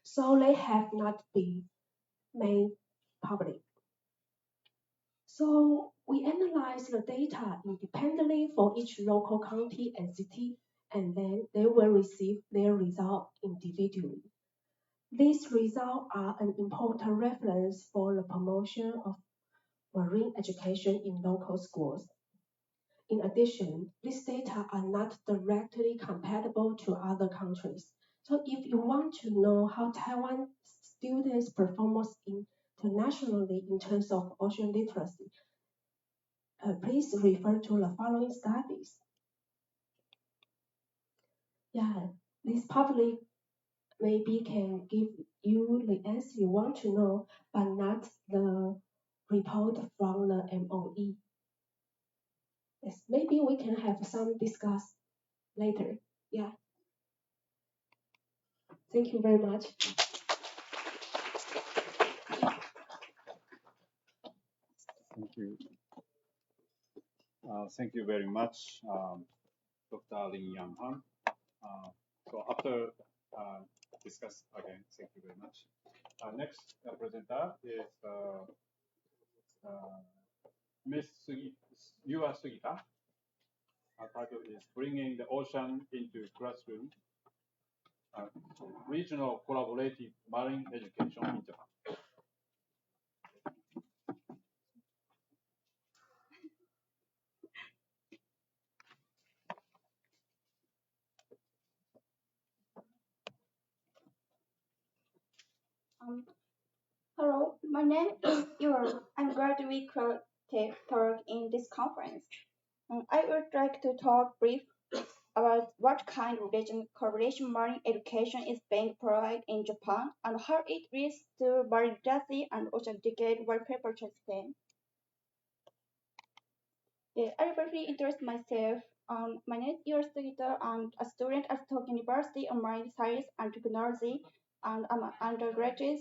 So they have not been made public. So we analyze the data independently for each local county and city, and then they will receive their result individually. These results are an important reference for the promotion of marine education in local schools. In addition, these data are not directly compatible to other countries. So if you want to know how Taiwan students' performance internationally in terms of ocean literacy, please refer to the following studies. Yeah, this public maybe can give you the answer you want to know, but not the report from the MOE. Yes, maybe we can have some discuss later. Yeah. Thank you very much. Thank you. Thank you very much, Dr. Lin Yang Han. So after discuss again, thank you very much. Next presenter is Ms. Yua Sugita. Our title is Bringing the Ocean into Classroom, Regional Collaborative Marine Education in Japan. Hello, my name is Yura. I'm glad we could take part in this conference. I would like to talk briefly about what kind of regional cooperation marine education is being provided in Japan and how it relates to marine literacy and ocean decade white paper 2010. I briefly introduce myself. My name is Yor Sugita. I'm a student at Tokyo University of Marine Science and Technology, and I'm an undergraduate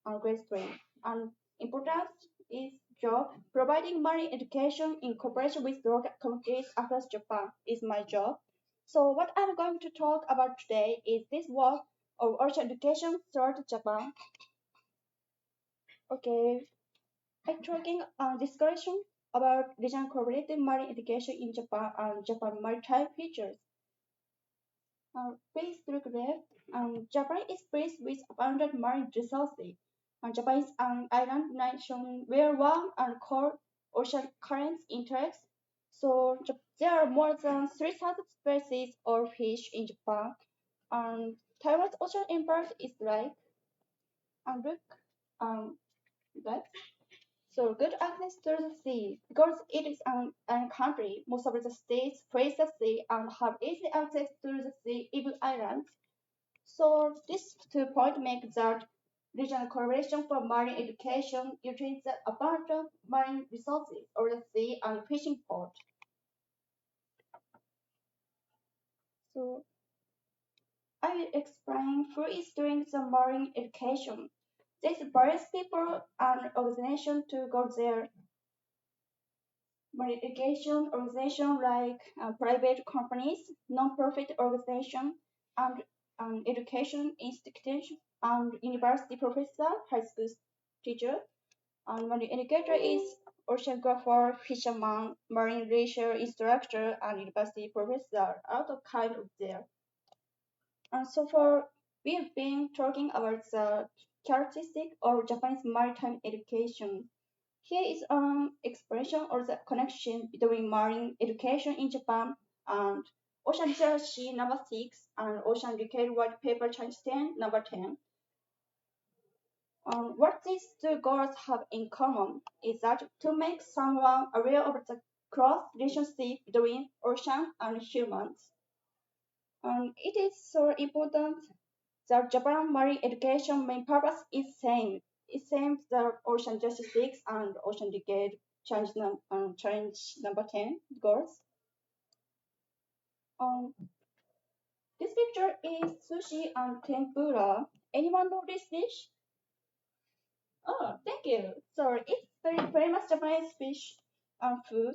on grade 3. And important is job. Providing marine education in cooperation with local communities across Japan is my job. So what I'm going to talk about today is this work of ocean education throughout Japan. Okay, I'm talking discussion about regional cooperative marine education in Japan and Japan maritime features. Please look left. Japan is blessed with abundant marine resources. Japan is an island nation where warm and cold ocean currents interact. So there are more than 3,000 species of fish in Japan. And Taiwan's ocean impact is like, and look, that. So good access to the sea. Because it is an country, most of the states face the sea and have easy access to the sea, even islands. So this 2 points make that regional collaboration for marine education utilizes the abundant marine resources of the sea and fishing port. So I will explain who is doing the marine education. There's various people and organizations to go there. Marine education organizations like private companies, non-profit organizations, and education institutions, and university professor, high school teacher. And marine educator is oceanographer, fisherman, marine research instructor, and university professor, out of kind of there. And so far, we have been talking about the characteristic of Japanese maritime education. Here is an expression of the connection between marine education in Japan and Ocean Literacy number 6 and Ocean Decade White Paper Change 10 number 10. What these two goals have in common is that to make someone aware of the cross relationship between ocean and humans. It is so important that Japan marine education main purpose is same. It seems the Ocean Justice 6 and Ocean Decade Change number 10 goals. This picture is sushi and tempura. Anyone know this dish? Oh, thank you. So it's very much Japanese fish and food.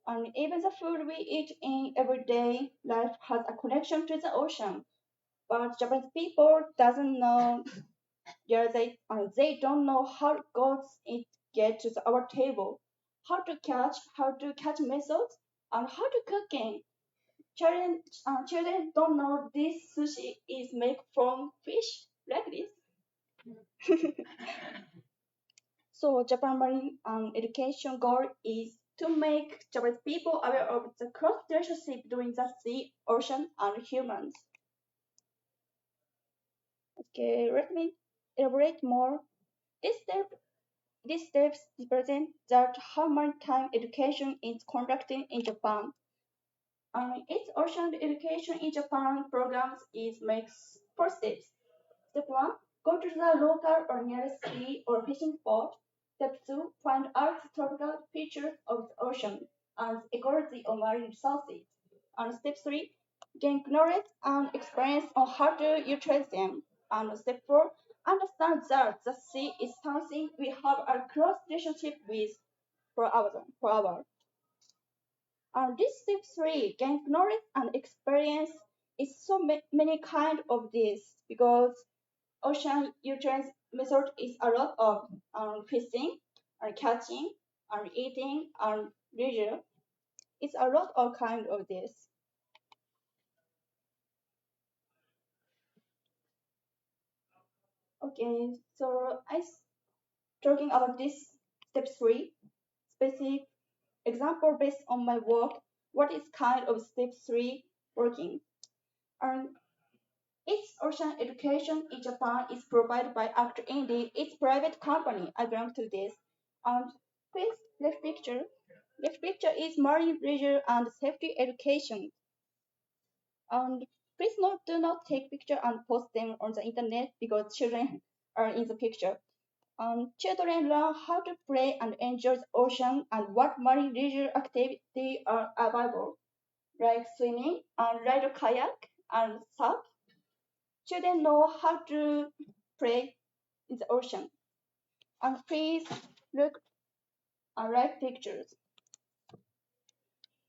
And even the food we eat in everyday life has a connection to the ocean. But Japanese people doesn't know. They don't know how it get to our table, how to catch methods, and how to cooking. Children don't know this sushi is made from fish like this. So Japan marine education goal is to make Japanese people aware of the cross relationship between the sea, ocean, and humans. Okay, let me elaborate more. These steps represent that how maritime education is conducted in Japan. Its ocean education in Japan programs makes 4 steps. Step 1, go to the local or nearest sea or fishing port. Step 2, find out the tropical features of the ocean and ecology of marine resources. And step 3, gain knowledge and experience on how to utilize them. And step 4, understand that the sea is something we have a close relationship with forever. And this step 3, gain knowledge and experience, is so many kind of this because ocean utilize method is a lot of fishing and catching and eating and leisure. It's a lot of kind of this. Okay, so I talking about this step 3, specific example based on my work. What is kind of step 3 working? Its ocean education in Japan is provided by Actor Indy. It's private company. I belong to this. Please, left picture. Left picture is marine leisure and safety education. And please do not take pictures and post them on the internet because children are in the picture. Children learn how to play and enjoy the ocean and what marine leisure activities are available, like swimming and ride a kayak and surf. Children know how to play in the ocean. And please look and write pictures.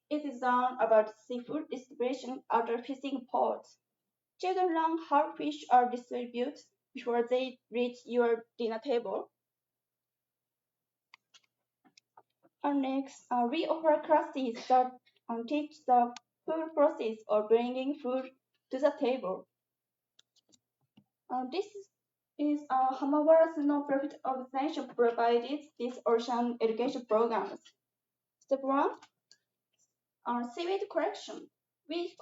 It is done about seafood distribution after fishing pods. Children learn how fish are distributed before they reach your dinner table. And next, we offer classes that teach the full process of bringing food to the table. This is Hamawara's non-profit organization provided these ocean education programs. Step 1, seaweed collection. We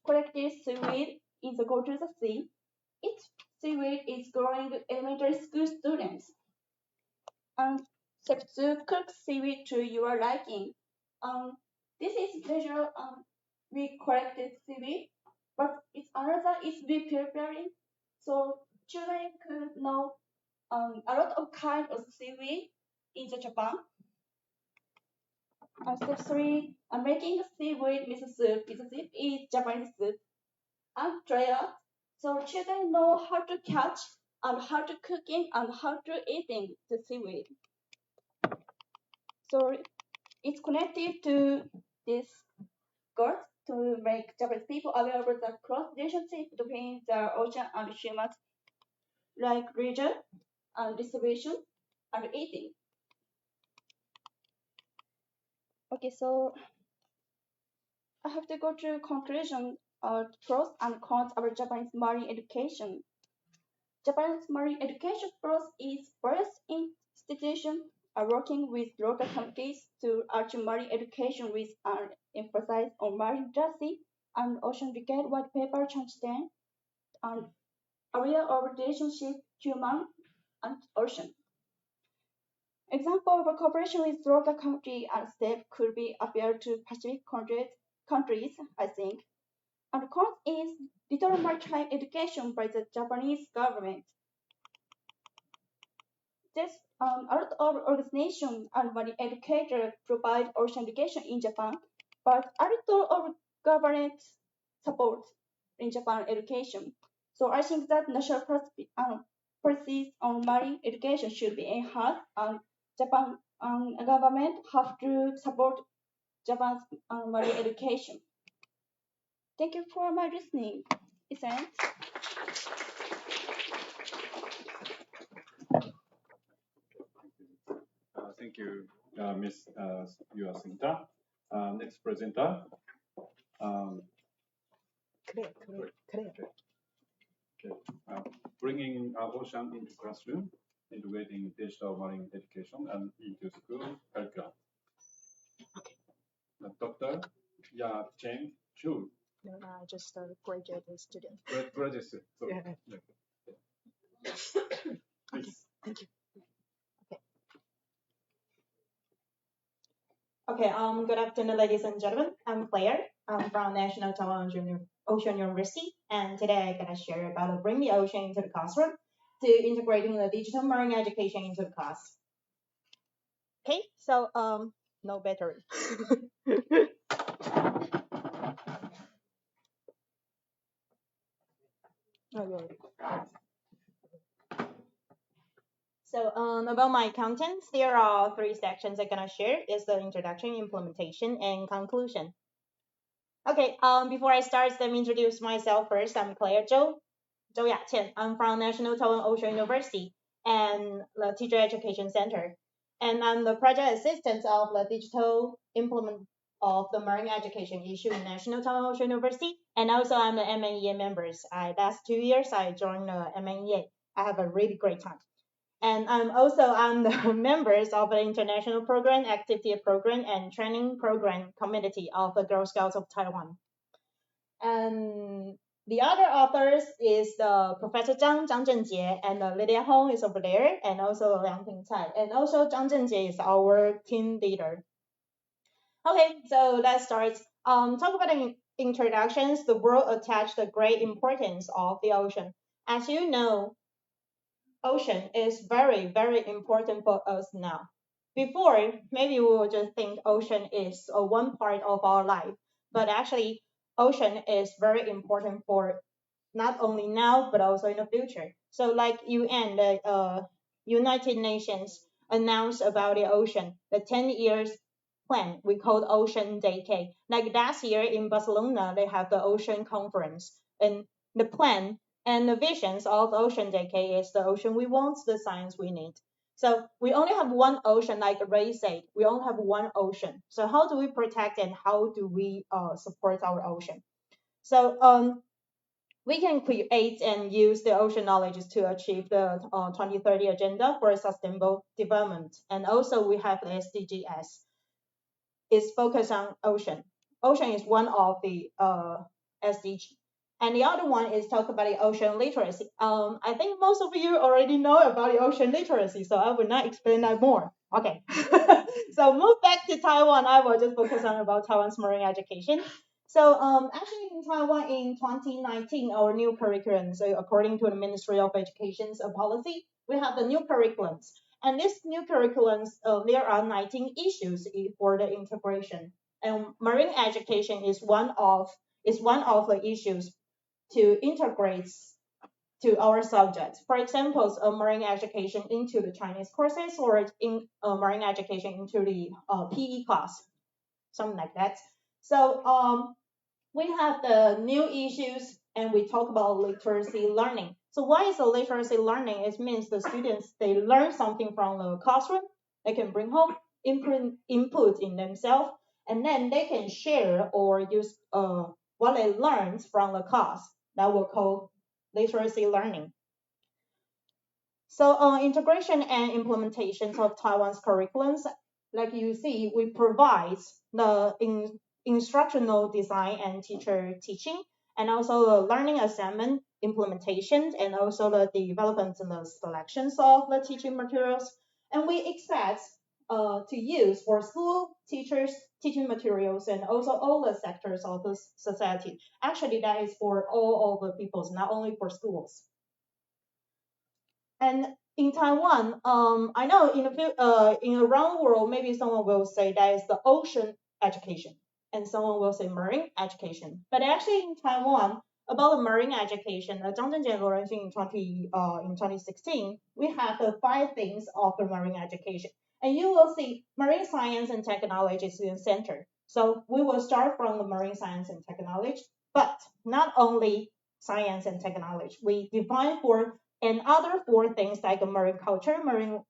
collected seaweed in the go to the sea. Each seaweed is growing elementary school students. And step 2, cook seaweed to your liking. This is visual. We collected seaweed, but it's another is we preparing, so children could know a lot of kind of seaweed in Japan. Step 3, making seaweed miso soup. Miso soup is Japanese soup. And try out, so children know how to catch and how to cooking and how to eating the seaweed. So it's connected to this course to make Japanese people aware of the close relationship between the ocean and humans, like leisure and distribution and eating. Okay, so I have to go to conclusion of pros and cons of Japanese marine education. Japanese marine education pros is various institutions are working with local communities to arch marine education with an emphasis on marine literacy and ocean decade white paper change and area of relationship human and ocean. Example of a cooperation with local community and step could be appear to Pacific countries, I think. And cons is little maritime education by the Japanese government. There's a lot of organizations and marine educators provide ocean education in Japan, but a little of government support in Japan education. So I think that national policies on marine education should be enhanced, and Japan government have to support Japan's marine education. Thank you for my listening. It's end. Thank you, Ms. Yuasinta. Next presenter. Bringing ocean into classroom, integrating digital marine education and into school curriculum. Okay. Dr. Ya Cheng Chu. No, just a graduate student. Graduate student. Sorry. Yeah. Please. Thank you. Okay, good afternoon, ladies and gentlemen. I'm Claire. I'm from National Ocean University, and today I'm going to share about bringing the ocean into the classroom to integrating the digital marine education into the class. Okay, so no battery. So about my contents, there are 3 sections I'm gonna share. Is the introduction, implementation, and conclusion. Okay, before I start, let me introduce myself first. I'm Claire Zhou Yaqian. I'm from National Ocean University and the Teacher Education Center. And I'm the project assistant of the digital implement of the marine education issue in National Ocean University. And also I'm the MNEA members. Last 2 years, I joined the MNEA. I have a really great time. And I'm the members of the International Program, Activity Program, and Training Program Committee of the Girl Scouts of Taiwan. And the other authors is the Professor Zhang Zhengjie, and Lydia Hong is over there, and also Liang Pingcai. And also Zhang Zhengjie is our team leader. Okay, so let's start. Talk about the introductions, the world attached the great importance of the ocean. As you know, ocean is very, very important for us now. Before, maybe we would just think ocean is one part of our life, but actually, ocean is very important for not only now, but also in the future. So like UN, the United Nations announced about the ocean, the 10 years plan we called Ocean Decade. Like last year in Barcelona, they have the Ocean Conference, and the plan and the visions of the Ocean Decade is the ocean we want, the science we need. So we only have one ocean, like Ray said, we only have one ocean. So how do we protect and how do we support our ocean? So we can create and use the ocean knowledge to achieve the 2030 agenda for sustainable development. And also we have the SDGs. It's focused on ocean. Ocean is one of the SDG. And the other one is talk about the ocean literacy. I think most of you already know about the ocean literacy, so I will not explain that more. Okay. So move back to Taiwan. I will just focus on about Taiwan's marine education. So actually in Taiwan in 2019, our new curriculum, so according to the Ministry of Education's policy, we have the new curriculums. And these new curriculums, there are 19 issues for the integration. And marine education is one of the issues to integrate to our subjects. For example, marine education into the Chinese courses or in marine education into the PE class, something like that. So we have the new issues and we talk about literacy learning. So what is a literacy learning? It means the students, they learn something from the classroom, they can bring home, input in themselves, and then they can share or use what they learned from the class. That we'll call literacy learning. So integration and implementation of Taiwan's curriculums, like you see, we provide the instructional design and teacher teaching, and also the learning assignment implementation, and also the development and the selections of the teaching materials. And we expect to use for school teachers, teaching materials, and also all the sectors of the society. Actually, that is for all of the peoples, not only for schools. And in Taiwan, I know in around the world, maybe someone will say that is the ocean education, and someone will say marine education. But actually in Taiwan, about the marine education, in 2016, we have the 5 things of the marine education. And you will see marine science and technology is in the center. So we will start from the marine science and technology, but not only science and technology. We define other 4 things like marine culture, marine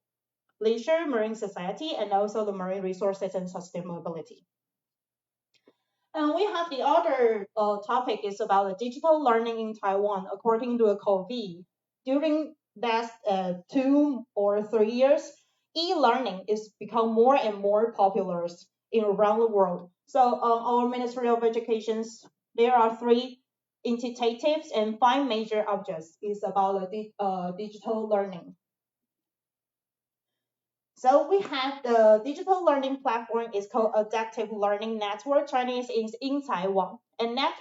leisure, marine society, and also the marine resources and sustainability. And we have the other topic is about the digital learning in Taiwan according to the COVID. During that 2 or 3 years, e-learning is become more and more popular around the world. So our Ministry of Education, there are 3 initiatives and 5 major objects is about the digital learning. So we have the digital learning platform is called Adaptive Learning Network. Chinese is in Taiwan. And that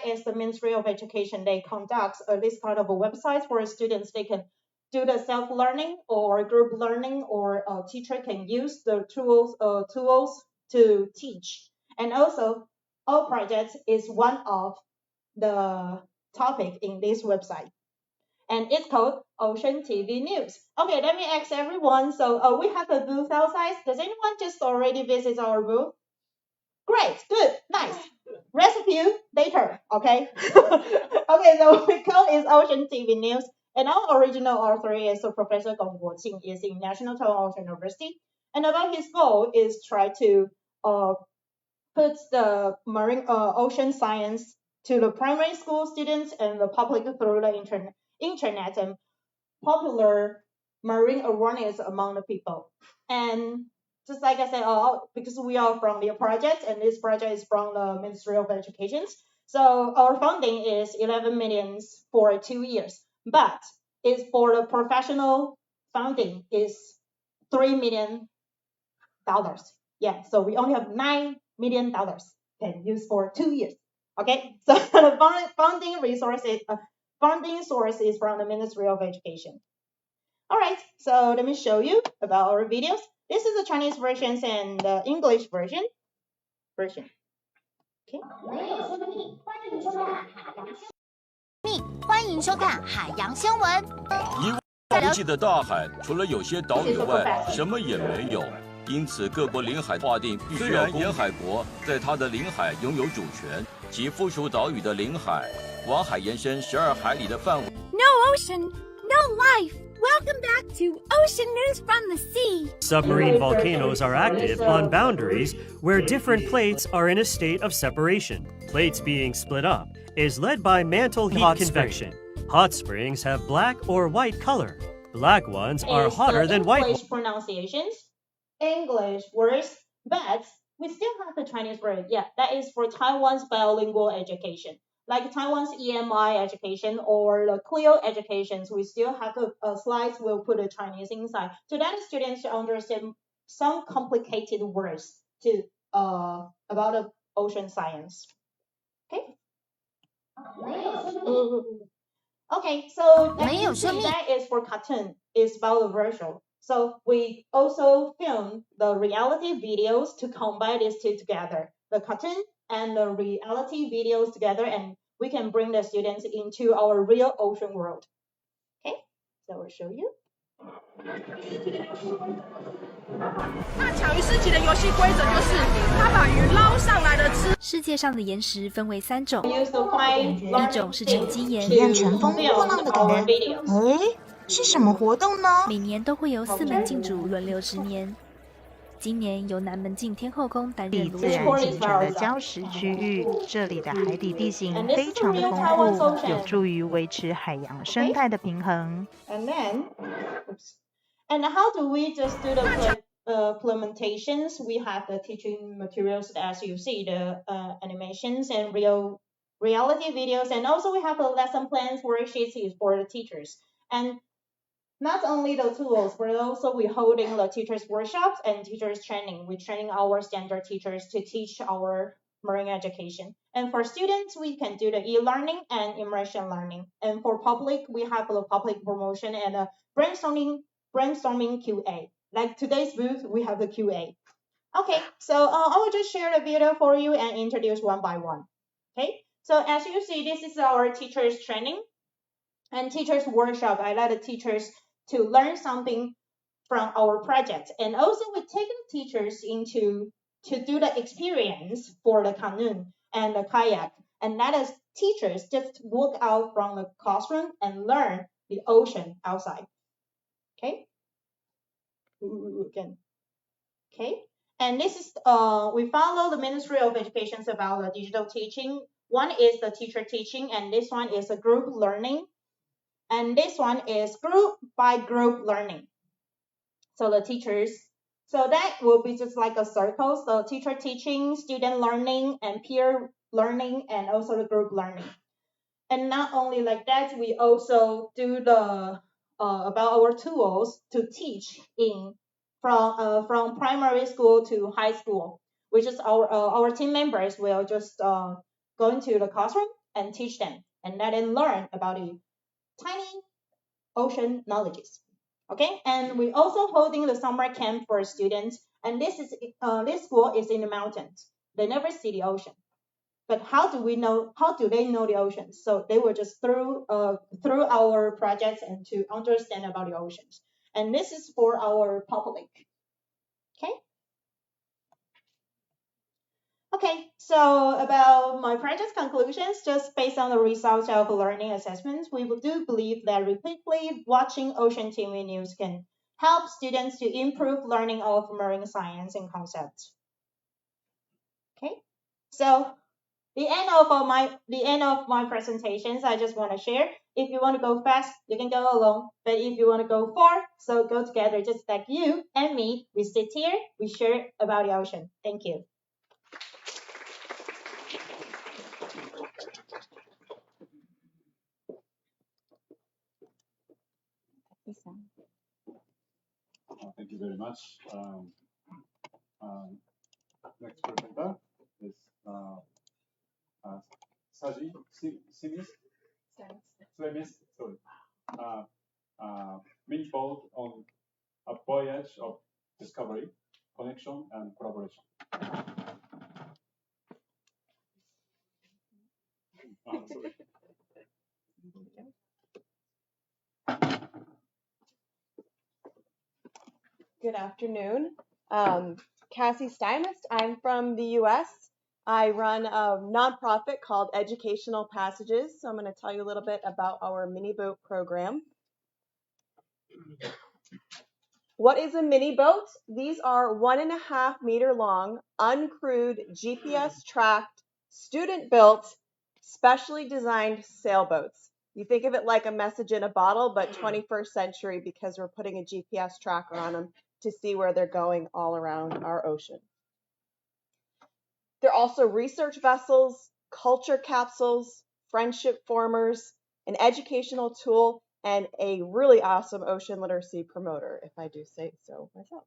is the Ministry of Education. They conduct this kind of a website for students. They can do the self-learning or group learning, or a teacher can use the tools to teach. And also, our project is one of the topic in this website. And it's called Ocean TV News. Okay, let me ask everyone. So we have a booth outside. Does anyone just already visit our booth? Great, good, nice. Rest of you later, okay? Okay, so we call it Ocean TV News. And our original author is Professor Gong Guoqing, is in National Taiwan Ocean University. And about his goal is try to put the marine ocean science to the primary school students and the public through the internet and popular marine awareness among the people. And just like I said, because we are from the project, and this project is from the Ministry of Education, so our funding is 11 million for 2 years, but it's for the professional funding is $3 million. Yeah, so we only have $9 million can use for 2 years. Okay, so the funding source is from the Ministry of Education. All right, so let me show you about our videos. This is the Chinese versions and the English version. Okay. 欢迎收看海洋新闻。忘记的大海，除了有些岛屿外，什么也没有。因此，各国领海划定必须要沿海国在它的领海拥有主权，及附属岛屿的领海往海延伸12海里的范围。No ocean, no life. Welcome back to Ocean News from the Sea. Submarine volcanoes are active on boundaries where different plates are in a state of separation. Plates being split up is led by mantle heat convection. Hot springs have black or white color. Black ones are hotter than white ones. English pronunciations, English words, but we still have the Chinese word. Yeah, that is for Taiwan's bilingual education. Like Taiwan's EMI education or the Clio educations, we still have slides will put a Chinese inside. So that students should understand some complicated words to about the ocean science. Okay. Okay, so that is for cartoon. It's about the virtual. So we also film the reality videos to combine these two together, the cartoon and the reality videos together, and we can bring the students into our real ocean world. Okay, so I'll show you. 那巧鱼市集的游戏规则就是，他把鱼捞上来的吃。世界上的岩石分为3种，一种是沉积岩，体验乘风破浪的感觉。是什么活动呢？每年都会由4门竞逐轮流10年。今年由南门镜天后宫担任自然形成的礁石区域，这里的海底地形非常的丰富，有助于维持海洋生态的平衡。And how do we just do the implementations? We have the teaching materials as you see, the animations and reality videos, and also we have the lesson plans worksheets for the teachers. And not only the tools, but also we're holding the teachers' workshops and teachers' training. We're training our standard teachers to teach our marine education. And for students, we can do the e-learning and immersion learning. And for public, we have the public promotion and a brainstorming QA. Like today's booth, we have the QA. Okay, so I will just share the video for you and introduce one by one. Okay, so as you see, this is our teachers' training and teachers' workshop. I let the teachers to learn something from our project. And also we take the teachers to do the experience for the canoe and the kayak. And let us teachers just walk out from the classroom and learn the ocean outside. Okay. Again. Okay. And this is, we follow the Ministry of Education about the digital teaching. One is the teacher teaching, and this one is a group learning. And this one is group by group learning. So the teachers, so that will be just like a circle. So teacher teaching, student learning, and peer learning, and also the group learning. And not only like that, we also do the about our tools to teach from primary school to high school, which is our team members will just go into the classroom and teach them, and let them learn about the tiny ocean knowledges. Okay, and we also holding the summer camp for students, and this school is in the mountains. They never see the ocean, but how do they know the ocean? So they were just through our projects and to understand about the oceans. And this is for our public. Okay. Okay, so about my project conclusions, just based on the results of learning assessments, we do believe that repeatedly watching Ocean TV news can help students to improve learning of marine science and concepts. Okay, so the end of my presentations, I just want to share. If you want to go fast, you can go alone. But if you want to go far, so go together, just like you and me. We sit here, we share about the ocean. Thank you. Thank you very much. Next presenter is Means both on a voyage of discovery, connection, and collaboration. Good afternoon. Cassie Stymist. I'm from the U.S. I run a nonprofit called Educational Passages. So I'm going to tell you a little bit about our mini boat program. What is a mini boat? These are 1.5 meter long, uncrewed, GPS tracked, student built, specially designed sailboats. You think of it like a message in a bottle, but 21st century because we're putting a GPS tracker on them to see where they're going all around our ocean. They're also research vessels, culture capsules, friendship formers, an educational tool, and a really awesome ocean literacy promoter, if I do say so myself.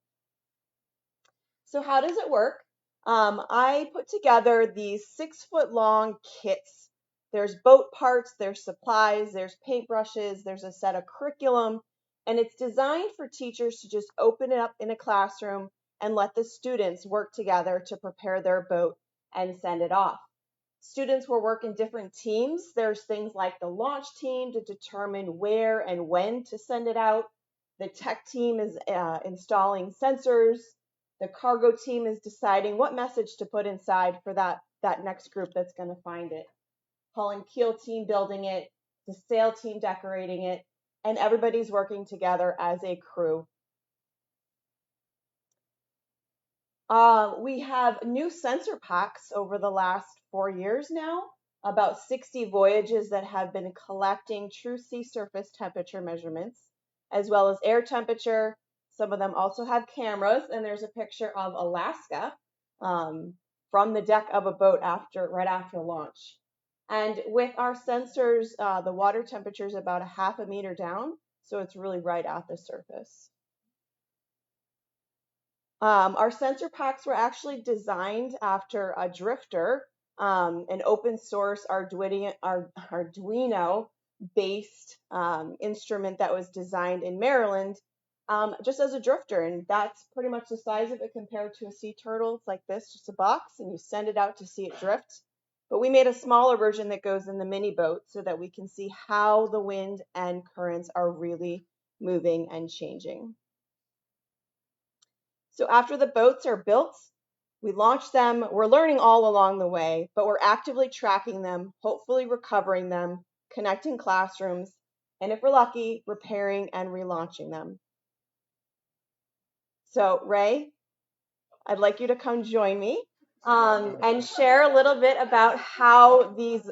So how does it work? I put together these 6-foot-long kits. There's boat parts, there's supplies, there's paintbrushes, there's a set of curriculum, and it's designed for teachers to just open it up in a classroom and let the students work together to prepare their boat and send it off. Students will work in different teams. There's things like the launch team to determine where and when to send it out. The tech team is installing sensors. The cargo team is deciding what message to put inside for that next group that's going to find it. Hull and keel team building it, the sail team decorating it, and everybody's working together as a crew. We have new sensor packs over the last 4 years now, about 60 voyages that have been collecting true sea surface temperature measurements, as well as air temperature. Some of them also have cameras, and there's a picture of Alaska from the deck of a boat right after launch. And with our sensors, the water temperature is about 0.5 meter down, so it's really right at the surface. Our sensor packs were actually designed after a drifter, an open source Arduino-based instrument that was designed in Maryland just as a drifter. And that's pretty much the size of it compared to a sea turtle. It's like this, just a box, and you send it out to see it drift. But we made a smaller version that goes in the mini boat so that we can see how the wind and currents are really moving and changing. So after the boats are built, we launch them. We're learning all along the way, but we're actively tracking them, hopefully recovering them, connecting classrooms, and if we're lucky, repairing and relaunching them. So Ray, I'd like you to come join me and share a little bit about how these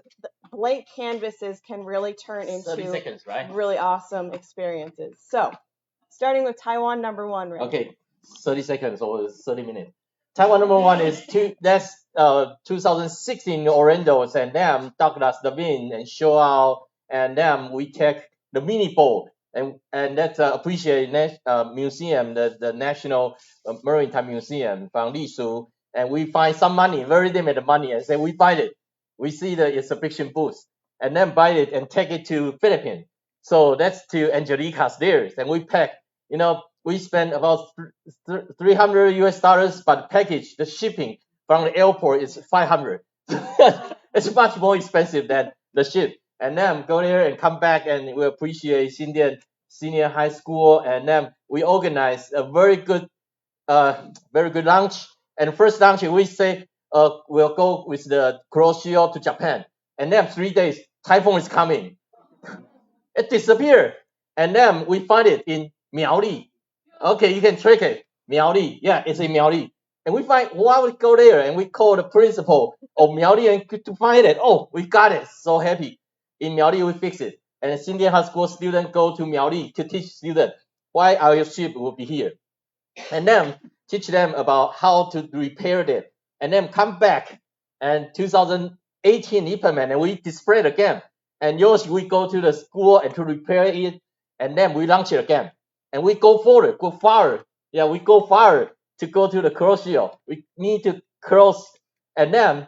blank canvases can really turn into 30 seconds, right? Really awesome experiences. So starting with Taiwan number 1, Ray. Okay, 30 seconds or 30 minutes. Taiwan number 1 is 2016 Orlando, and then Douglas Levine and show out, and then we take the mini boat, and that's appreciate museum, the National Maritime Museum from Lisu, and we find some money, very limited money, and say we buy it. We see the exhibition booth, and then buy it and take it to Philippines. So that's to Angelica's there, and we pack, we spend about $300 US, but the package, the shipping from the airport is $500. It's much more expensive than the ship. And then go there and come back, and we appreciate senior high school, and then we organize a very good lunch. And first lunch we say we'll go with the Kuroshio to Japan, and then 3 days typhoon is coming. It disappeared, and then we find it in Miaoli. Okay, you can track it. Miaoli, yeah, it's in Miaoli. And we find, why we go there, and we call the principal of Miaoli and to find it. Oh, we got it. So happy. In Miaoli, we fix it. And the senior high school students go to Miaoli to teach students why our ship will be here. And then teach them about how to repair it. And then come back. And 2018 Ipmen, and we display it again. And yours, we go to the school and to repair it. And then we launch it again. And we go forward, go farther. Yeah, we go farther to go to the Kuroshio. We need to cross, and then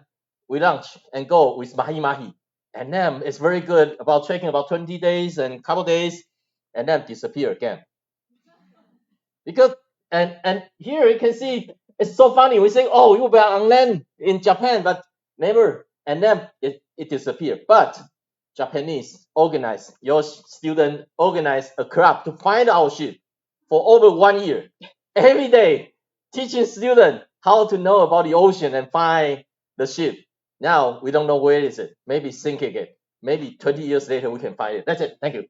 we launch and go with Mahi Mahi. and then it's very good about tracking about 20 days and couple days, and then disappear again. Because and here you can see it's so funny. We say, oh, you were on land in Japan, but never, and then it disappeared. But Japanese organized, your student organized a club to find our ship for over 1 year. Every day, teaching students how to know about the ocean and find the ship. Now we don't know where is it. Maybe sinking it. Maybe 20 years later we can find it. That's it. Thank you.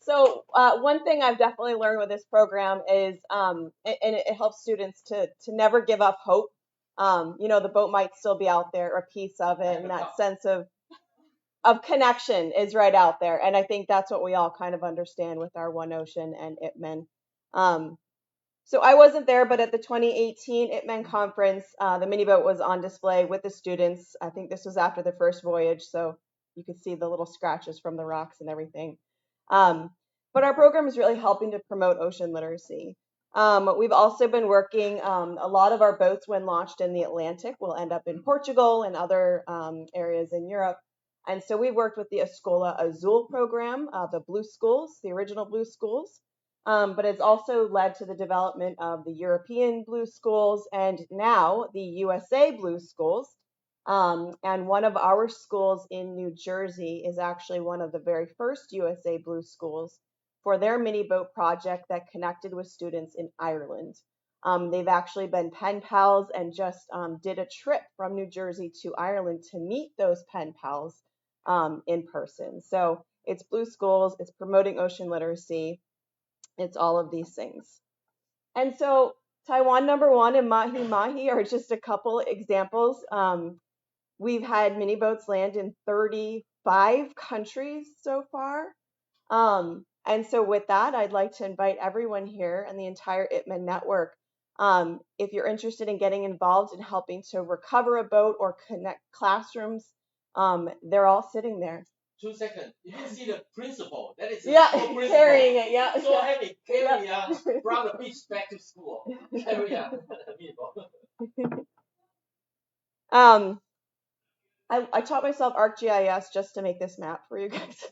So one thing I've definitely learned with this program is, and it helps students to never give up hope. You know, the boat might still be out there, or a piece of it, and that sense of connection is right out there. And I think that's what we all kind of understand with our One Ocean and Ipmen. So I wasn't there, but at the 2018 Ipmen conference, the mini boat was on display with the students. I think this was after the first voyage, so you could see the little scratches from the rocks and everything. But our program is really helping to promote ocean literacy. We've also been working, a lot of our boats when launched in the Atlantic will end up in Portugal and other areas in Europe. And so we worked with the Escola Azul program, the Blue Schools, the original Blue Schools, but it's also led to the development of the European Blue Schools and now the USA Blue Schools. And one of our schools in New Jersey is actually one of the very first USA Blue Schools for their mini boat project that connected with students in Ireland. They've actually been pen pals and just did a trip from New Jersey to Ireland to meet those pen pals in person. So it's Blue Schools, it's promoting ocean literacy, it's all of these things. And so Taiwan #1 and Mahi Mahi are just a couple examples. We've had mini boats land in 35 countries so far. And so with that, I'd like to invite everyone here and the entire Ipmen network, if you're interested in getting involved in helping to recover a boat or connect classrooms, they're all sitting there. 2 seconds. You can see the principal. That is carrying it. Yeah, so heavy. Carry from the beach back to school. Carry I taught myself ArcGIS just to make this map for you guys.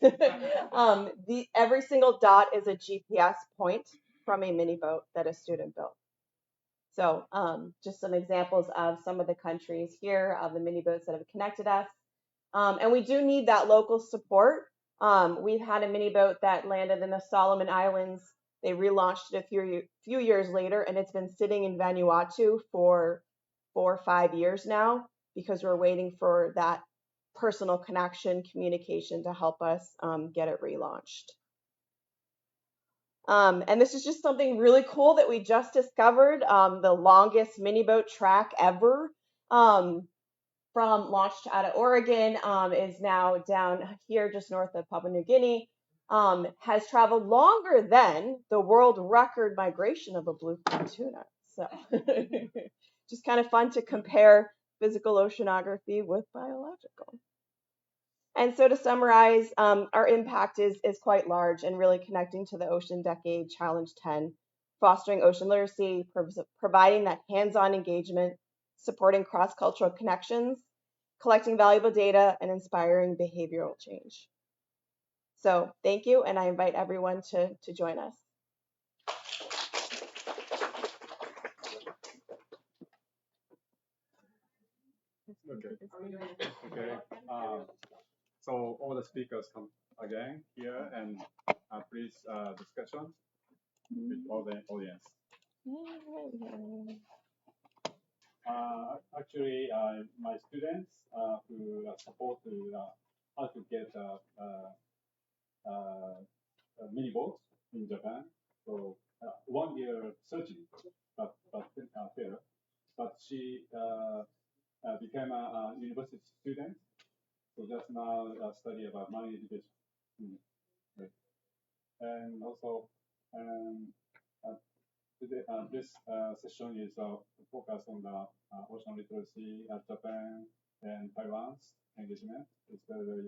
Every single dot is a GPS point from a mini boat that a student built. So just some examples of some of the countries here of the mini boats that have connected us. And we do need that local support. We've had a mini boat that landed in the Solomon Islands. They relaunched it a few years later, and it's been sitting in Vanuatu for 4 or 5 years now because we're waiting for that personal connection, communication to help us get it relaunched. And this is just something really cool that we just discovered. The longest mini boat track ever from launched out of Oregon is now down here just north of Papua New Guinea, has traveled longer than the world record migration of a bluefin tuna. So just kind of fun to compare physical oceanography with biological. And so to summarize, our impact is quite large and really connecting to the Ocean Decade Challenge 10, fostering ocean literacy, providing that hands-on engagement, supporting cross-cultural connections, collecting valuable data, and inspiring behavioral change. So thank you, and I invite everyone to join us. Okay. So all the speakers come again here and please discussion with all the audience. Actually, my students who support how to get mini boats in Japan. So 1 year searching, but failed. But she became a university student. So just now study about marine education. Right. And also today, this session is focused on the ocean literacy at Japan and Taiwan's engagement. It's very, very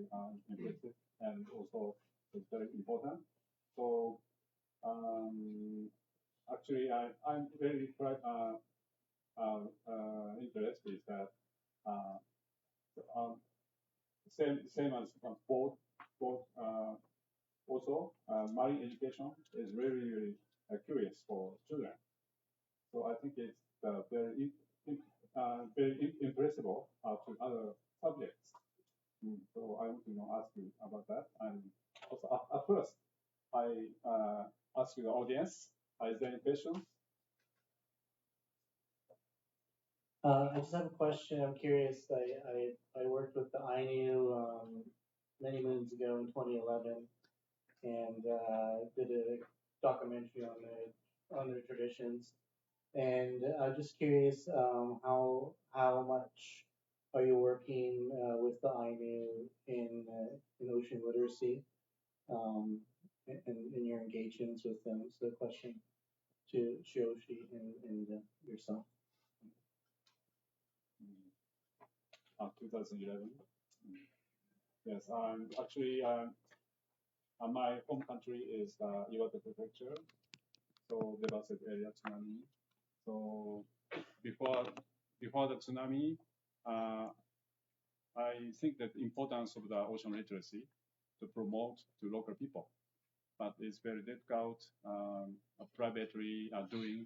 impressive and also it's very important. So actually, I'm very interested that Same as both also marine education is really curious for children. So I think it's very impressive to other subjects. So I want to ask you about that. And also at first, I ask you the audience, is there any questions? I just have a question. I'm curious. I worked with the Ainu many moons ago in 2011, and did a documentary on their traditions. And I'm just curious, how much are you working with the Ainu in ocean literacy, in your engagements with them? So the question to Shioshi and yourself. 2011. Yes, actually, my home country is Iwate Prefecture, so devastated area tsunami. So before the tsunami, I think that the importance of the ocean literacy to promote to local people, but it's very difficult privately doing.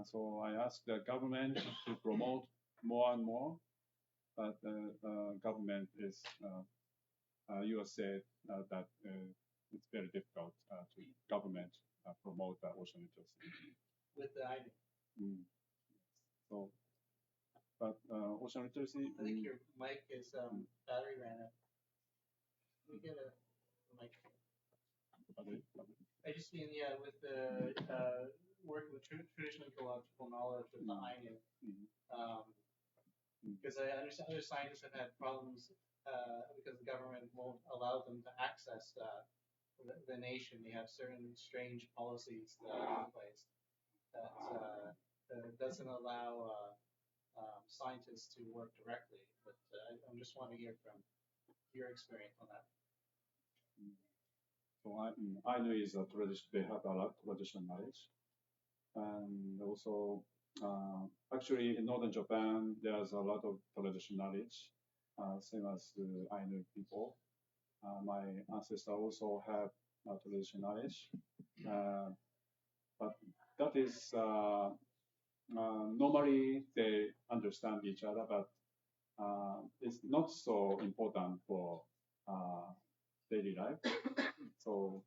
So I asked the government to promote more and more, but the government is USA that it's very difficult to government promote the ocean literacy. With the Ainu. So, but ocean literacy. I think your mic is battery ran out. Can we get a mic? I just mean, yeah, with the working with traditional ecological knowledge with the Ainu, because I understand other scientists have had problems because the government won't allow them to access the nation. They have certain strange policies in place that doesn't allow scientists to work directly. But I just want to hear from your experience on that. So Ainu is a tradition. They have a lot of traditional knowledge, and also actually in northern Japan there's a lot of traditional knowledge, same as the Ainu people. My ancestors also have traditional knowledge, but that is normally they understand each other, but it's not so important for daily life. So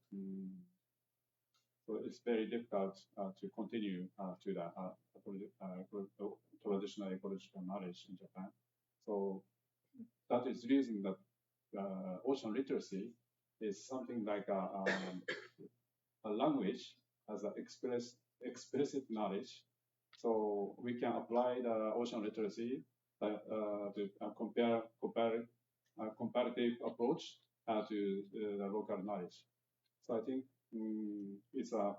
it's very difficult to continue to the traditional ecological knowledge in Japan. So that is the reason that ocean literacy is something like a language as an explicit knowledge. So we can apply the ocean literacy to comparative approach to the local knowledge. So I think it's a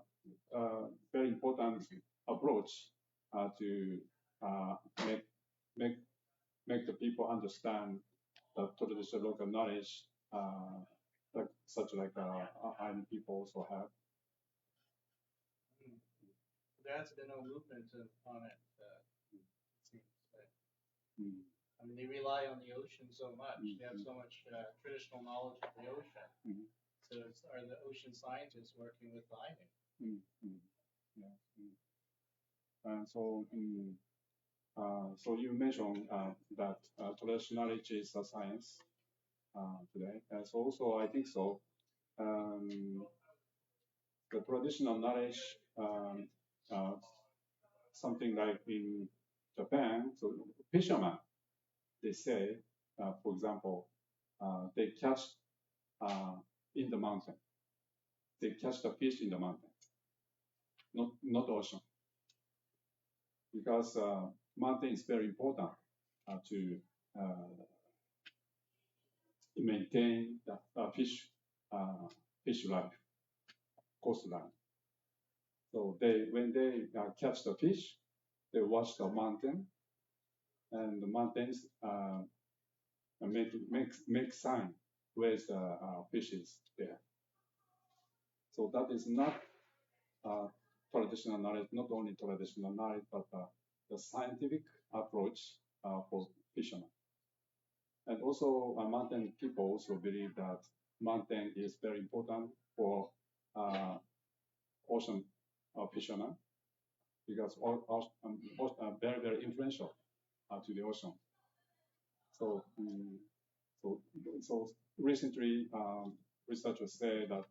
very important approach to make the people understand the traditional local knowledge, like Ainu people also have. There has been no movement on it. It seems like. I mean, they rely on the ocean so much. They have so much traditional knowledge of the ocean. So are the ocean scientists working with the Ainu? And so, so you mentioned that traditional knowledge is a science today. And so also, I think so. The traditional knowledge, something like in Japan, so fishermen, they say, for example, they catch in the mountain. They catch the fish in the mountain, not ocean. Because mountain is very important to maintain the fish life, coastline. So when they catch the fish, they watch the mountain, and the mountains make sign where the fish is there. So that is not traditional knowledge, not only traditional knowledge, but the scientific approach for fishermen. And also, mountain people also believe that mountain is very important for ocean fishermen because are very, very influential to the ocean. So, so recently, researchers say that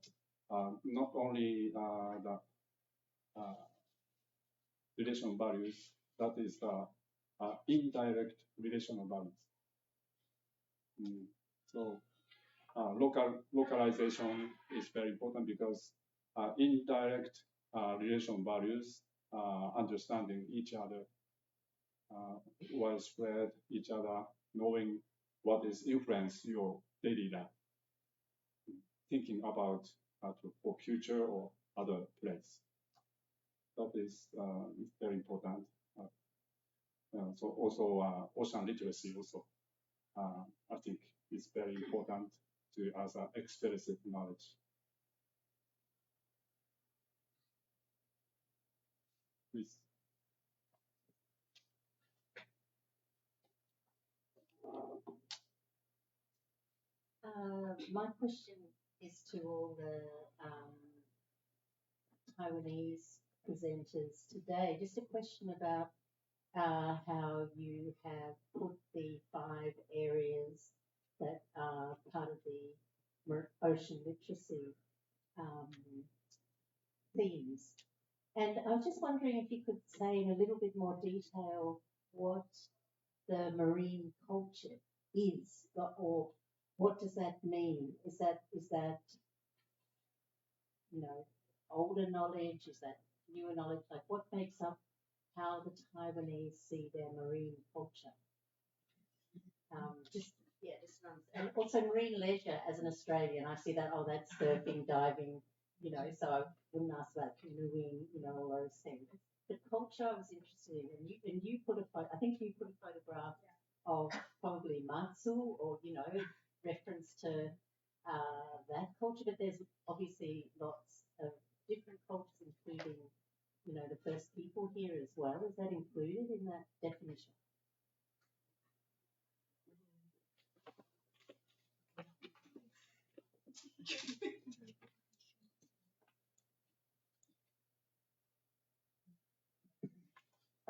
not only the relational values, that is the indirect relational values. So localization is very important because indirect relational values, understanding each other, widespread each other, knowing what is influence your daily life, thinking about for future or other place. That is very important. So also ocean literacy also, I think is very important to as explicit knowledge. Please. My question is to all the Taiwanese presenters today. Just a question about how you have put the 5 areas that are part of the ocean literacy themes. And I was just wondering if you could say in a little bit more detail what the marine culture is, or what does that mean? Is that older knowledge? Is that newer knowledge? Like what makes up how the Taiwanese see their marine culture? And also marine leisure as an Australian, I see that, that's surfing, diving, so I wouldn't ask about canoeing, all those things. But culture I was interested in, and you put I think you put a photograph of probably Matsu, or, reference to that culture, but there's obviously lots of different cultures, including, the first people here as well. Is that included in that definition?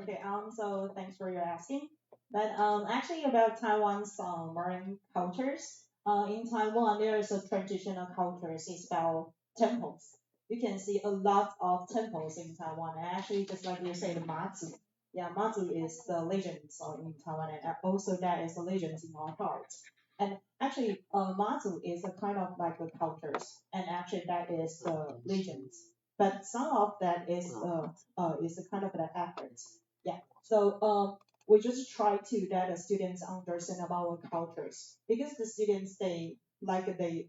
Okay, so thanks for your asking. But actually about Taiwan's marine cultures, in Taiwan there is a traditional cultures. It's about temples. You can see a lot of temples in Taiwan. And actually, just like you say, the Matsu. Yeah, Matsu is the legends in Taiwan, and also that is the legends in our hearts. And actually, Matsu is a kind of like the cultures, and actually that is the legends. But some of that is a kind of the efforts. Yeah. So we just try to that the students understand about our cultures, because the students they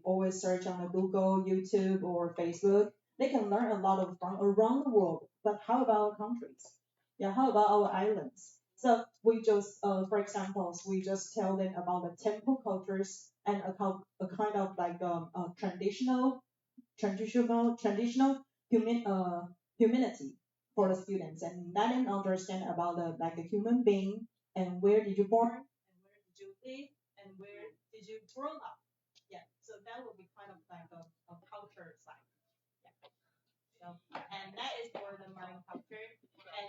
always search on the Google, YouTube, or Facebook. They can learn a lot from around the world. But how about our countries? Yeah, how about our islands? So we just, for example, we just tell them about the temple cultures and a kind of like traditional humanity for the students, and let them understand about the human being, and where did you born, and where did you live, and where did you grow up. Yeah, so that will be kind of like a culture side. Yeah. So, and that is for the marine culture, and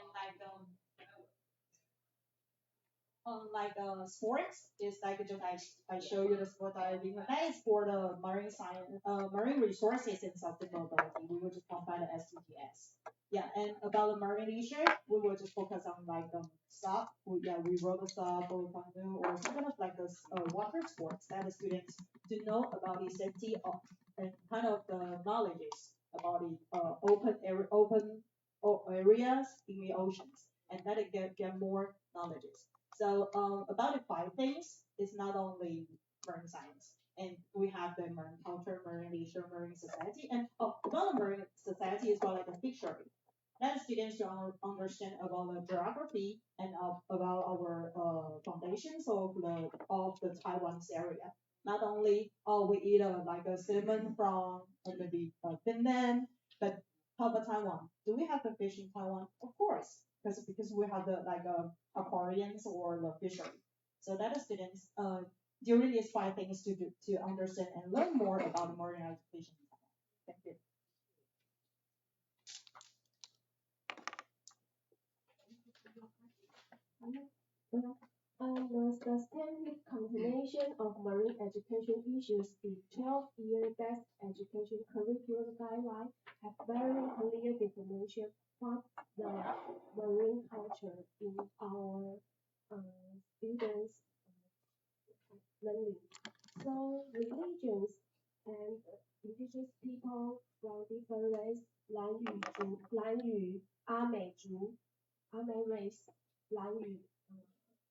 sports is like just I show you the sport diving. That is for the marine science, marine resources and sustainability. We will just combine the STTS. Yeah, and about the marine leisure, we will just focus on SUP. We row the SUP or canoe or some kind of like the water sports that the students to know about the safety of and kind of the knowledges about the open areas in the oceans, and that it get more knowledges. So about the 5 things is not only marine science, and we have the marine culture, marine leisure, marine society, and about the marine society is about like the fishery. That students to understand about the geography and about our foundations of the Taiwan's area. Not only we eat like a salmon from maybe Finland, but how about Taiwan? Do we have the fish in Taiwan? Of course, because we have the aquariums or the fishery. so that the students during these 5 things to understand and learn more about marine education. Thank you. The systemic combination of marine education issues in 12-year best education curriculum guideline have very clear definition of the marine culture in our students' learning. So religions and indigenous people from different race, 兰语、阿美族、阿美 race, 兰语、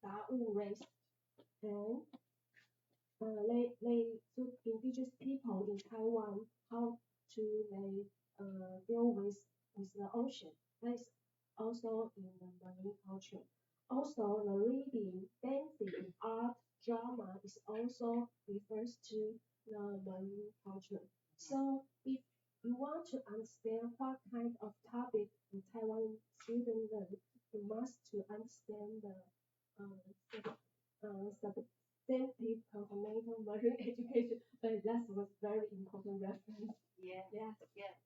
达悟 race, and they took indigenous people in Taiwan how to deal with the ocean. That's also in the marine culture. Also, the reading, dancing, art, drama is also refers to the marine culture. So if you want to understand what kind of topic the Taiwan students learn, you must to understand the substantive fundamental marine education. But that was very important reference. Yeah.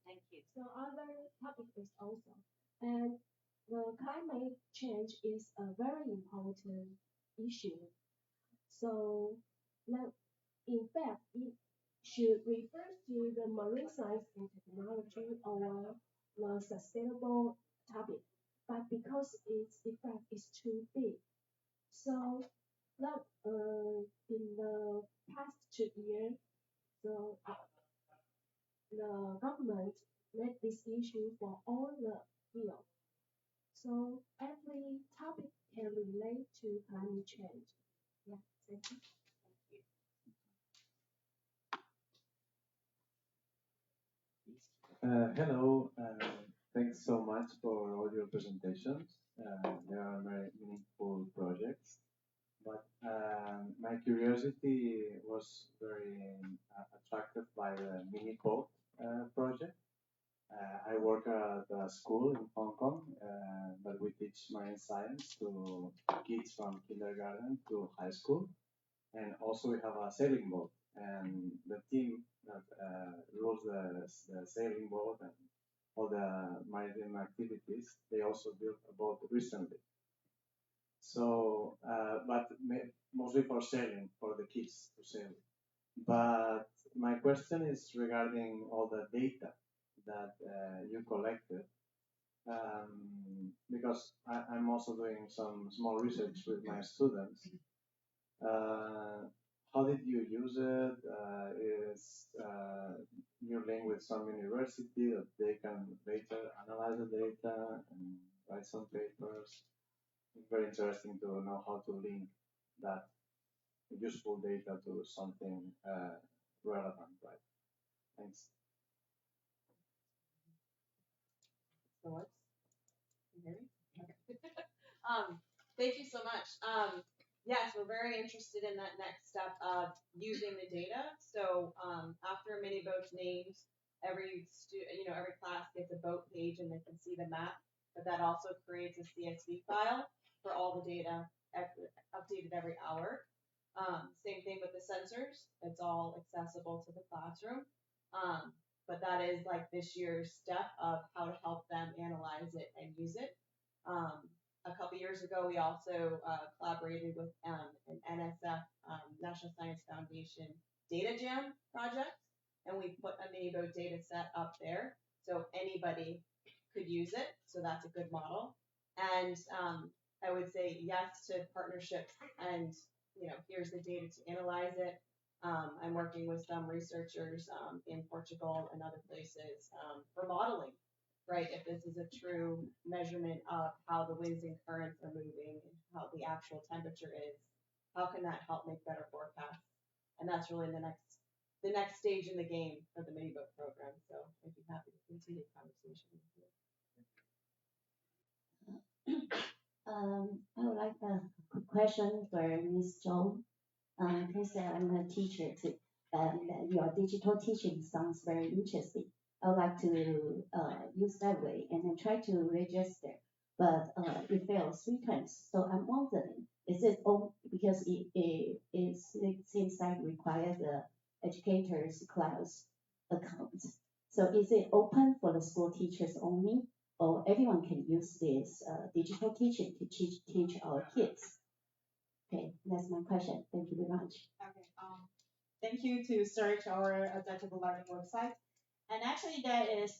Thank you. So other topic is also, and the climate change is a very important issue. So in fact, it should refer to the marine science and technology or the sustainable topic, but because its effect is too big, so that in the past 2 years, the government made this issue for all the fields. So every topic can relate to climate change. Yeah, thank you. Hello, thanks so much for all your presentations. They are very meaningful projects. But my curiosity was very attracted by the mini boat project. I work at a school in Hong Kong, but we teach marine science to kids from kindergarten to high school. And also we have a sailing boat, and the team that rules the sailing boat and all the maritime activities, they also built a boat recently. So, but mostly for sailing, for the kids to sail. But my question is regarding all the data that you collected, because I'm also doing some small research with my students. How did you use it? Is you link with some university that they can later analyze the data and write some papers? It's very interesting to know how to link that useful data to something relevant, right? Thanks. Can you hear me? Okay. Thank you so much. Yes, we're very interested in that next step of using the data. So after a mini boat's named, every class gets a boat page and they can see the map. But that also creates a CSV file for all the data updated every hour. Same thing with the sensors. It's all accessible to the classroom. But that is like this year's step of how to help them analyze it and use it. A couple years ago, we also collaborated with an NSF, National Science Foundation Data Jam project, and we put a mini boat data set up there so anybody could use it. So that's a good model. And I would say yes to partnerships and, here's the data to analyze it. I'm working with some researchers in Portugal and other places for modeling, right? If this is a true measurement of how the winds and currents are moving and how the actual temperature is, how can that help make better forecasts? And that's really the next stage in the game for the mini boat program. So I'd be happy to continue the conversation with you. I would like a question for Ms. Zhou. Because I'm a teacher too, your digital teaching sounds very interesting. I would like to use that way and then try to register. but it failed 3 times. So I'm wondering, is it all because it seems like requires the educators class account. So is it open for the school teachers only, or everyone can use this digital teaching to teach our kids? Okay, that's my question. Thank you very much. Okay. Thank you to search our adaptable learning website. And actually, that is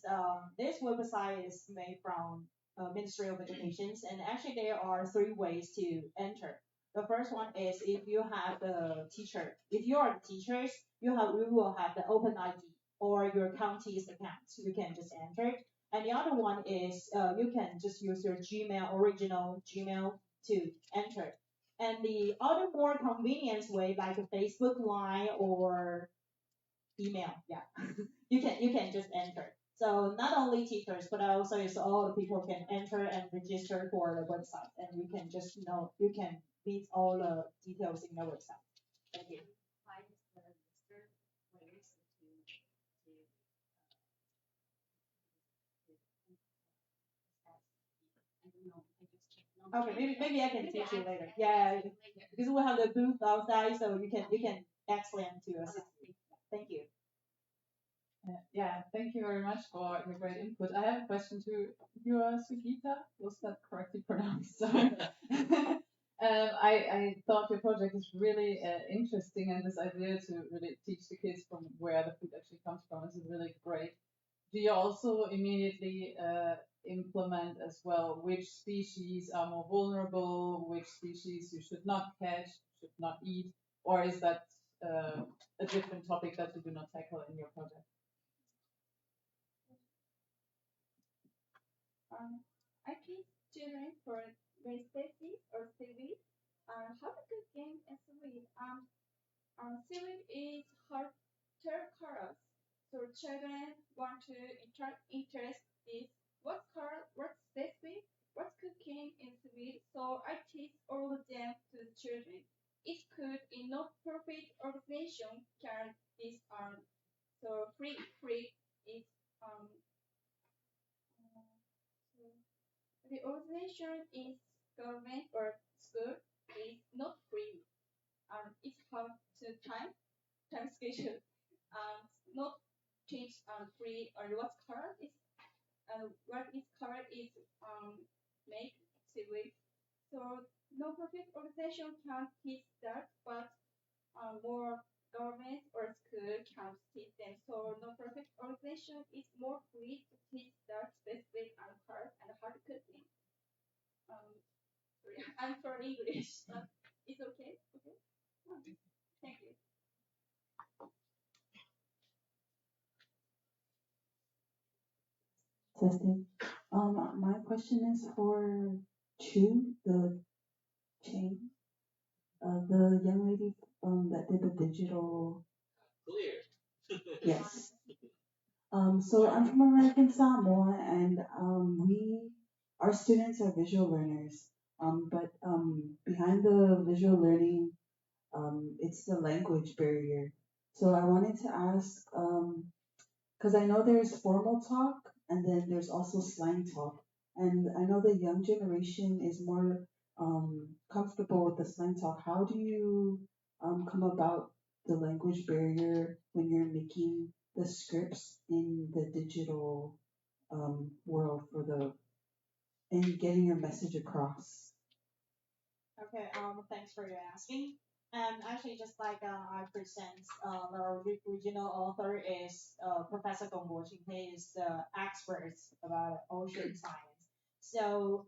this website is made from Ministry of Education, and actually there are 3 ways to enter. The first one is if you have the teacher. If you are the teachers, you will have the Open ID or your county's account. You can just enter it. And the other one is you can just use your original Gmail to enter. And the other more convenient way, like a Facebook Line or email, yeah, you can just enter. So not only teachers, but also all the people can enter and register for the website, and you can just you can meet all the details in the website. Thank you. Okay, maybe I can teach you later. Yeah, because we have the booth outside, so you can explain to us. Thank you. Yeah, thank you very much for your great input. I have a question to you, Sugita. Was that correctly pronounced? Sorry. I thought your project is really interesting, and this idea to really teach the kids from where the food actually comes from is really great. Do you also immediately implement as well which species are more vulnerable, which species you should not catch, should not eat, or is that a different topic that you do not tackle in your project? I teach children for species or seaweed. How to cook game and seaweed. Seaweed is hard colors, so children want to interest is what color, what seaweed, what's cooking in seaweed. So I teach all of them to the children. It could in not-profit organization can this so free is the organization is government or school is not free. It's hard to time schedule. Not teach free or what's covered is what is covered is make seaweed. So non-profit organization can teach that, but more government or school can teach them. So non-profit organization is more free to teach that specific and carve and how to cooking. I'm for English, but it's okay. Okay. Thank you. Testing. My question is for Chu, the young lady that did the digital. Clear. Yes. So I'm from American Samoa, and our students are visual learners. But behind the visual learning, it's the language barrier. So I wanted to ask, because I know there's formal talk, and then there's also slang talk. And I know the young generation is more comfortable with the slang talk. How do you come about the language barrier when you're making the scripts in the digital world and getting your message across? Okay, thanks for your asking. And actually, just like I present, our regional author is Professor Gong Guoqing. He is the expert about ocean science. So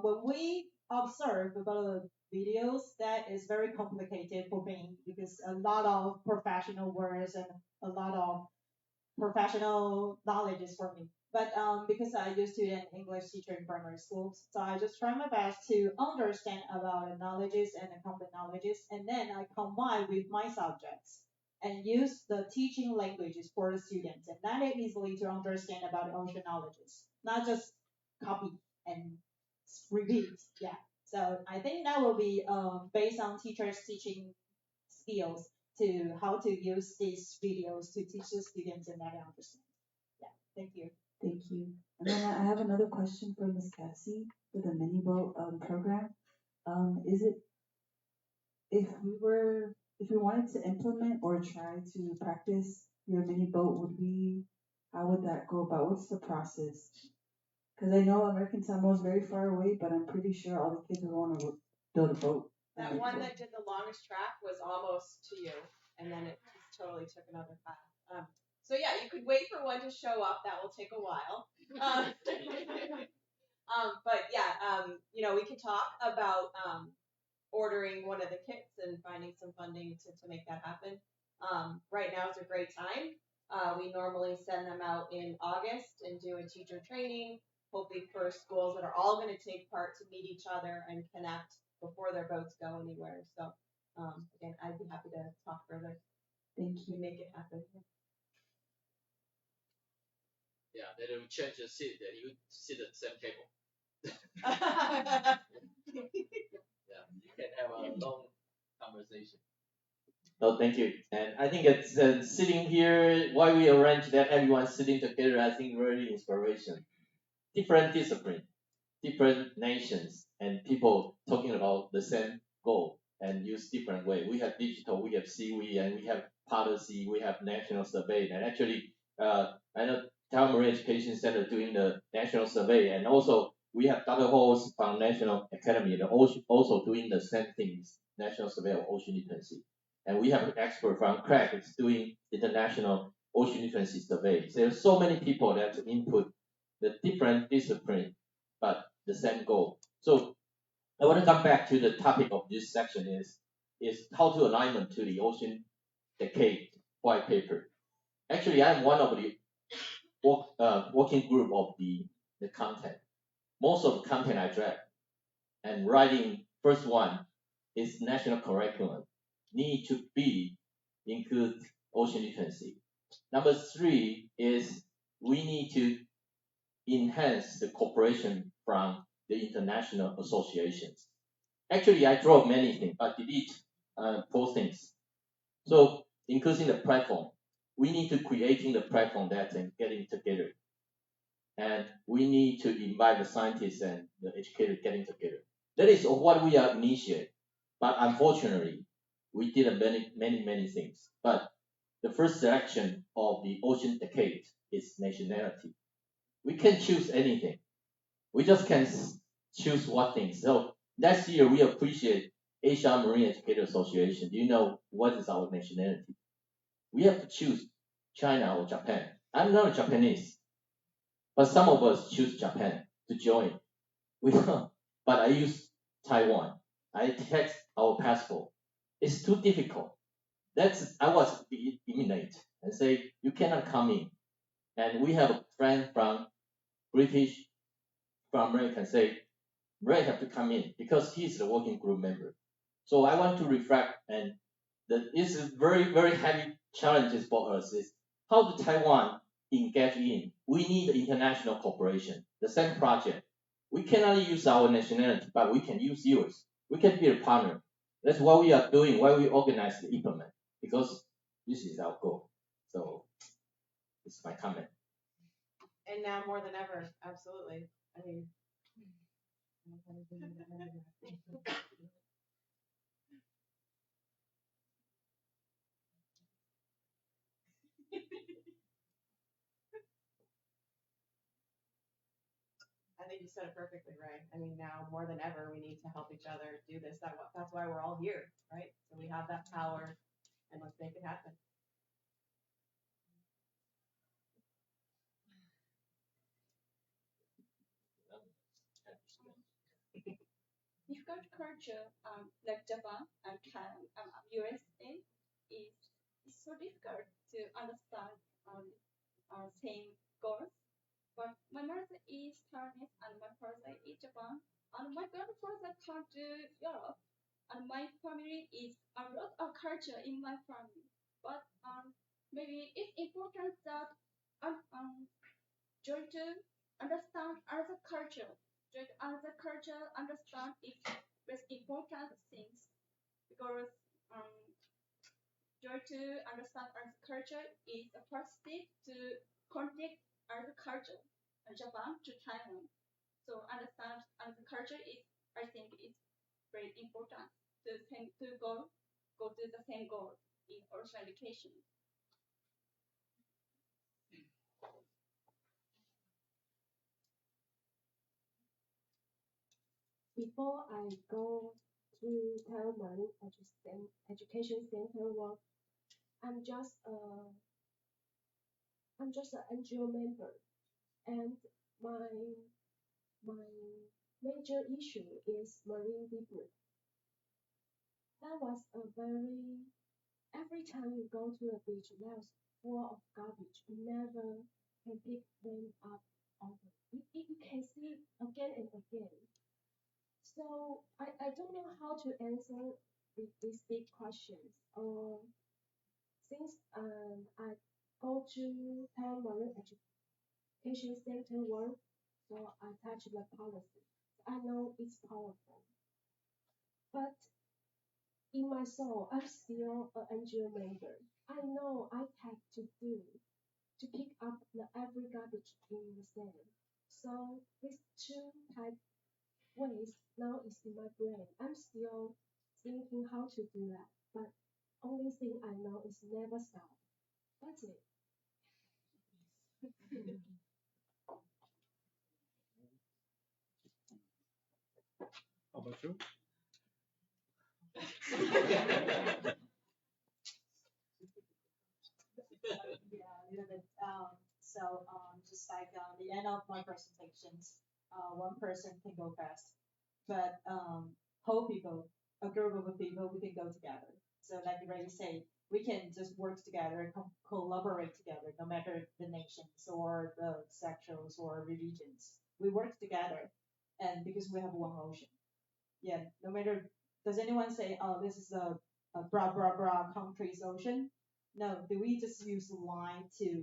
when we observe about the videos, that is very complicated for me because a lot of professional words and a lot of professional knowledge is for me. But because I used to be an English teacher in primary schools, so I just try my best to understand about the knowledges and the common knowledges, and then I combine with my subjects and use the teaching languages for the students, and that is easily to understand about the ocean knowledges, not just copy and repeat. Yeah. So I think that will be based on teachers' teaching skills to how to use these videos to teach the students and that understand. Yeah, thank you. Thank you. And then I have another question for Ms. Cassie for the mini boat program. Is it if we wanted to implement or try to practice your mini boat, how would that go about? What's the process? Because I know American Samoa is very far away, but I'm pretty sure all the kids would want to build a boat. That one that did the longest track was almost to you, and then it just totally took another path. So yeah, you could wait for one to show up. That will take a while. But yeah, we could talk about ordering one of the kits and finding some funding to make that happen. Right now is a great time. We normally send them out in August and do a teacher training, hoping for schools that are all going to take part to meet each other and connect before their boats go anywhere. So again, I'd be happy to talk further. Thank you. Make it happen. Yeah, then we change the seat, then you sit at the same table. Yeah, you can have a long conversation. Oh, thank you. And I think it's sitting here, why we arrange that everyone sitting together, I think really inspiration. Different discipline, different nations, and people talking about the same goal and use different way. We have digital, we have CWE, and we have policy, we have national survey. And actually, I know Taiwan Marine Education Center doing the national survey, and also we have Dr. Halls from National Academy and also doing the same things, national survey of ocean literacy. And we have an expert from CRAC that's doing international ocean literacy survey. So there's so many people that input the different discipline, but the same goal. So I want to come back to the topic of this section is how to alignment to the Ocean Decade white paper. Actually, I'm one of the working group of the content. Most of the content I draft and writing, first one is national curriculum. Need to be include ocean literacy. Number 3 is we need to enhance the cooperation from the international associations. Actually, I draw many things, but delete 4 things. So including the platform, we need to creating the platform that and getting together. And we need to invite the scientists and the educators getting together. That is what we are initiating. But unfortunately, we did many things. But the first selection of the Ocean Decade is nationality. We can choose anything. We just can choose what things. So next year we appreciate Asia Marine Educator Association. Do you know what is our nationality? We have to choose China or Japan. I'm not a Japanese, but some of us choose Japan to join. We don't, but I use Taiwan. I text our passport. It's too difficult. I was eliminated and say you cannot come in. And we have a friend from British, from American say Ray have to come in because he's the working group member. So I want to reflect, and this is very heavy challenges for us is how do Taiwan engage in? We need international cooperation. The same project. We cannot use our nationality, but we can use yours. We can be a partner. That's what we are doing, why we organize the Ipmen, because this is our goal. So this is my comment. And now more than ever, absolutely. I mean, I think you said it perfectly, right? I mean, now more than ever, we need to help each other do this. That's why we're all here, right? So we have that power, and let's make it happen. Difficult culture, like Japan and USA, is so difficult to understand same goals. But my mother is Chinese and my father is Japan, and my grandfather come to Europe, and my family is a lot of culture in my family. But maybe it's important that try to understand other culture. Try to other culture understand is most important things because try to understand other culture is the first step to connect agriculture Japan to Taiwan. So understand agriculture is, I think, it's very important to go to the same goal in ocean education. Before I go to Taiwan Education Center work, I'm just an NGO member, and my major issue is marine debris. That was every time you go to a beach, there's full of garbage. You never can pick them up. You can see again and again. So I don't know how to answer these big questions. Since I go to Taiwan Education Center work, so I touch the policy. I know it's powerful, but in my soul, I'm still an NGO member. I know I have to do to pick up every garbage in the sand. So these two ways now is in my brain. I'm still thinking how to do that, but only thing I know is never stop. That's it. How about you? Yeah, a little bit. Just like the end of my presentations, one person can go fast, but whole people, a group of people, we can go together. So like Ray said, we can just work together and collaborate together, no matter the nations or the sections or religions. We work together, and because we have one ocean. Yeah, no matter. Does anyone say, oh, this is a bra country's ocean? No, do we just use line to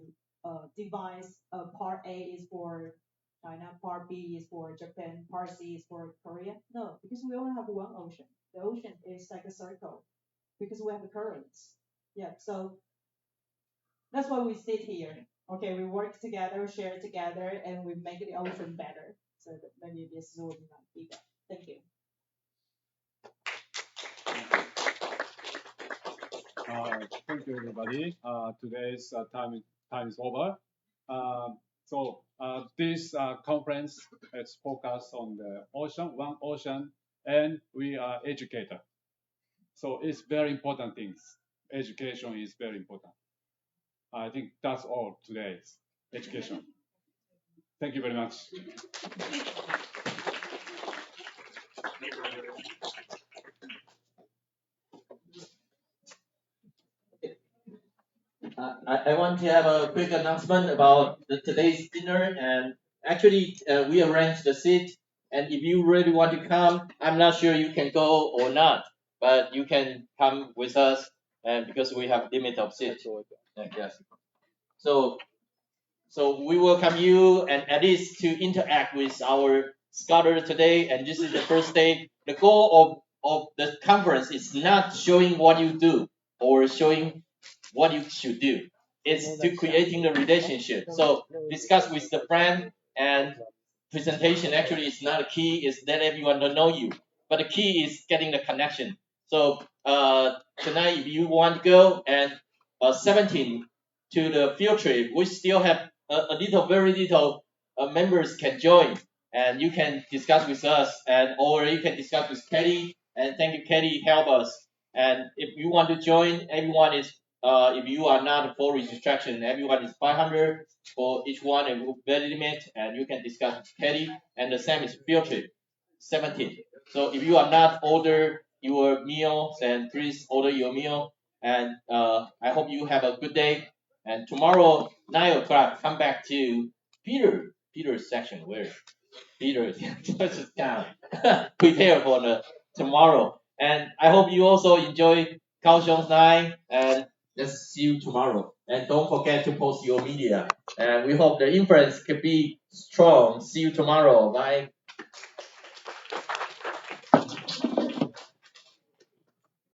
devise part A is for China, part B is for Japan, part C is for Korea? No, because we only have one ocean. The ocean is like a circle because we have the currents. Yeah, so that's why we sit here. Okay, we work together, share together, and we make the ocean better. So that maybe this will not be that. Thank you. Thank you, everybody. Today's time is over. This conference is focused on the ocean, one ocean, and we are educator. So it's very important things. Education is very important. I think that's all today's education. Thank you very much. I want to have a quick announcement about today's dinner, and actually we arranged the seat, and if you really want to come, I'm not sure you can go or not, but you can come with us, and because we have limit of seats. Yes. So we welcome you, and at least to interact with our scholar today, and this is the first day. The goal of the conference is not showing what you do or showing what you should do. It's to creating the relationship. So discuss with the friend, and presentation actually is not a key, is let everyone to know you. But the key is getting the connection. So tonight, if you want to go, and 17 to the field trip, we still have very little members can join, and you can discuss with us, and or you can discuss with Kelly. And thank you, Kelly, help us. And if you want to join, everyone is. If you are not for registration, everyone is 500 for each one, and very limit, and you can discuss with Kelly. And the same is field trip, 17. So if you are not order your meal, then please order your meal. And I hope you have a good day. And tomorrow, 9 o'clock, come back to Peter's section. Where? Peter, just down. Prepare for the tomorrow. And I hope you also enjoy Kaohsiung's night, and let's see you tomorrow. And don't forget to post your media. And we hope the influence can be strong. See you tomorrow. Bye.